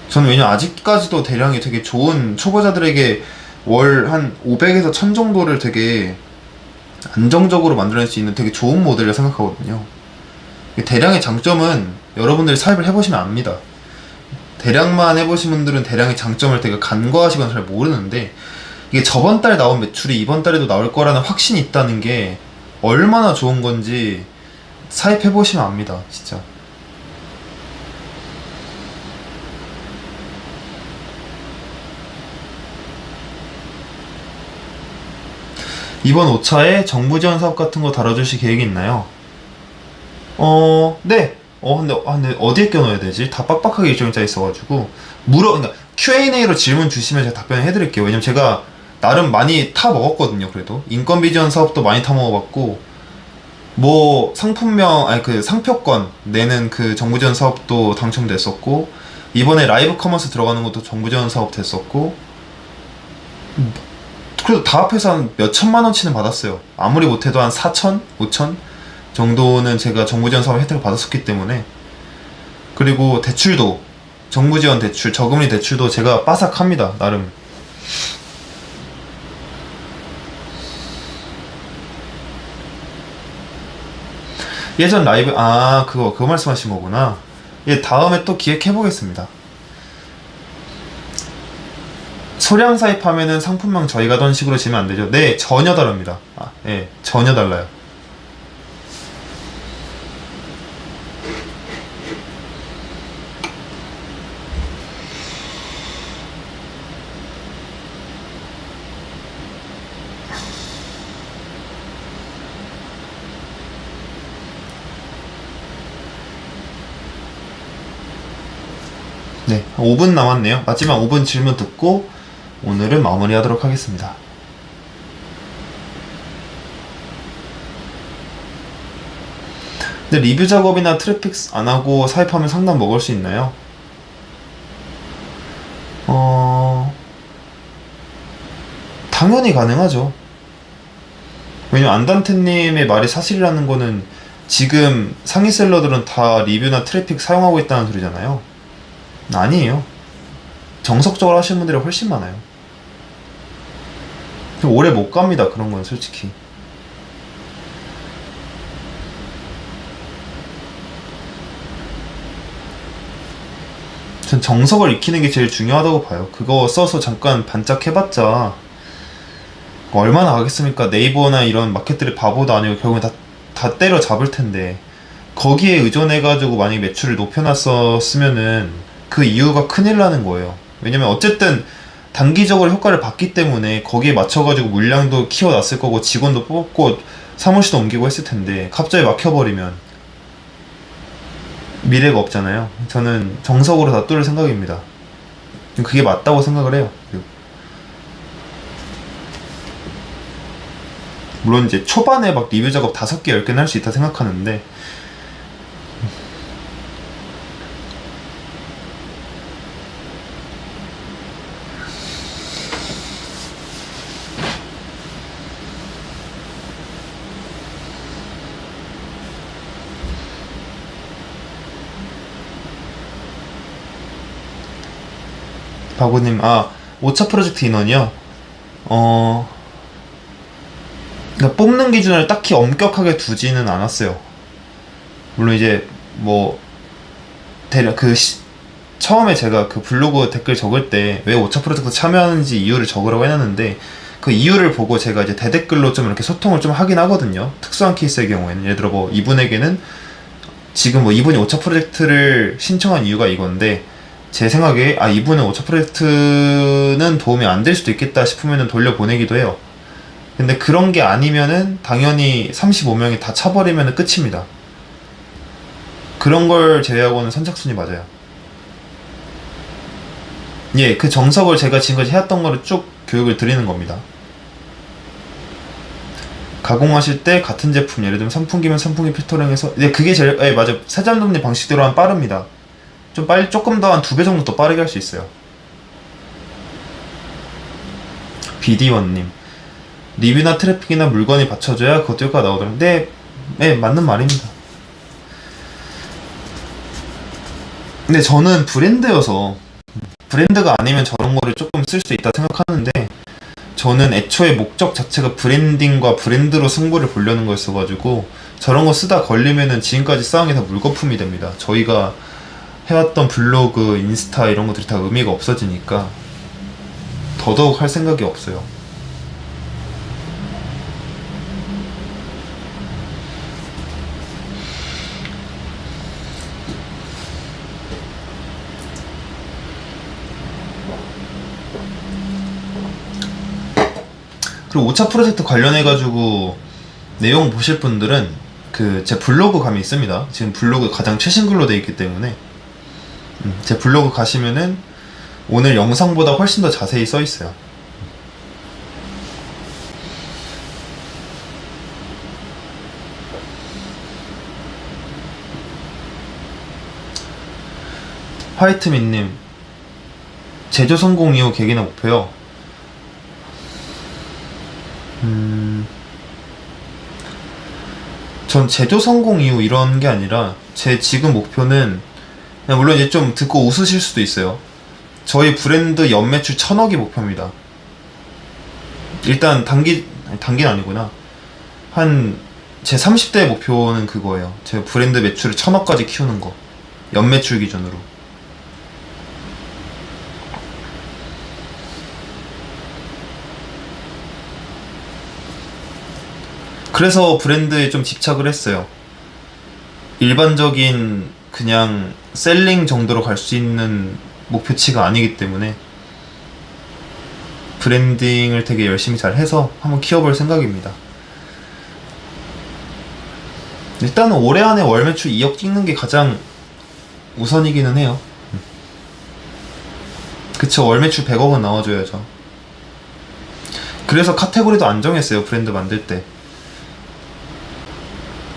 저는 왜냐면 아직까지도 대량이 되게 좋은 초보자들에게 월 한 500에서 1000 정도를 되게 안정적으로 만들어낼 수 있는 되게 좋은 모델이라 생각하거든요. 대량의 장점은 여러분들이 사입을 해보시면 압니다. 대량만 해보신 분들은 대량의 장점을 되게 간과하시거나 잘 모르는데 이게 저번 달 나온 매출이 이번 달에도 나올 거라는 확신이 있다는 게 얼마나 좋은 건지 사입해보시면 압니다. 진짜. 이번 5차에 정부 지원 사업 같은 거 다뤄주실 계획이 있나요? 네. 근데 어디에 껴넣어야 되지? 다 빡빡하게 일정이 짜 있어가지고 그러니까 Q&A로 질문 주시면 제가 답변을 해드릴게요. 왜냐면 제가 나름 많이 타 먹었거든요. 그래도 인건비 지원 사업도 많이 타 먹어봤고 뭐 상품명 아니 그 상표권 내는 그 정부 지원 사업도 당첨됐었고 이번에 라이브 커머스 들어가는 것도 정부 지원 사업 됐었고 그래도 다 합해서 한 몇 천만 원치는 받았어요. 아무리 못해도 한 4천, 5천 정도는 제가 정부 지원 사업 혜택을 받았었기 때문에. 그리고 대출도 정부 지원 대출, 저금리 대출도 제가 빠삭합니다. 나름. 예전 라이브 그거 말씀하신 거구나. 예, 다음에 또 기획해 보겠습니다. 소량 사입하면은 상품명 저희가 하던 식으로 지면 안 되죠? 네, 전혀 다릅니다. 예, 전혀 달라요. 네, 5분 남았네요. 마지막 5분 질문 듣고 오늘은 마무리하도록 하겠습니다. 근데 리뷰 작업이나 트래픽 안 하고 사입하면 상담 먹을 수 있나요? 당연히 가능하죠. 왜냐면 안단테님의 말이 사실이라는 거는 지금 상위 셀러들은 다 리뷰나 트래픽 사용하고 있다는 소리잖아요. 아니에요. 정석적으로 하시는 분들이 훨씬 많아요. 오래 못 갑니다. 그런 건 솔직히. 전 정석을 익히는 게 제일 중요하다고 봐요. 그거 써서 잠깐 반짝해봤자 얼마나 가겠습니까? 네이버나 이런 마켓들이 바보도 아니고 결국엔 다 때려 잡을 텐데, 거기에 의존해가지고 만약에 매출을 높여놨었으면은 그 이유가 큰일 나는 거예요. 왜냐면 어쨌든 단기적으로 효과를 봤기 때문에 거기에 맞춰가지고 물량도 키워놨을 거고 직원도 뽑고 사무실도 옮기고 했을 텐데, 갑자기 막혀버리면 미래가 없잖아요. 저는 정석으로 다 뚫을 생각입니다. 그게 맞다고 생각을 해요. 물론 이제 초반에 막 리뷰 작업 5개, 10개는 할 수 있다 생각하는데, 바구님, 아, 5차 프로젝트 인원이요? 그러니까 뽑는 기준을 딱히 엄격하게 두지는 않았어요. 물론 이제 뭐 대략 처음에 제가 그 블로그 댓글 적을 때 왜 5차 프로젝트 참여하는지 이유를 적으라고 해놨는데, 그 이유를 보고 제가 이제 대댓글로 좀 이렇게 소통을 좀 하긴 하거든요. 특수한 케이스의 경우에는 예를 들어 뭐 이분에게는 지금 뭐 이분이 5차 프로젝트를 신청한 이유가 이건데, 제 생각에 이분은 5차 프로젝트는 도움이 안 될 수도 있겠다 싶으면 돌려보내기도 해요. 근데 그런 게 아니면은 당연히 35명이 다 차버리면 끝입니다. 그런 걸 제외하고는 선착순이 맞아요. 예, 그 정석을 제가 지금까지 해왔던 거를 쭉 교육을 드리는 겁니다. 가공하실 때 같은 제품, 예를 들면 선풍기면 선풍기 필터링해서, 네, 그게 제일, 예, 맞아요. 세잔dom님 방식대로 하면 빠릅니다. 조금 더 한 2배 정도 더 빠르게 할 수 있어요. BD1님, 리뷰나 트래픽이나 물건이 받쳐줘야 그것도 효과가 나오더라고요. 네, 맞는 말입니다. 근데 저는 브랜드여서, 브랜드가 아니면 저런 거를 조금 쓸 수 있다 생각하는데, 저는 애초에 목적 자체가 브랜딩과 브랜드로 승부를 보려는 거였어가지고 저런 거 쓰다 걸리면은 지금까지 쌓은 게 다 물거품이 됩니다. 저희가 해왔던 블로그, 인스타 이런 것들이 다 의미가 없어지니까 더더욱 할 생각이 없어요. 그리고 5차 프로젝트 관련해가지고 내용 보실 분들은 그 제 블로그 가면 있습니다. 지금 블로그 가장 최신 글로 되어 있기 때문에 제 블로그 가시면은 오늘 영상보다 훨씬 더 자세히 써 있어요. 화이트민님, 제조 성공 이후 계기나 목표요. 전 제조 성공 이후 이런 게 아니라 제 지금 목표는, 물론 이제 좀 듣고 웃으실 수도 있어요. 저희 브랜드 연매출 1000억이 목표입니다. 일단 단기는 아니구나. 제 30대 목표는 그거예요. 제 브랜드 매출을 1000억까지 키우는 거. 연매출 기준으로. 그래서 브랜드에 좀 집착을 했어요. 일반적인 그냥 셀링 정도로 갈 수 있는 목표치가 아니기 때문에 브랜딩을 되게 열심히 잘 해서 한번 키워볼 생각입니다. 일단은 올해 안에 월 매출 2억 찍는 게 가장 우선이기는 해요. 그쵸, 월 매출 100억은 나와줘야죠. 그래서 카테고리도 안 정했어요, 브랜드 만들 때.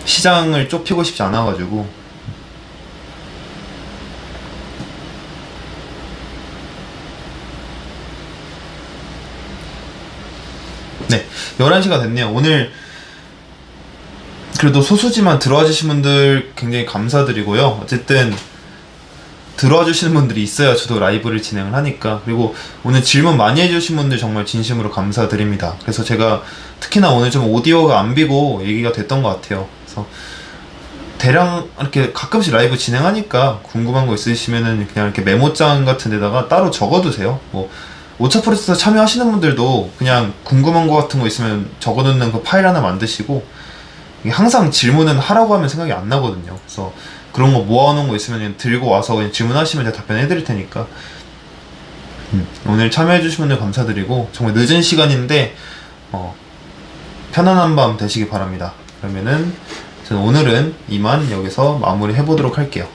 시장을 좁히고 싶지 않아가지고. 네, 11시가 됐네요. 오늘 그래도 소수지만 들어와 주신 분들 굉장히 감사드리고요. 어쨌든 들어와 주시는 분들이 있어야 저도 라이브를 진행을 하니까. 그리고 오늘 질문 많이 해주신 분들 정말 진심으로 감사드립니다. 그래서 제가 특히나 오늘 좀 오디오가 안 비고 얘기가 됐던 것 같아요. 그래서 대량 이렇게 가끔씩 라이브 진행하니까 궁금한 거 있으시면은 그냥 이렇게 메모장 같은 데다가 따로 적어두세요. 뭐 오차 프로세서 참여하시는 분들도 그냥 궁금한 거 같은 거 있으면 적어놓는 그 파일 하나 만드시고, 이게 항상 질문은 하라고 하면 생각이 안 나거든요. 그래서 그런 거 모아놓은 거 있으면 그냥 들고 와서 그냥 질문하시면 제가 답변해 드릴 테니까. 오늘 참여해주신 분들 감사드리고, 정말 늦은 시간인데 편안한 밤 되시기 바랍니다. 그러면은 저는 오늘은 이만 여기서 마무리 해보도록 할게요.